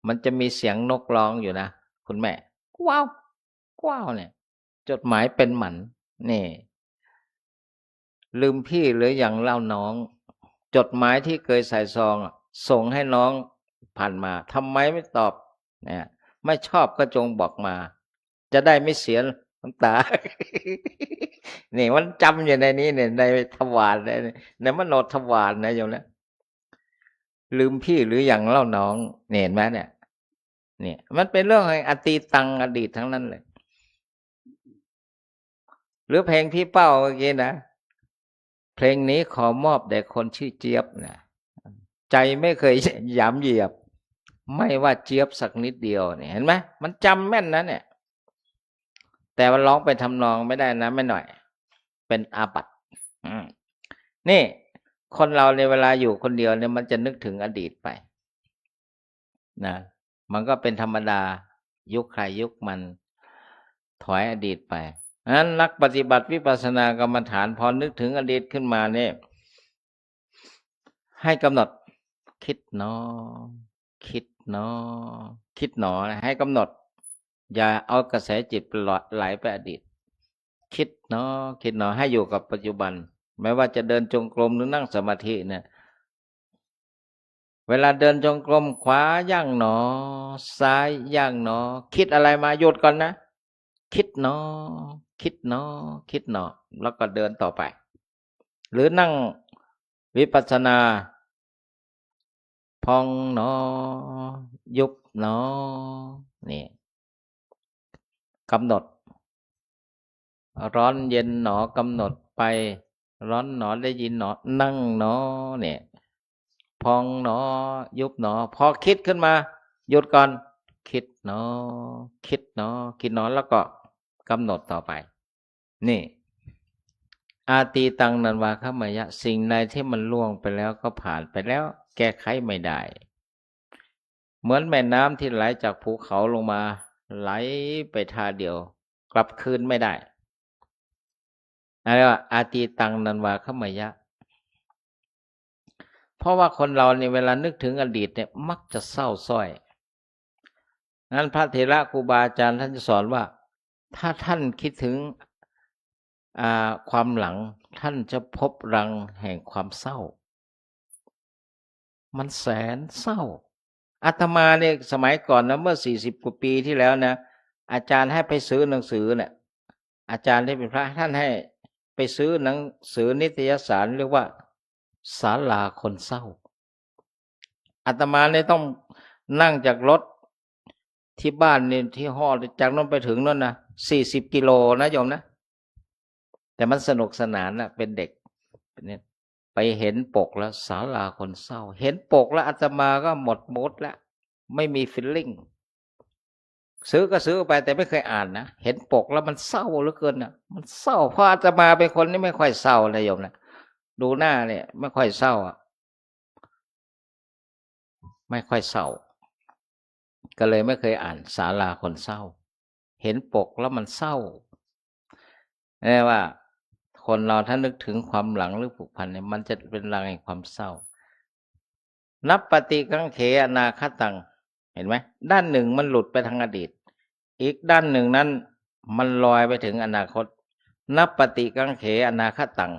มันจะมีเสียงนกร้องอยู่นะคุณแม่ว้าวว้าวเนี่ยจดหมายเป็นหมันนี่ลืมพี่หรืออย่างเล่าน้องจดหมายที่เคยใส่ซองส่งให้น้องผ่านมาทำไมไม่ตอบเนี่ยไม่ชอบก็จงบอกมาจะได้ไม่เสียน้ำตา นี่มันจำอยู่ในนี้เนี่ยในทวารในมโนทวารนะโยมนะลืมพี่หรืออย่างเล่าน้องเนี่ยเห็นไหมเนี่ยมันเป็นเรื่องแห่งอดีตังอดีตทั้งนั้นเลยหรือเพลงพี่เป้าเมื่อกี้นะเพลงนี้ขอมอบแด่คนชื่อเจี๊ยบนะใจไม่เคยหยามเหยียบไม่ว่าเจี๊ยบสักนิดเดียวเนี่ยเห็นไหมมันจำแม่นนะเนี่ยแต่ว่าร้องไปทำนองไม่ได้นะไม่หน่อยเป็นอาบัตินี่คนเราในเวลาอยู่คนเดียวเนี่ยมันจะนึกถึงอดีตไปนะมันก็เป็นธรรมดายุคใครยุคมันถอยอดีตไปนั้นนักปฏิบัติวิปัสสนากรรมฐานพอนึกถึงอดีตขึ้นมาเนี่ยให้กำหนดคิดหนอคิดหนอคิดหนอให้กำหนดอย่าเอากระแสจิตไหลไปอดีตคิดหนอคิดหนอให้อยู่กับปัจจุบันไม่ว่าจะเดินจงกรมหรือนั่งสมาธิเนี่ยเวลาเดินจงกรมขวาย่างหนอซ้ายย่างหนอคิดอะไรมาหยุดก่อนนะคิดหนอคิดหนอคิดหนอแล้วก็เดินต่อไปหรือนั่งวิปัสสนาพองหนอยุบหนอนี่กำหนดร้อนเย็นหนอกำหนดไปร้อนหนอได้ยินหนอนั่งหนอเนี่ยพองหนอยุบหนอพอคิดขึ้นมาหยุดก่อนคิดหนอคิดหนอคิดหนอแล้วก็กำหนดต่อไปนี่อาตีตังนันวาคมยะสิ่งใดที่มันล่วงไปแล้วก็ผ่านไปแล้วแก้ไขไม่ได้เหมือนแม่น้ำที่ไหลจากภูเขาลงมาไหลไปท่าเดียวกลับคืนไม่ได้อะไรว่าอาตีตังนันวาคมยะเพราะว่าคนเราในเวลานึกถึงอดีตเนี่ยมักจะเศร้าส้อยนั้นพระเถระครูบาอาจารย์ท่านจะสอนว่าถ้าท่านคิดถึงความหลังท่านจะพบรังแห่งความเศร้ามันแสนเศร้าอาตมาเนี่ยสมัยก่อนนะเมื่อ40 กว่าปีที่แล้วนะอาจารย์ให้ไปซื้อหนังสือเนี่ยอาจารย์ที่เป็นพระท่านให้ไปซื้อหนังสือนิตยสารเรียกว่าศาลาคนเศร้าอาตมาเนี่ยต้องนั่งจากรถที่บ้านเนี่ยที่หอจากนั้นไปถึงนั่นนะ40 กิโลนะโยมนะแต่มันสนุกสนานนะเป็นเด็กเนี่ยไปเห็นปกแล้วศาลาคนเศร้าเห็นปกแล้วอาตมาก็หมดมูดแล้วไม่มีฟีลลิ่งซื้อก็ซื้อไปแต่ไม่เคยอ่านนะเห็นปกแล้วมันเศร้าเหลือเกินนะมันเศร้าเพราะอาตมาเป็นคนที่ไม่ค่อยเศร้านะโยมนะดูหน้าเนี่ยไม่ค่อยเศร้าไม่ค่อยเศร้าก็เลยไม่เคยอ่านศาลาคนเศร้าเห็นปกแล้วมันเศร้าแน่ว่าคนเราถ้านึกถึงความหลังหรือผูกพันเนี่ยมันจะเป็นรังแห่งความเศร้านับปฏิกังเขอนาคตังเห็นไหมด้านหนึ่งมันหลุดไปทางอดีตอีกด้านหนึ่งนั้นมันลอยไปถึงอนาคตนับปฏิกังเขอนาคตัง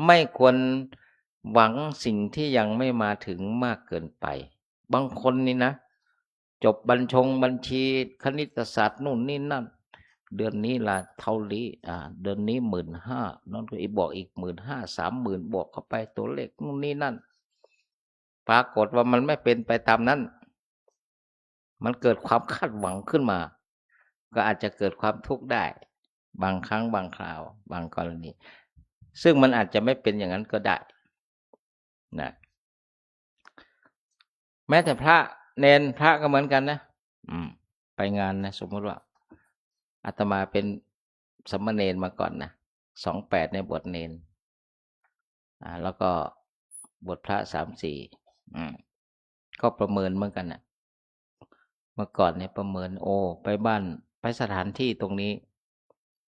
ไม่ควรหวังสิ่งที่ยังไม่มาถึงมากเกินไปบางคนนี่นะจบบัญชีคณิตศาสตร์นู่นนี่นั่นเดือนนี้ละเท่านี้เดือนนี้15,000นั่นก็อีกบอกอีก15,000 30,000บวกเข้าไปตัวเลขนู่นนี่นั่นไป ปรากฏว่ามันไม่เป็นไปตามนั้น มันเกิดความคาดหวังขึ้นมา ก็อาจจะเกิดความทุกข์ได้บางครั้งบางคราวบางกรณี ซึ่งมันอาจจะไม่เป็นอย่างนั้นก็ได้นะแม้แต่พระเนนพระก็เหมือนกันนะไปงานนะสมมติว่าอาตมาเป็นสมณเณรมาก่อนนะ28ในบวชเนนแล้วก็บวชพระ34ก็ประเมินเหมือนกันนะเมื่อก่อนเนี่ยประเมินไปบ้านไปสถานที่ตรงนี้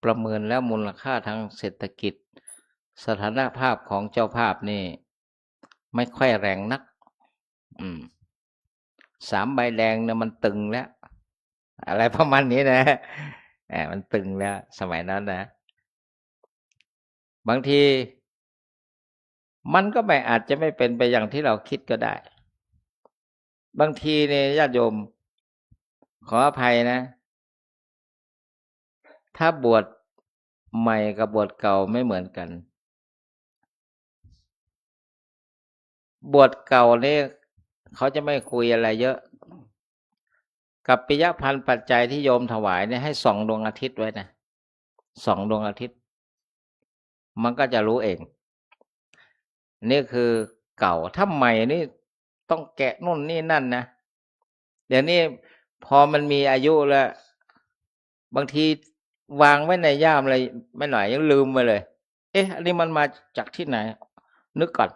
ประเมินแล้วมูลค่าทางเศรษฐกิจสถานภาพของเจ้าภาพนี่ไม่ค่อยแรงนัก3 ใบแดงเนี่ยมันตึงแล้วอะไรประมาณนี้นะมันตึงแล้วสมัยนั้นนะบางทีมันก็ไม่อาจจะไม่เป็นไปอย่างที่เราคิดก็ได้บางทีเนี่ยญาติโยมขออภัยนะถ้าบวชใหม่กับบวชเก่าไม่เหมือนกันบวชเก่าเนี่ยเขาจะไม่คุยอะไรเยอะกับปิยพันธ์ปัจจัยที่โยมถวายเนี่ยให้ส่องดวงอาทิตย์ไว้นะส่องดวงอาทิตย์มันก็จะรู้เองนี่คือเก่าถ้าใหม่นี่ต้องแกะนู่นนี่นั่นนะเดี๋ยวนี้พอมันมีอายุแล้วบางทีวางไว้ในย่ามอะไรไม่หน่อยยังลืมไปเลยอันนี้มันมาจากที่ไหนนึกก่อน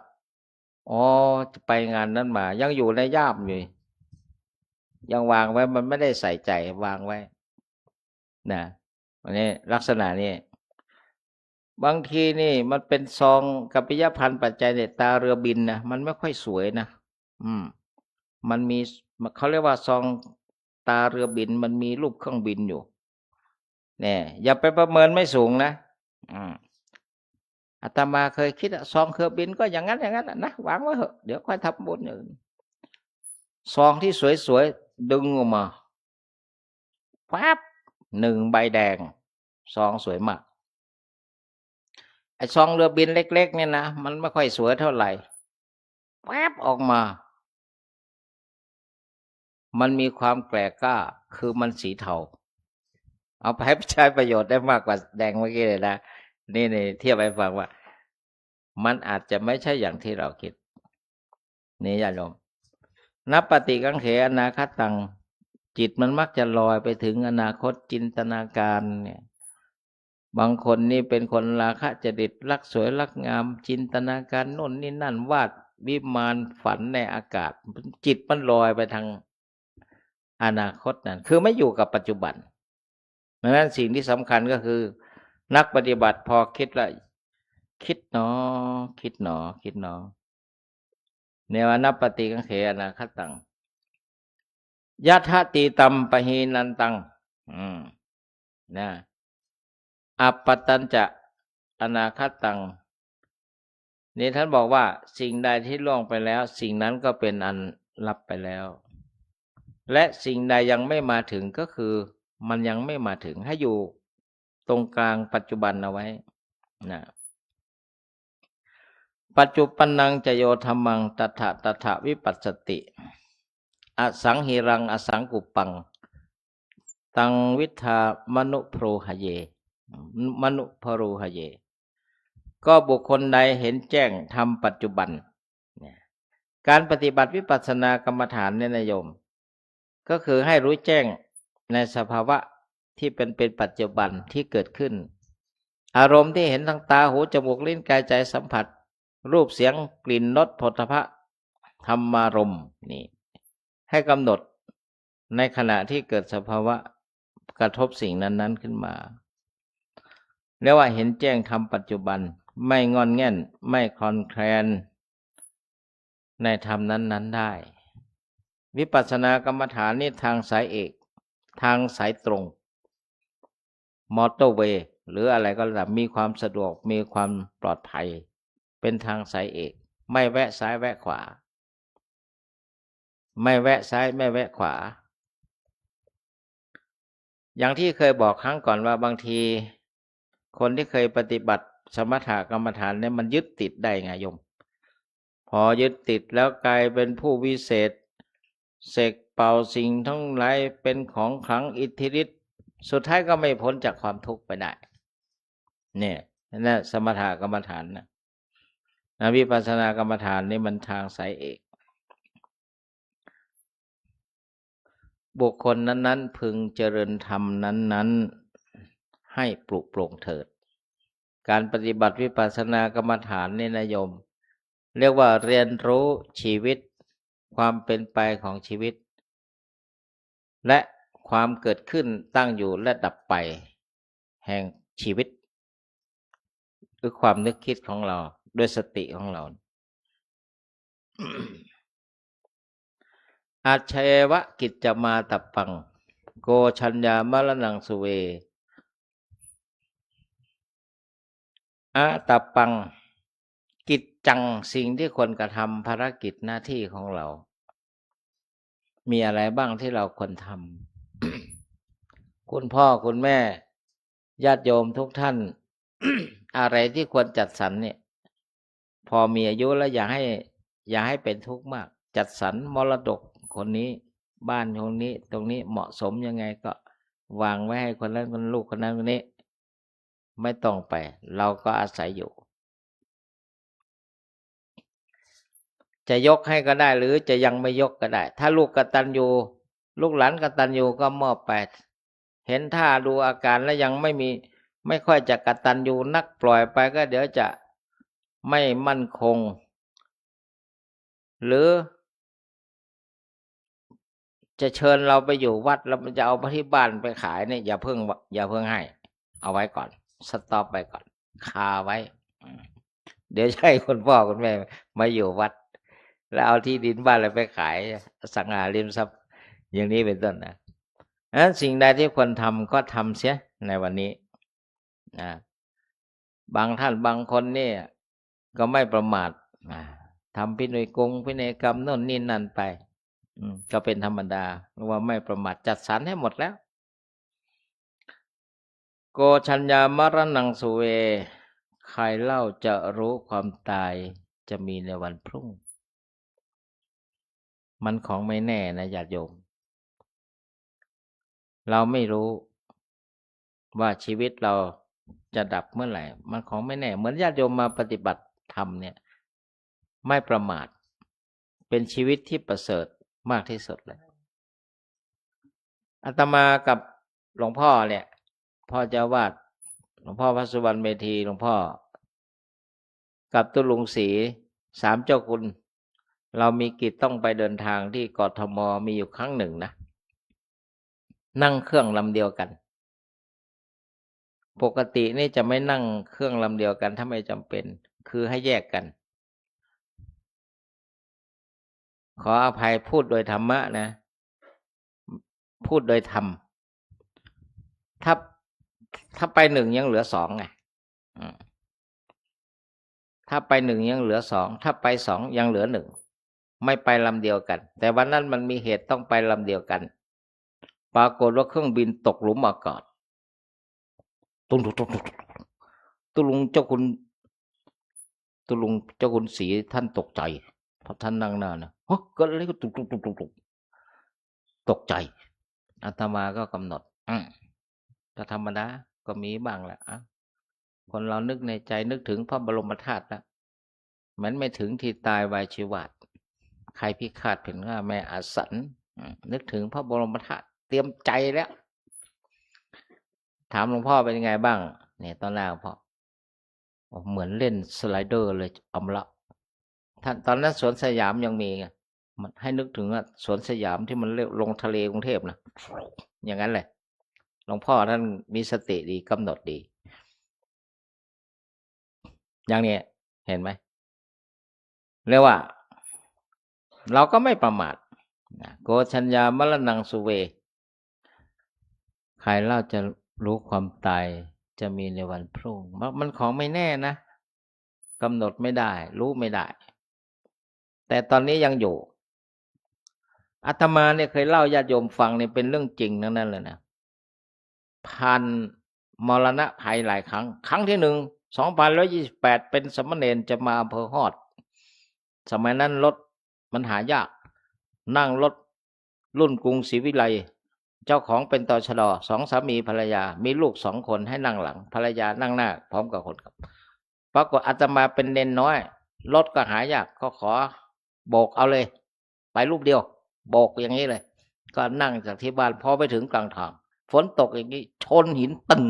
จะไปงานนั้นมายังอยู่ในย่ามอยู่ยังวางไว้มันไม่ได้ใส่ใจวางไว้นะอันนี้ลักษณะนี้บางทีนี่มันเป็นซองกัปปิยพันธ์ปัจจัยเนี่ยตาเรือบินนะมันไม่ค่อยสวยนะมันมีเขาเรียกว่าซองตาเรือบินมันมีรูปเครื่องบินอยู่เนี่ยอย่าไปประเมินไม่สูงนะอาตมาเคยคิดซองเครื่องบินก็อย่างนั้นนะวางไว้เถอะเดี๋ยวค่อยทำบุญอื่นซองที่สวยๆดึงออกมาปั๊บ1 ใบแดงซองสวยมากไอ้ซองเรือบินเล็กๆเนี่ยนะมันไม่ค่อยสวยเท่าไหร่แป๊บออกมามันมีความแปลกกล้าคือมันสีเทาเอาไปใช้ประโยชน์ได้มากกว่าแดงเมื่อกี้เลยนะนี่เทียบให้ฟังว่ามันอาจจะไม่ใช่อย่างที่เราคิดนี่ญาติโยมนับปฏิกังเขอนาคตังจิตมันมักจะลอยไปถึงอนาคตจินตนาการเนี่ยบางคนนี่เป็นคนราคะจริตรักสวยรักงามจินตนาการโน่นนี่นั่นวาดวิมานฝันในอากาศจิตมันลอยไปทางอนาคตนั่นคือไม่อยู่กับปัจจุบันดังนั้นสิ่งที่สำคัญก็คือนักปฏิบัติพอคิดแล้วคิดหนอเนวนัปปฏิกังเขอนาคตังยะทะตีตัมปะหีนันตังนะอัปปตัญจะอนาคตังนี่ท่านบอกว่าสิ่งใดที่ล่วงไปแล้วสิ่งนั้นก็เป็นอันลับไปแล้วและสิ่งใดยังไม่มาถึงก็คือมันยังไม่มาถึงให้อยู่ตรงกลางปัจจุบันเอาไว้นะปัจจุปันนังจโยธรรมังตถะวิปัสสติอสังหิรังอสังกุปปังตังวิทามนุโพหเยมนุพโรหเยก็บุคคลใดเห็นแจ้งธรรมปัจจุบันการปฏิบัติวิปัสสนากรรมฐานเนี่ยนะโยมก็คือให้รู้แจ้งในสภาวะที่เป็นปัจจุบันที่เกิดขึ้นอารมณ์ที่เห็นทางตาหูจมูกลิ้นกายใจสัมผัสรูปเสียงกลิ่นรสโผฏฐัพพะธรรมารมณ์นี่ให้กำหนดในขณะที่เกิดสภาวะกระทบสิ่งนั้นๆขึ้นมาเรียกว่าเห็นแจ้งธรรมปัจจุบันไม่งอนแง่นไม่คลอนแคลนในธรรมนั้นๆได้วิปัสสนากรรมฐานนี่ทางสายเอกทางสายตรงมอเตอร์เวย์หรืออะไรก็ตามมีความสะดวกมีความปลอดภัยเป็นทางสายเอกไม่แวะซ้ายแวะขวาไม่แวะซ้ายไม่แวะขวาอย่างที่เคยบอกครั้งก่อนว่าบางทีคนที่เคยปฏิบัติสมถกรรมฐานเนี่ยมันยึดติดได้ไงโยม พอยึดติดแล้วกลายเป็นผู้วิเศษเสกเป่าสิ่งทั้งหลายเป็นของขลังอิทธิฤทธิ์สุดท้ายก็ไม่พ้นจากความทุกข์ไปได้เนี่ยนั่นสมถกรรมฐานนะวิปัสสนากรรมฐานนี่มันทางสายเอกบุคคลนั้นๆพึงเจริญธรรมนั้นๆให้ปลุกโปร่งเถิดการปฏิบัติวิปัสสนากรรมฐานนี่นะโยมเรียกว่าเรียนรู้ชีวิตความเป็นไปของชีวิตและความเกิดขึ้นตั้งอยู่และดับไปแห่งชีวิตคือความนึกคิดของเราด้วยสติของเรา อาเชวะกิจจมาตัปปังโกชัญญามรณังสุเวอาตัปปังกิจจังสิ่งที่ควรกระทำภารกิจหน้าที่ของเรามีอะไรบ้างที่เราควรทำ คุณพ่อคุณแม่ญาติโยมทุกท่าน อะไรที่ควรจัดสรรเนี่ยพอมีอายุแล้วอย่าให้เป็นทุกข์มากจัดสรรมรดกคนนี้บ้านคนนี้ตรงนี้เหมาะสมยังไงก็วางไว้ให้คนนั้นคนลูกคนนั้นคนนี้ไม่ต้องไปเราก็อาศัยอยู่จะยกให้ก็ได้หรือจะยังไม่ยกก็ได้ถ้าลูกกตัญญูลูกหลานกตัญญูก็มอบไปเห็นท่าดูอาการแล้วยังไม่ค่อยจะกตัญญูนักปล่อยไปก็เดี๋ยวจะไม่มั่นคงหรือจะเชิญเราไปอยู่วัดแล้วมันจะเอาไปที่บ้านไปขายเนี่ยอย่าเพิ่งให้เอาไว้ก่อนสต็อปไปก่อนคาไว้เดี๋ยวใช่คุณพ่อคุณแม่มาอยู่วัดแล้วเอาที่ดินบ้านอะไรไปขายสังหาริมทรัพย์อย่างนี้เป็นต้นนะสิ่งใดที่ควรทำก็ทำเสียในวันนี้นะบางท่านบางคนเนี่ยก็ไม่ประมาททำพินัยกรรมโน่นนี่นั่นไปก็เป็นธรรมดาว่าไม่ประมาทจัดสรรให้หมดแล้วโกชัญญามรณังสุเวใครเล่าจะรู้ความตายจะมีในวันพรุ่งมันของไม่แน่นะญาติโยมเราไม่รู้ว่าชีวิตเราจะดับเมื่อไหร่มันของไม่แน่เหมือนญาติโยมมาปฏิบัติธรรมเนี่ยไม่ประมาทเป็นชีวิตที่ประเสริฐมากที่สุดเลยอาตมากับหลวงพ่อเนี่ยพ่อเจ้าวาดหลวงพ่อพระสุวรรณเมธีหลวงพ่อกับตุลุงศรี3เจ้าคุณเรามีกิจต้องไปเดินทางที่กทมมีอยู่ครั้งหนึ่งนะนั่งเครื่องลำเดียวกันปกตินี่จะไม่นั่งเครื่องลำเดียวกันถ้าไม่จำเป็นคือให้แยกกันขออภัยพูดโดยธรรมะนะพูดโดยธรรมถ้าไป1ยังเหลือ2ไงถ้าไป1ยังเหลือ2ถ้าไป2ยังเหลือ1ไม่ไปลำเดียวกันแต่วันนั้นมันมีเหตุต้องไปลำเดียวกันปรากฏว่าเครื่องบินตกหลุมอากาศตุ้งตุลุงเจ้าคุณศรีท่านตกใจเพราะท่านนั่งหน้านะเกิดอะไรก็ตกใจอาตมาก็กำหนดก็ธรรมดาก็มีบ้างแหละคนเรานึกในใจนึกถึงพระบรมธาตุแล้วมันไม่ถึงที่ตายวายชีวาตใครพิฆาตถึงว่าแม่อาสันนึกถึงพระบรมธาตุเตรียมใจแล้วถามหลวงพ่อเป็นยังไงบ้างเนี่ยตอนแรกพ่อเหมือนเล่นสไลเดอร์เลยอำละท่านตอนนั้นสวนสยามยังมีไงมันให้นึกถึงว่าสวนสยามที่มันลงทะเลกรุงเทพนะอย่างนั้นเลยหลวงพ่อท่านมีสติดีกำหนดดีอย่างนี้เห็นไหมเรียกว่าเราก็ไม่ประมาทโกชัญญามรณังสุเวใครเล่าจะรู้ความตายจะมีในวันพรุ่งมันของไม่แน่นะกำหนดไม่ได้รู้ไม่ได้แต่ตอนนี้ยังอยู่อาตมาเนี่ยเคยเล่าญาติโยมฟังเนี่ยเป็นเรื่องจริงทั้งนั้นเลยนะผ่านมรณะภัยหลายครั้งที่1 2128เป็นสมณเณรจะมาอำเภอฮอด สมัยนั้นรถมันหายาก นั่งรถรุ่นกรุงศรีวิไลเจ้าของเป็นตชด2 สามีภรรยามีลูก2 คนให้นั่งหลังภรรยานั่งหน้าพร้อมกับคนขับปรากฏอาตมาเป็นเนนน้อยรถก็หายากก็ขอโบกเอาเลยไปรูปเดียวโบกอย่างนี้เลยก็นั่งจากที่บ้านพอไปถึงกลางทางฝนตกอย่างนี้ชนหินตึง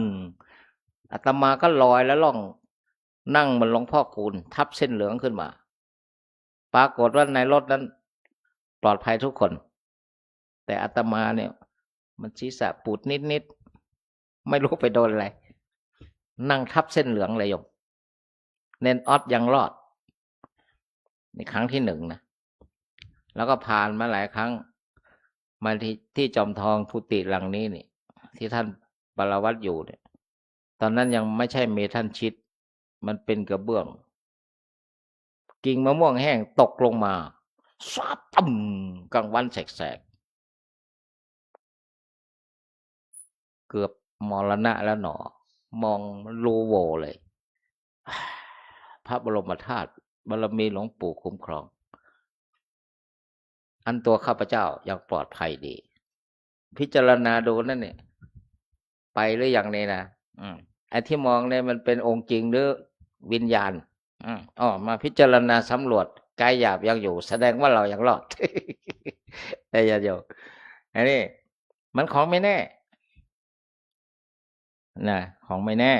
อาตมาก็ลอยแล้วล่องนั่งเหมือนหลวงพ่อคูณทับเส้นเหลืองขึ้นมาปรากฏว่าในรถนั้นปลอดภัยทุกคนแต่อาตมาเนี่ยมันศีรษะปูดนิดไม่รู้ไปโดนอะไรนั่งทับเส้นเหลืองเลยโยมเนนออดยังรอดในครั้งที่1นะแล้วก็ผ่านมาหลายครั้งมาที่จอมทองกุฏิหลังนี้นี่ที่ท่านปรวัตรอยู่เนี่ยตอนนั้นยังไม่ใช่เมทัลชีทมันเป็นกระเบื้องกิ่งมะม่วงแห้งตกลงมาซาบตึ้มกลางวันแสกๆเกือบมรณะแล้วหนอมองรูโหว่เลยพระบรมธาตุบารมีหลวงปู่คุ้มครองอันตัวข้าพเจ้ายังปลอดภัยดีพิจารณาดูนั่นเนี่ยไปหรือยังนี่นะไอ้ที่มองเนี่ยมันเป็นองค์จริงหรือวิญญาณมาพิจารณาสำรวจกายหยาบยังอยู่แสดงว่าเรายังรอด แต่อย่าอยู่อันนี้มันของไม่แน่นะของไม่แน่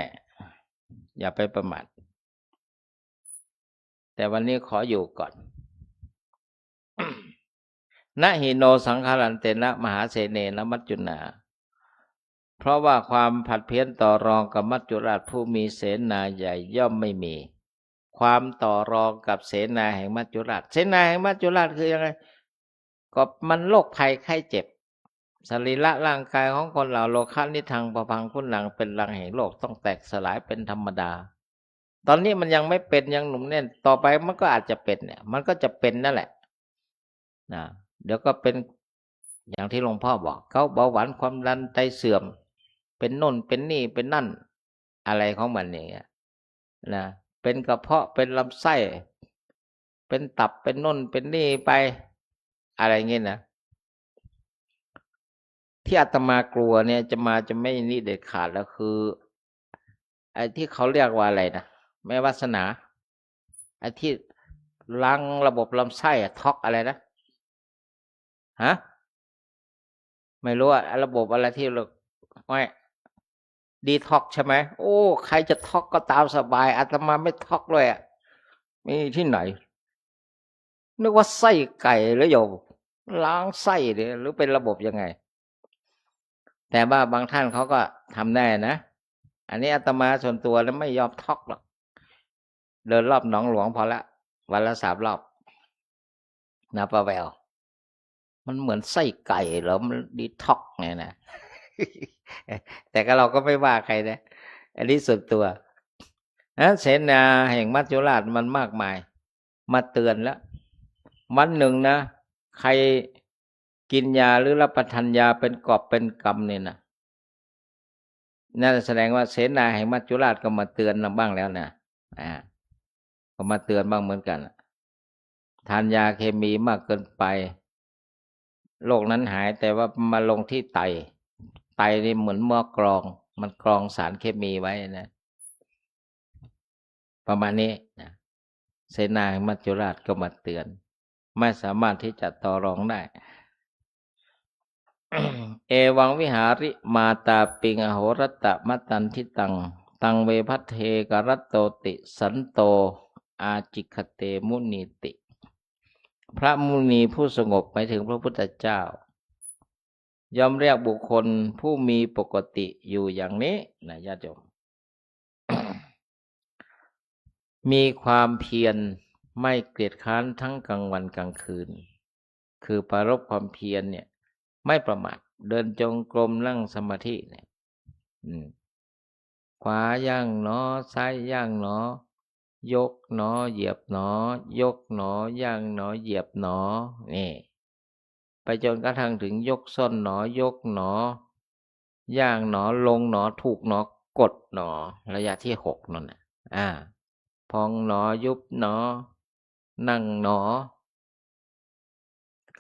อย่าไปประมาทแต่วันนี้ขออยู่ก่อน นะหิโนสังขารันเตนะมหาเสเนนะมัจจุนาเพราะว่าความผัดเพี้ยนต่อรองกับมัจจุราชผู้มีเสนาใหญ่ย่อมไม่มีความต่อรองกับเสนาแห่งมัจจุราชเสนาแห่งมัจจุราชคือยังไงก็มันโรคภัยไข้เจ็บสรีระร่างกายของคนเราโลคะนิทังปพังคุณหลังเป็นรังแห่งโลกต้องแตกสลายเป็นธรรมดาตอนนี้มันยังไม่เป็นยังหนุ่มแน่นต่อไปมันก็อาจจะเป็นเนี่ยมันก็จะเป็นนั่นแหละนะเดี๋ยวก็เป็นอย่างที่หลวงพ่อบอกเขาเบาหวานความดันไตเสื่อมเป็นโน่นเป็นนี่เป็นนั่นอะไรของมันอย่างเงี้ยนะเป็นกระเพาะเป็นลำไส้เป็นตับเป็นโน่นเป็นนี่ไปอะไรเงี้ยนะที่อาตมากลัวเนี่ยจะไม่นี่เด็ดขาดแล้วคือไอ้ที่เขาเรียกว่าอะไรนะแม่วาสนาไอ้ที่ล้างระบบลำไส้ท็อกอะไรนะฮะไม่รู้อะระบบอะไรที่เราไม่ดีท็อกใช่ไหมโอ้ใครจะท็อกก็ตามสบายอาตมาไม่ท็อกเลยอะมีที่ไหนนึกว่าไส้ไก่หรือโยมล้างไส้เนี่ยหรือเป็นระบบยังไงแต่ว่าบางท่านเขาก็ทำได้นะอันนี้อาตมาส่วนตัวแล้วไม่ยอมท็อกหรอกเดินรอบหนองหลวงพอละวันละ3 รอบนะป้าแววมันเหมือนไส้ไก่เหรอมันดีท็อกไงนะ แต่ก็เราก็ไม่ว่าใครนะอันนี้ส่วนตัวเสนาแห่งมัจจุราชมันมากมายมาเตือนแล้ววันหนึ่งนะใครกินยาหรือรับประทานยาเป็นกอบเป็นกำเนี่ยนะนั่นแสดงว่าเสนาแห่งมัจจุราชก็มาเตือนเราบ้างแล้วนะก็มาเตือนบ้างเหมือนกันทานยาเคมีมากเกินไปโรคนั้นหายแต่ว่ามาลงที่ไตนี่เหมือนหม้อกรองมันกรองสารเคมีไว้นะประมาณนี้นะเสนาแห่งมัจจุราชก็มาเตือนไม่สามารถที่จะต่อรองได้ เอวังวิหาริมาตาปิงอโหรตะมัตตันทิตังตังเวพัทเทกรัตโตติสันโตอาจิคเตมุนีติพระมุนีผู้สงบหมายถึงพระพุทธเจ้าย่อมเรียกบุคคลผู้มีปกติอยู่อย่างนี้นะญาติโยม มีความเพียรไม่เกียจคร้านทั้งกลางวันกลางคืนคือปรารภความเพียรเนี่ยไม่ประมาทเดินจงกรมนั่งสมาธิเนี่ยขวาย่างหนอซ้ายย่างหนอยกหนอเหยียบหนอยกหนอย่างหนอเหยียบหนอนี่ไปจนกระทั่งถึงยกส้นหนอยกหนอย่างหนอลงหนอถูกหนอกดหนอระยะที่6นั่นน่ะพองหนอยุบหนอ นั่งหนอ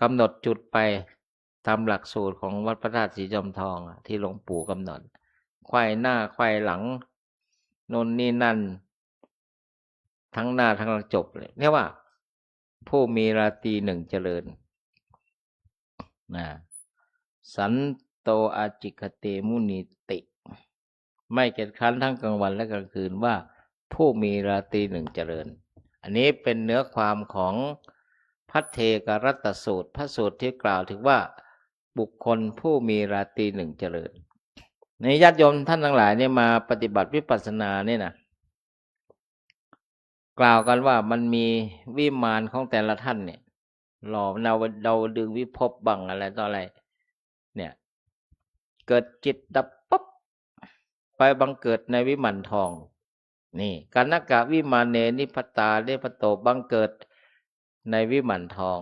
กำหนดจุดไปตามหลักสูตรของวัดพระธาตุสีจอมทองที่หลวงปู่กำหนดไขว้หน้าไขว้หลังโน่นนี่นั่นทั้งหน้าทั้งหลังจบเลยเรียกว่าผู้มีราตรีหนึ่งเจริญสันโตอาจิกเตมุนิติ ไม่เกียจคร้านทั้งกลางวันและกลางคืนว่าผู้มีราตรีหนึ่งเจริญอันนี้เป็นเนื้อความของพัทเทกรัตตสูตรพระสูตรที่กล่าวถึงว่าบุคคลผู้มีราตรีหนึ่งเจริญในญาติโยมท่านทั้งหลายเนี่ยมาปฏิบัติวิปัสสนาเนี่ยนะกล่าวกันว่ามันมีวิมานของแต่ละท่านเนี่ยหล่อเราดึงวิภพบังอะไรต่ออะไรเนี่ยเกิดจิตดับปั๊บไปบังเกิดในวิมานทองนี่กานกะวิมานเนนิพตาเนพโตบังเกิดในวิมานทอง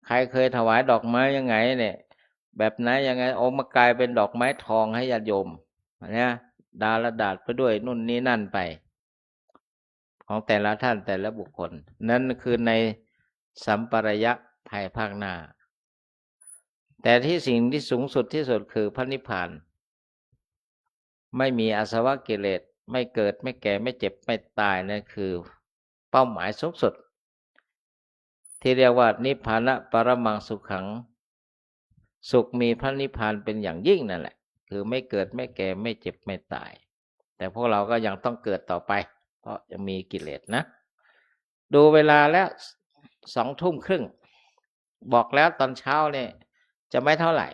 ใครเคยถวายดอกไม้ยังไงเนี่ยแบบไหนยังไงมากลายเป็นดอกไม้ทองให้ญาติโยมเนี่ยดาลดาษไปด้วยนู่นนี่นั่นไปของแต่ละท่านแต่ละบุคคลนั่นคือในสัมปรายะภายภาคหน้าแต่ที่สิ่งที่สูงสุดที่สุดคือพระนิพพานไม่มีอาสวะกิเลสไม่เกิดไม่แก่ไม่เจ็บไม่ตายนั่นคือเป้าหมายสูงสุดที่เรียกว่านิพพานะปรมังสุขังสุขมีพระนิพพานเป็นอย่างยิ่งนั่นแหละคือไม่เกิดไม่แก่ไม่เจ็บไม่ตายแต่พวกเราก็ยังต้องเกิดต่อไปเพราะยังมีกิเลสนะดูเวลาแล้ว20:30บอกแล้วตอนเช้าเนี่ยจะไม่เท่าไหร่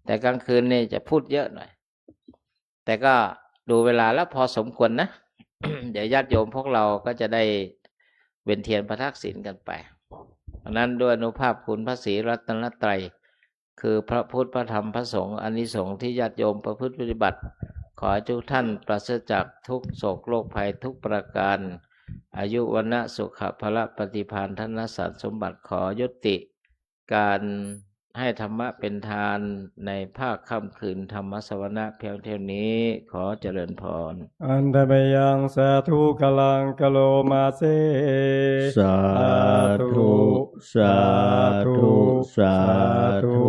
แต่กลางคืนนี่จะพูดเยอะหน่อยแต่ก็ดูเวลาแล้วพอสมควรนะ เดี๋ยวญาติโยมพวกเราก็จะได้เวียนเทียนประทักษิณกันไปเพราะนั้นด้วยอนุภาพคุณพระศรีรัตนตรัยคือพระพุทธพระธรรมพระสงฆ์อานิสงส์ที่ญาติโยมประพฤติปฏิบัติขอให้ทุกท่านปราศจากทุกโศกโรคภัยทุกประการอายุวนะสุขภละปฏิภาณธนสารสมบัติขอยุติการให้ธรรมะเป็นทานในภาคค่ำคืนธรรมสวนะเพียงเท่านี้ขอเจริญพรอันตมยังสาธุกลังกโลมาเซสาธุสาธุสาธุ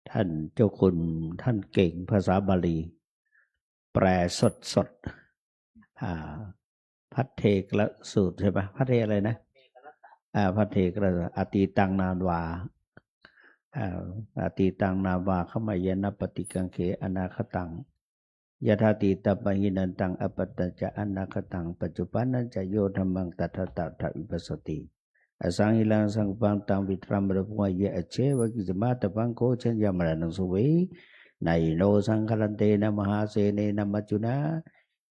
ท่านเจ้าคุณท่านเก่งภาษาบาลีแปลสดพัทเทกละสูตรใช่ปะพัทเทอะไรนะพัทเทกละอติตังนานวาอติตังนาวาขมายนะปฏิกังเขอนาคตังยถาติตปหินันตังอปัตตจะอนาคตังปัจจุบันนันจะโยธรรมังตัทตะทวิปัสสติอสังหิลังสังปังตังวิตรามรภวเยอเชวกิจมาตปังโคชัญญามรณังสุเวไนโนสังคลันเตนะมหาเสเนนะมัจจุนา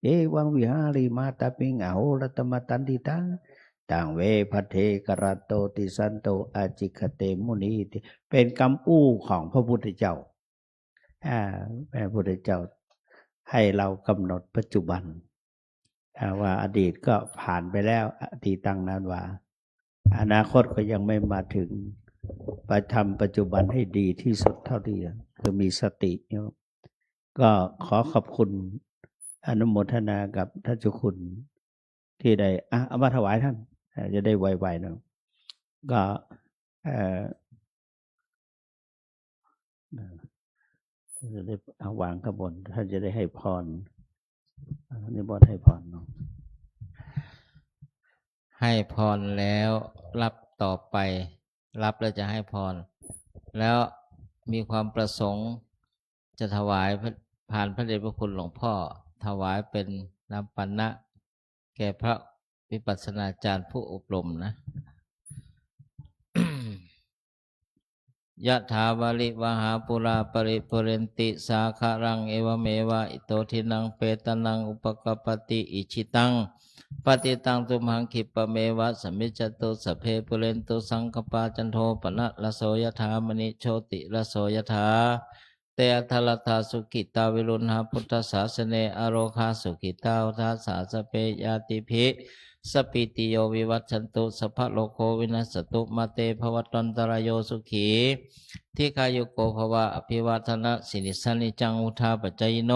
เอวังวิหาริมาตปิงอโหรตมตันติตังตังเวพัทเทกรัตโตติสันโตอาจิคเตมุนีติเป็นคำอู้ของพระพุทธเจ้าพระพุทธเจ้าให้เรากำหนดปัจจุบันว่าอดีตก็ผ่านไปแล้วอดีตังนานว่าอนาคตก็ยังไม่มาถึงไปทำปัจจุบันให้ดีที่สุดเท่าที่คือมีสติก็ขอขอบคุณอนุโมทนากับท่านเจ้าคุณที่ได้เอามาถวายท่านจะได้ไวๆหน่อยก็จะได้เอาวางข้างบนท่านจะได้ให้พรนิมนต์ให้พรเนาะให้พรแล้วรับต่อไปรับแล้วจะให้พรแล้วมีความประสงค์จะถวายผ่านพระเดชพระคุณหลวงพ่อถวายเป็นน้ำปันนะแก่พระวิปัสสนาจารย์ผู้อบรมนะ ยะถาวาลิวหาปุราปริปุเรนติสาคารังเอวเมวะอิโตทินังเปตนังอุปกปติอิชิตังปฏิตังตุมหังคิปะเมวะสมิจจตุสพเพปุเรนตุสังคปาจันโทปนะละโสยถามณิโชติละโสยถาเตอัทลทาสุขิตาวิรุณหาพุทธศาสเนอโรคาสุขิตาทัสสะสเปยาติภิสปิติโยวิวัชชันตุสัพพะโลโควินัสตุมาเตภวัตวันตรายโยสุขีทิคายุโกภวะอภิวาทนะสิริสันนิจังอุทาปัจจยโน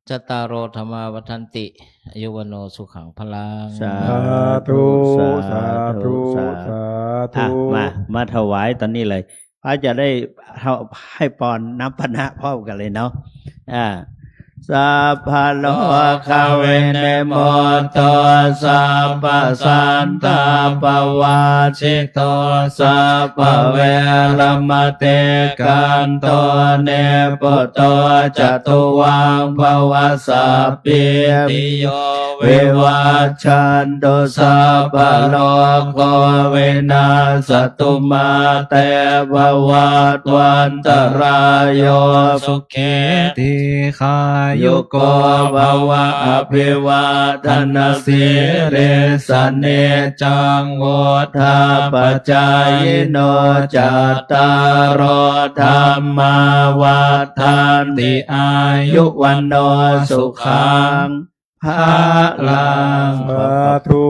จตารโอธรรมาวัฏันติอายุวโนสุขังพลัง สา สาธุสาธุ สา สา ธุ ธุ มาถวายตอนนี้เลยพระจะได้ให้ปอนน้ำปนะพร้อมกันเลยเนาะสัพพะโลกเวเนโมโตสัพพะสันตาปวาชิโตสัพพะเวรมเตกันโตเนปโตจตุวังภวสัพพิติโยวิวัชชันตุสัพพะโลกเวนัสตุมาเตภวัตวันตรายโยสุเข ติขา ยุ ยุ โก โก ภวะอภิวาทนาสิเรสเนจังโวธาปจายโนจัตตารโอธรรมาวัฏันติอายุวันโนสุขังภาลัง สาธุ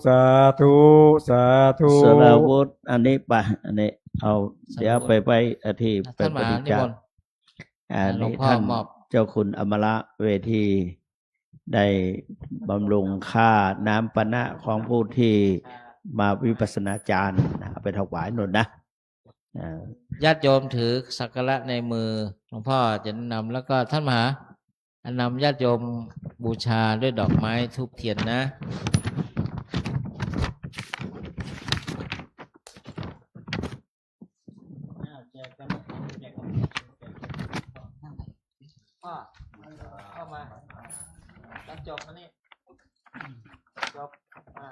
สาธุสาธุ สรวุฒิอันนี้ไปอันนี้เอาเดี๋ยวไปอธิไป ท่าน ป มหา ฏิ นิ จจ ม ร นต์ อัน หลวง นี้ พ่อ ท่าน มอบ เจ้าคุณอมระเวทีได้บำรุงค่าน้ำปะนะของผู้ที่มาวิปัสสนาจารย์เอาไปถวายนนนะอ่า ญาติโยมถือสักการะในมือหลวงพ่อจะแนะนำแล้วก็ท่านมหานำญาติโยมบูชาด้วยดอกไม้ธูปเทียนนะพ่อเข้ามารับจบมานี่จบมา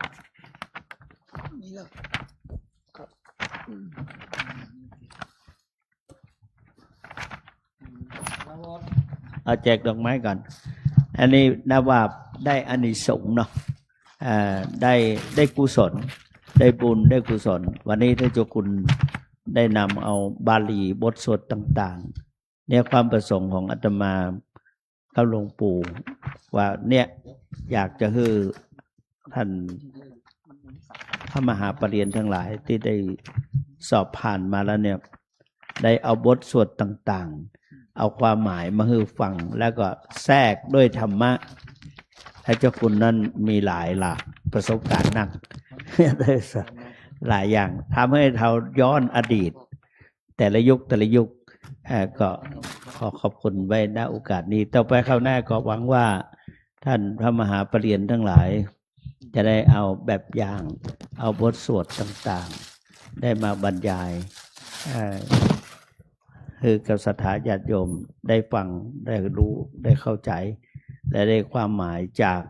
เอาแจกดอกไม้ก่อน อันนี้นับว่าได้อานิสงส์เนาะได้กุศล ได้บุญได้กุศล วันนี้ท่านเจ้าคุณได้นำเอาบาลีบทสวดต่างๆเนี่ยความประสงค์ของอาตมากับหลวงปู่ว่าเนี่ยอยากจะให้ท่านพระมหาปรริญญาทั้งหลายที่ได้สอบผ่านมาแล้วเนี่ยได้เอาบทสวดต่างๆเอาความหมายมาให้ฟังแล้วก็แทรกด้วยธรรมะท่านเจ้าคุณนั้นมีหลายหลากประสบการณ์นัก ได้หลายอย่างทำให้เราย้อนอดีต แต่ละยุคก็ขอขอบคุณไว้ณโอกาสนี้ต่อไปข้าวหน้าก็หวังว่าท่านพระมหาปรริญญาทั้งหลาย จะได้เอาแบบอย่างเอาบทสวดต่างๆ ได้มาบรรยายคือกับศรัทธาญาติโยมได้ฟังได้รู้ได้เข้าใจ และได้ความหมายจาก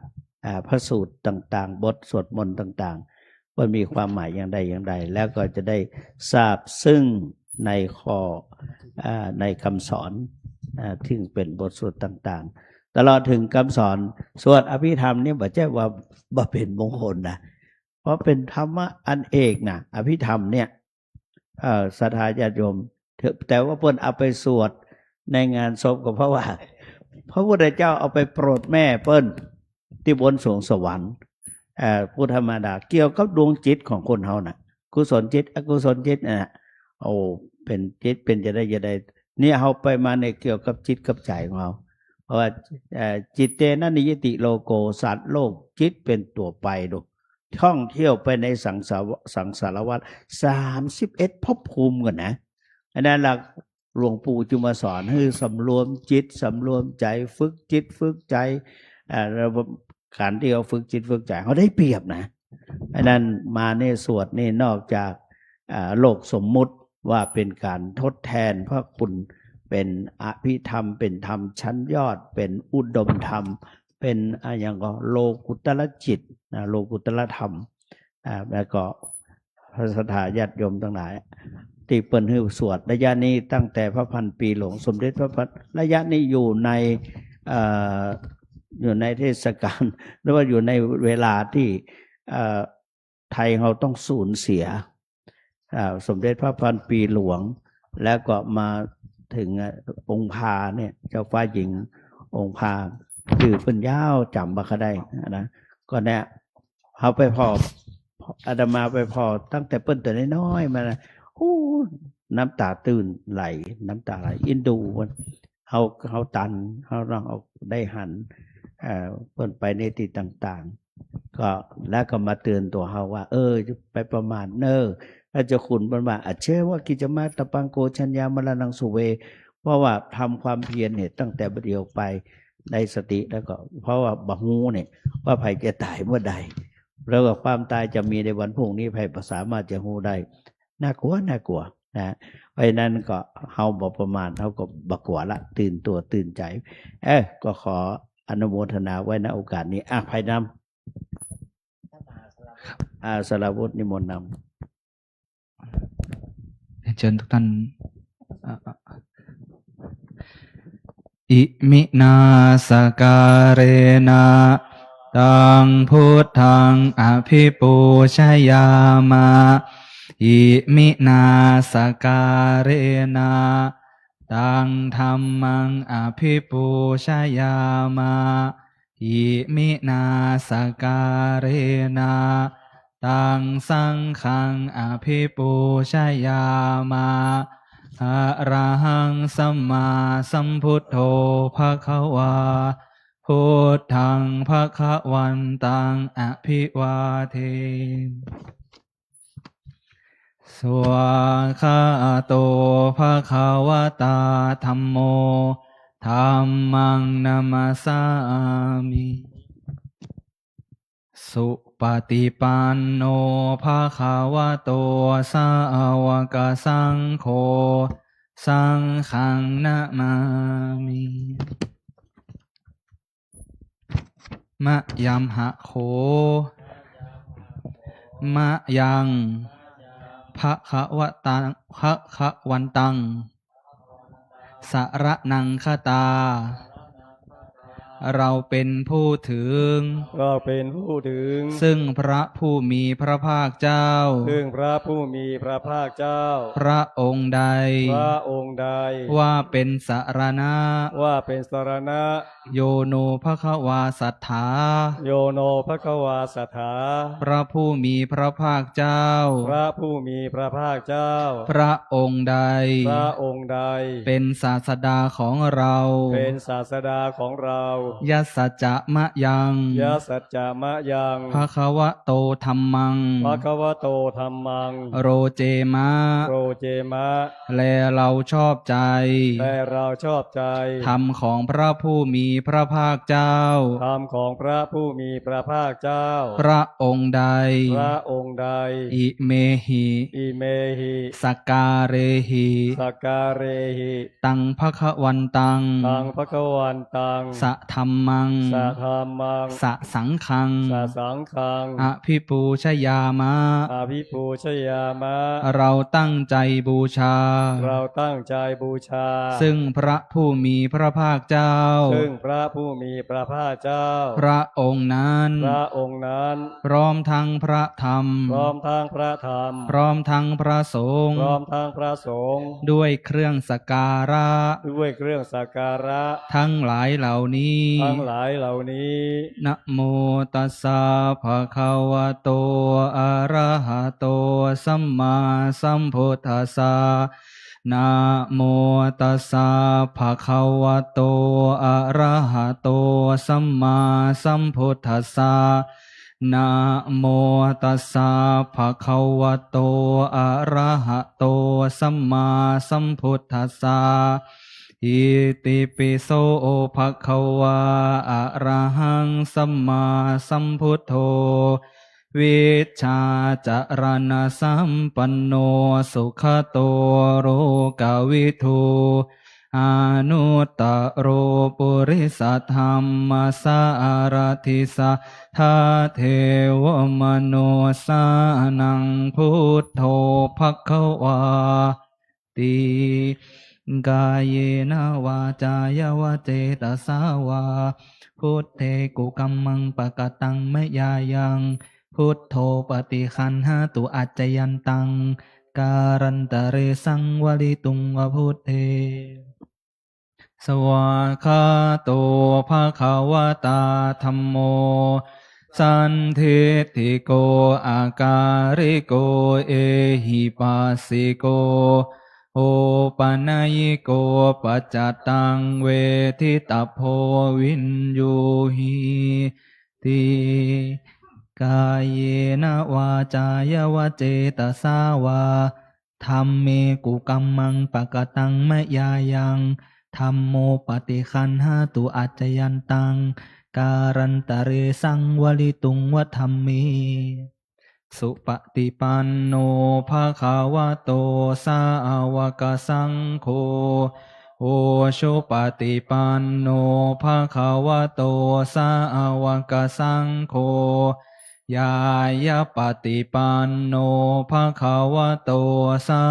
พระสูตรต่างๆ บทสวดมนต์ต่างๆว่ามีความหมายอย่างใดอย่างใดแล้วก็จะได้ทราบซึ่งในข้อในคำสอนที่เป็นบทสวดต่างๆตลอดถึงคำสอนสวดอภิธรรมเนี่ยบอกใช่ว่าบ่เป็นมงคลนะเพราะเป็นธรรมะอันเอกนะอภิธรรมเนี่ยศรัทธาญาติโยมแต่ว่าเพิ่นเอาไปสวดในงานศพก็เพราะว่าพระพุทธเจ้าเอาไปโปรดแม่เปิ้นที่บนสวงสวรรค์พุทธมารดาเกี่ยวกับดวงจิตของคนเฮาน่ะกุศลจิตอกุศลจิตน่ะโอ้เป็นจิตเป็นจะได้เนี่ยเฮาไปมาในเกี่ยวกับจิตกับใจของเฮาเพราะว่าจิตเตนะนิยติโลโกสัตว์โลกจิตเป็นตัวไปดูท่องเที่ยวไปในสังสารวัฏ31ภพภูมิกันนะอันนั้นหลักหลวงปู่จึงมาสอนให้สำรวมจิตสำรวมใจฝึกจิตฝึกใจเราการที่เราฝึกจิตฝึกใจเขาได้เปรียบนะอันนั้นมาในสวดนี่นอกจากโลกสมมุติว่าเป็นการทดแทนพระคุณเป็นอภิธรรมเป็นธรรมชั้นยอดเป็นอุดมธรรมเป็นอย่างก็โลกุตละจิตโลกุตละธรรมแล้วก็พระสัทธาญาติโยมทั้งหลายที่เปิ้นฮือสวดระยะนี้ตั้งแต่พระพันปีหลวงสมเด็จพระพันระยะนี้อยู่ในเทศกาลหรือว่าอยู่ในเวลาที่ไทยเราต้องสูญเสียสมเด็จพระพันปีหลวงแล้วก็มาถึงองค์พาเนี่ยเจ้าฟ้าหญิงองค์พาคือเพิ่นยาวจำบ่ได้นะก็เนี่ยเขาไปพออาตมาไปพอตั้งแต่เปิ้นตัวน้อยๆมานะน้ำตาตื่นไหลน้ำตาไหลอินดูมัน เขาตันเขาต้องเอาได้หันเพิ่นไปในที่ต่างๆก็แล้วก็มาเตือนตัวเขาว่าไปประมาทถ้าจะขุนประมาทอาเชื่อว่ากิจมาตปังโกชัญญามรณังสุเวเพราะว่าทำความเพียรเนี่ยตั้งแต่บัดเดียวไปในสติแล้วก็เพราะว่าบะฮูเนี่ยว่าภัยจะตายเมื่อใดแล้วก็ความตายจะมีในวันพรุ่งนี้ภัยสามารถจะฮู้ได้น่ากลัวนะเพราะนั้นก็เฮาบ่ประมาณเฮาก็บ่กลัวละตื่นตัวตื่นใจก็ขออนุโมทนาไว้ณโอกาสนี้ภัยนำสารวุฒินิมนต์นำเชิญทุกท่านอิมินาสการเณตังพุทธังอภิปูชยามาอิมินาสการเณตังธัมมังอภิปูชยามาอิมินาสการเณตังสังฆังอภิปูชยามาอะระหังสัมมาสัมพุทโธภควาพุทธังภควันตังอภิวาเทสวากขาโตภควตาธัมโมธัมมังนามัสสามิสุปฏิปันโนภควโตสาวกสังโฆสังฆังนะมามิมะยัมหะโขมะยังภควตังภควันตังสระนังคตาเราเป็นผู้ถึงซึ่งพระผู้มีพระภาคเจ้าพระองค์ใดว่าเป็นสรณะโยโนภควาสัทธาพระผู้มีพระภาคเจ้าพระองค์ใดเป็นศาสดาของเรายัสสจะมะยังภควโตธัมมังโรเจมะแลเราชอบใจธรรมของพระผู้มีพระภาคเจ้าพระองค์ใดอิเมหิสการเรหิตังภควันตังสะธัมมังสะสังฆังอภิปูชยามะเราตั้งใจบูชาซึ่งพระผู้มีพระภาคเจ้าพระองค์นั้นพร้อมทั้งพระธรรมพร้อมทั้งพระสงฆ์ด้วยเครื่องสักการะทั้งหลายเหล่านี้นะโมตัสสะภะคะวะโตอะระหะโตสัมมาสัมพุทธัสสะนะโมตัสสะภะคะวะโตอะระหะโตสัมมาสัมพุทธัสสะนะโมตัสสะภะคะวะโตอะระหะโตสัมมาสัมพุทธัสสะอิติปิโสภะคะวะอะระหังสัมมาสัมพุทโธวิชชาจารณสัมปันโนสุขโตโรกวิทูอนุตตโรปุริสธรรมสารทิสาทาเทวมโนสานังพุทโธภควาติกายเยนะวาจายวเจตสาวาพุทเทกุกัมมังปะกตังมะยายังพุทโธปฏิคันหาตุอัจจยันตังการันตะเรสังวลิตุงวะพุทเทสวากขาโตภะคะวะตาธัมโมสันทิฏฐิโกอาการิโกเอหิปัสสิโก โอปัญญิโกปัจจตังเวทิตาโพวินยูหิติกายเยนะวาจายวเจตสาวาธัมเมกุกัมมังปะกตังมะยายังธัมโมปฏิคันหาตุอัจจยันตังการันตะเรสังวลิตุงวัฒมเม สุปฏิปันโนภะคะวะโตสาวกสังโฆโอชุปฏิปันโนภะคะวะโตสาวกสังโฆยายะปฏิปันโนภะคะวะโตสา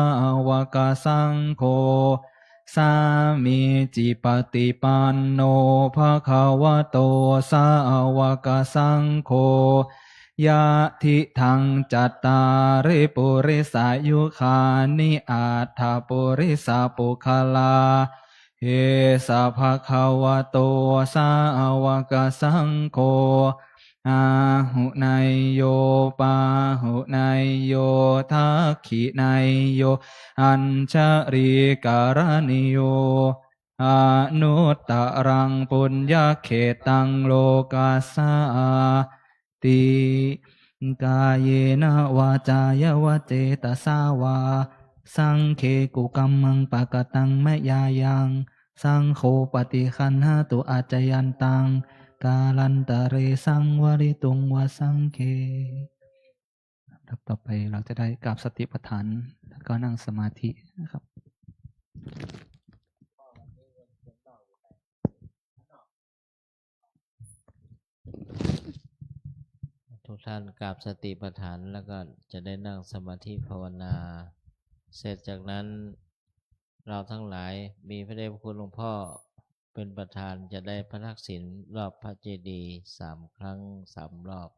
วกสังโฆสามีจิปฏิปันโนภะคะวะโตสาวกสังโฆ ยะทิทังจัตตาริปุริสายุคานิอาถาปุริสาปุคลาเฮสัพพะคะวะโตสาวกสังโฆอาหุนายโยปาหุนายโยทักขินายโยอัญชริการณิโยอนุตตรังปุญญเขตังโลกาสาติกายเยนะวาจายวเจตสาวาสังเคกุกัมมังปะกตังมะยายังสังโฆปฏิคันหาตุอาจจยันตังกาลันตะเรสังวริตุงวสังเคครับต่อไปเราจะได้กราบสติปัฏฐานแล้วก็นั่งสมาธินะครับ ทุกท่านกราบสติปัฏฐานแล้วก็จะได้นั่งสมาธิภาวนา เสร็จจากนั้นเราทั้งหลายมีพระเดชพระคุณหลวงพ่อเป็นประธานจะได้พระทักษิณรอบพระเจดีย์3 ครั้ง 3 รอบ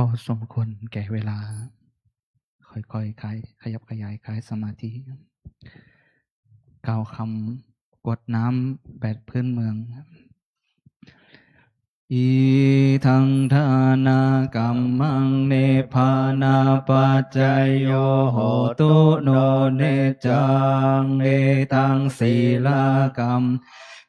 พอสมควรแก่เวลา ค่อยๆขยับขยายคลายสมาธิกล่าวคำกวดน้ำแบบพื้นเมือง อีทังทานากัมมังเนภานาปัจจยโยโหตุโนเนจังเอตังศีลากรรม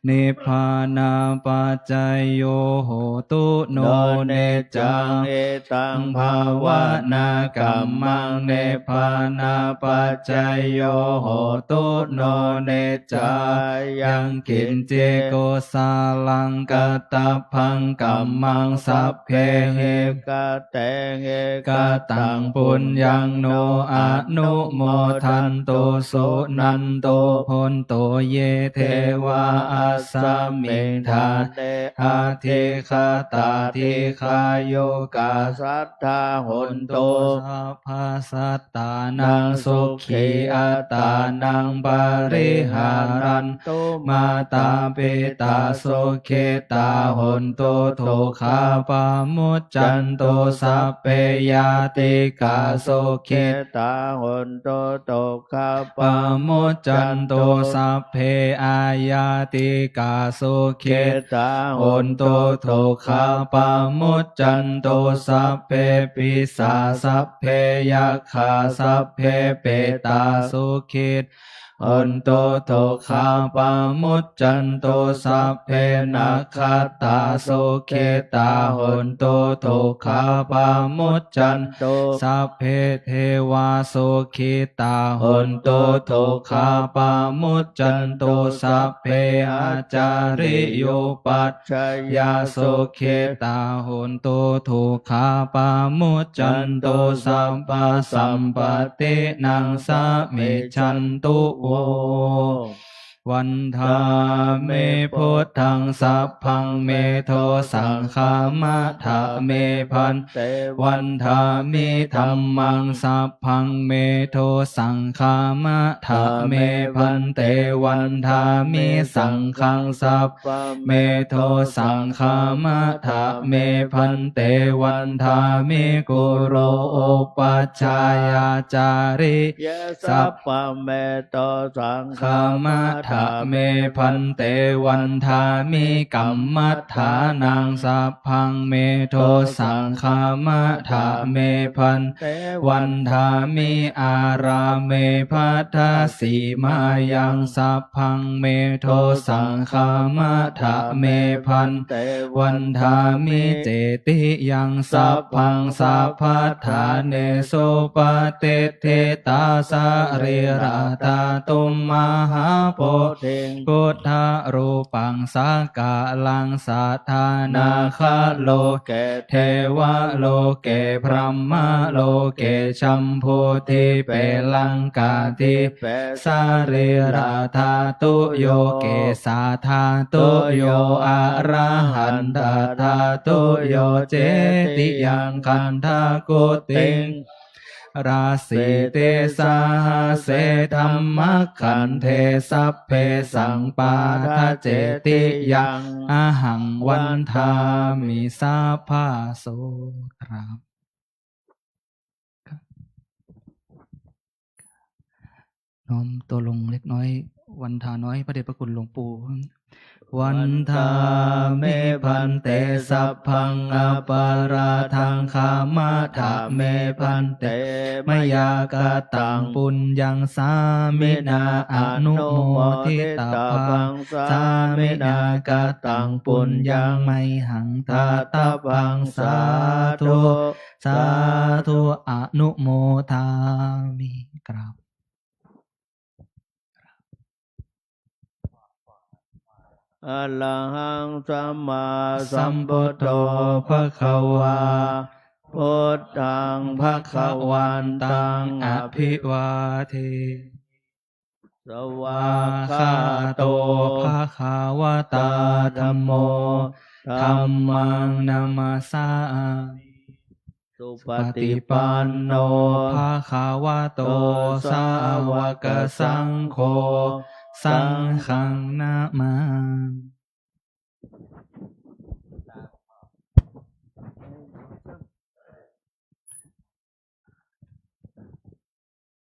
เนภานาปัจจยโยโหตุโนเนจังเอตังภาวนากัมมังเนภานาปัจจยโยโหตุโนเนจังยังกินเจโกสาลังกตพังกัมมังสัพเพเหกเตเงกตังปุญญังโนอนุโมทันโตสุนันโตพนโตเยเทวาอัสสมิงทาเตอาทิคาตาทิคายโยกาสัทธาหนโตสัพพสัตตานังสุขีอัตตานังปริหารันตุมาตาเปตาสุเขตาหนโตโทคาปามุจจันโตสัพเพยาติกาสุเขตาหนโตโตคาปามุจจันโตสัพเพอายาติกาสุเขตาหนโตโทคาปามุจจันโตสัพเพปิสาสัพเพยัคขาสัพเพเปตาสุขิตหนโตโทคาปามุจจันโตสัพเพนัคขตาสุเขตาหนโตโทคาปามุจจันโตสัพเพเทวาสุขิตาหนโตโทคาปามุจจันโตสัพเพอาจาริโยปัจจยาสุเขตาหนโตโทคาปามุจจันโตสัพพสัมปตินังสะเมชันตุโววันธาเมพุทธังสัพพังเมโทสังฆามะทะเมพันเตวันธามิธัมมังสัพพังเมโทสังฆามะทะเมพันเตวันธามิสังฆังสัพพเมโทสังฆามะทะเมพันเตวันธามิกุโรโอปัจจายาจาริสัพพเมโทสังฆามะทะเมพันเตวันธามิกัมมัฏฐานังสัพพังเมโทสังฆามะทะเมพันเตวันธามิอาราเมภัทธสีมายังสัพพังเมโทสังฆามะทะเมพันเตวันธามิเจติยังสัพพังสัพพทาเนโสปเตเทตาสะเรราตาตุมมหาโพธิพุทธรูปังสากาลังสัทธานาคโลเกเทวโลเกพรหมโลเกชัมพูทิเปลังกาทิเปสาเรราธาตุโยเกสาธาตุโยอะระหันตธาตุโยเจติยังคันธากุติงราสีเตสาเสธัมมขันเทสัพเพสังปาทะเจติยังอหังวันธามิสาภาโสครับน้อมตัวลงเล็กน้อยวันทาน้อยพระเดชพระคุณหลวงปู่วันทาเมพันเตสัพพังอปาราทังคามะทะเมพันเตมยากตังปุญญังสามินาอนุโมทิตาพังสามินากตังปุญญังไมหังทาตาพังสาธุสาธุอนุโมทามิกราบอะระหังสัมมาสัมพุทโธภควาพุทธังภควันตังอภิวาเทสวาคาโตภควตาธัมโมธัมมังนามัสสามิสุปฏิปันโนภควโตสาวกสังโฆสังฆังนามา